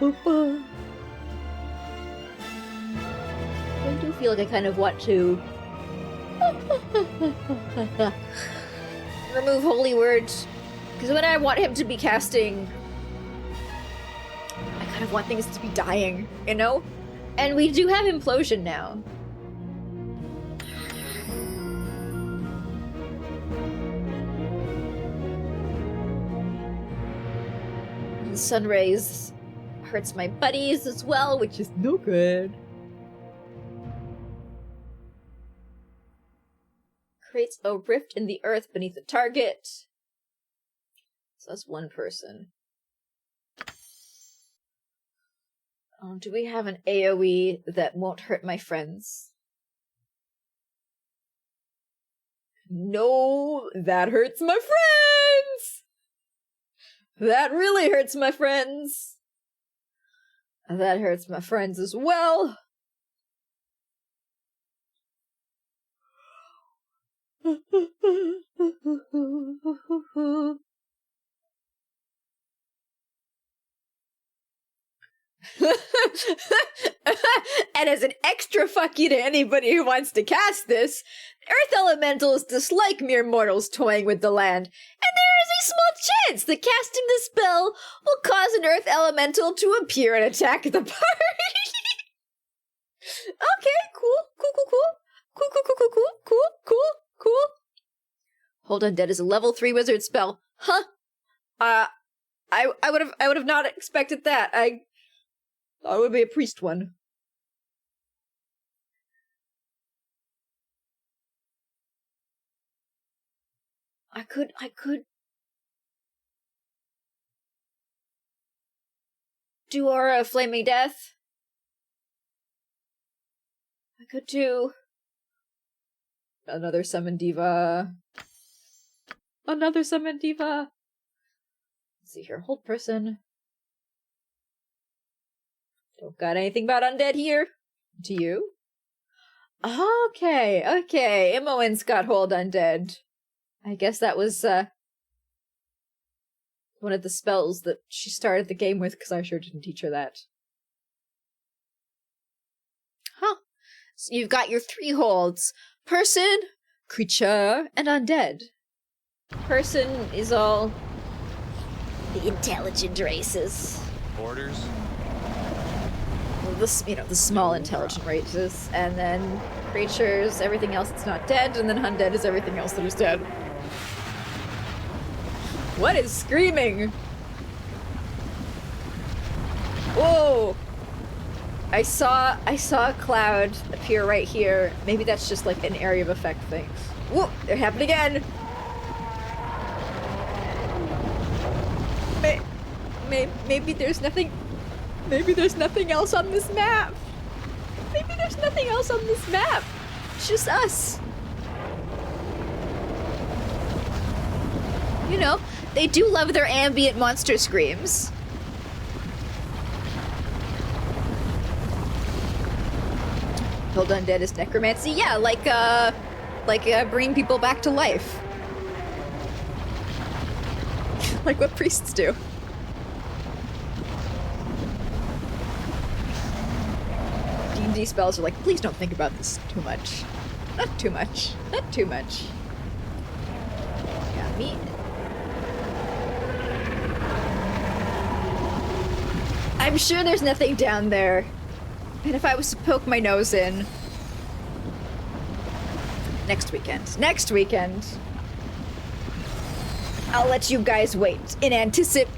I do feel like I kind of want to remove holy words, because when I want him to be casting, I kind of want things to be dying, you know? And we do have Implosion now. The sun rays hurts my buddies as well, which is no good. Creates a rift in the earth beneath the target. So that's one person. Do we have an AoE that won't hurt my friends? No, that hurts my friends! That really hurts my friends! That hurts my friends as well. And as an extra fuck you to anybody who wants to cast this, Earth Elementals dislike mere mortals toying with the land, and there is a small chance that casting the spell will cause an Earth Elemental to appear and attack the party. Okay, cool. Hold Undead is a level 3 wizard spell. Huh? I would have not expected that. I thought it would be a priest one. I could do Aura of Flaming Death. I could do another Summon Diva. Let's see here. Hold person. Don't got anything about undead here. Do you? Okay. Imoen's got hold undead. I guess that was one of the spells that she started the game with, because I sure didn't teach her that. Huh. So you've got your 3 holds. Person, creature, and undead. Person is all the intelligent races. Orders? Well, the small intelligent races. And then creatures, everything else that's not dead, and then undead is everything else that is dead. What is screaming? Whoa! I saw a cloud appear right here. Maybe that's just like an area of effect thing. Whoa! It happened again! Maybe there's nothing... Maybe there's nothing else on this map! It's just us! You know, they do love their ambient monster screams. Hold Undead is necromancy? Yeah, like bringing people back to life. Like what priests do. D&D spells are like, please don't think about this too much. Not too much. Yeah, me... I'm sure there's nothing down there. And if I was to poke my nose in... Next weekend. I'll let you guys wait in anticipation.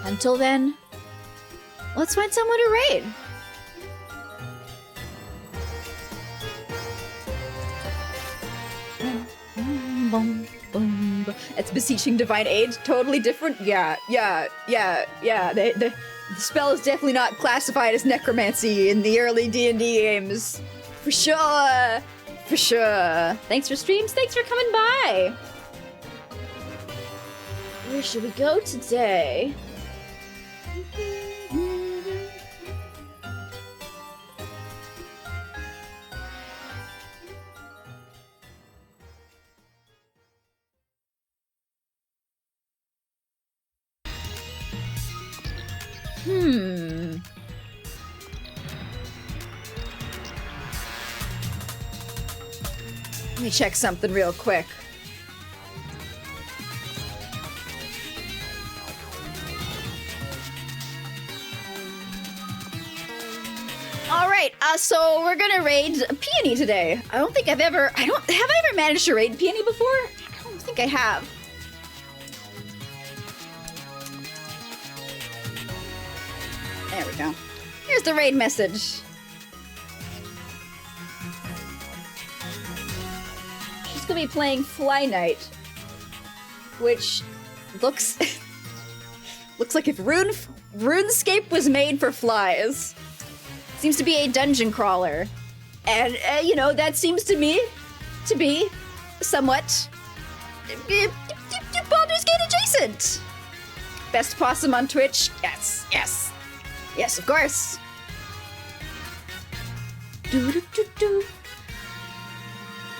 Until then, let's find someone to raid. It's beseeching divine aid. Totally different. Yeah. The spell is definitely not classified as necromancy in the early D&D games. For sure. Thanks for streams. Thanks for coming by. Where should we go today? Let me check something real quick. Alright, so we're gonna raid Peony today. I don't think I've ever... Have I ever managed to raid Peony before? I don't think I have. There we go. Here's the raid message. She's gonna be playing Fly Night, which looks looks like if RuneScape was made for flies. Seems to be a dungeon crawler, and you know, that seems to me to be somewhat Baldur's Gate adjacent. Best possum on Twitch. Yes, yes, yes, of course.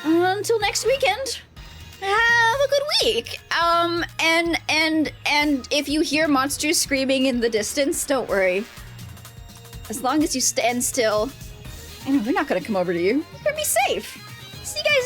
Until next weekend. Have a good week. And if you hear monsters screaming in the distance, don't worry. As long as you stand still, I know they're not gonna come over to you. You're gonna be safe. See you guys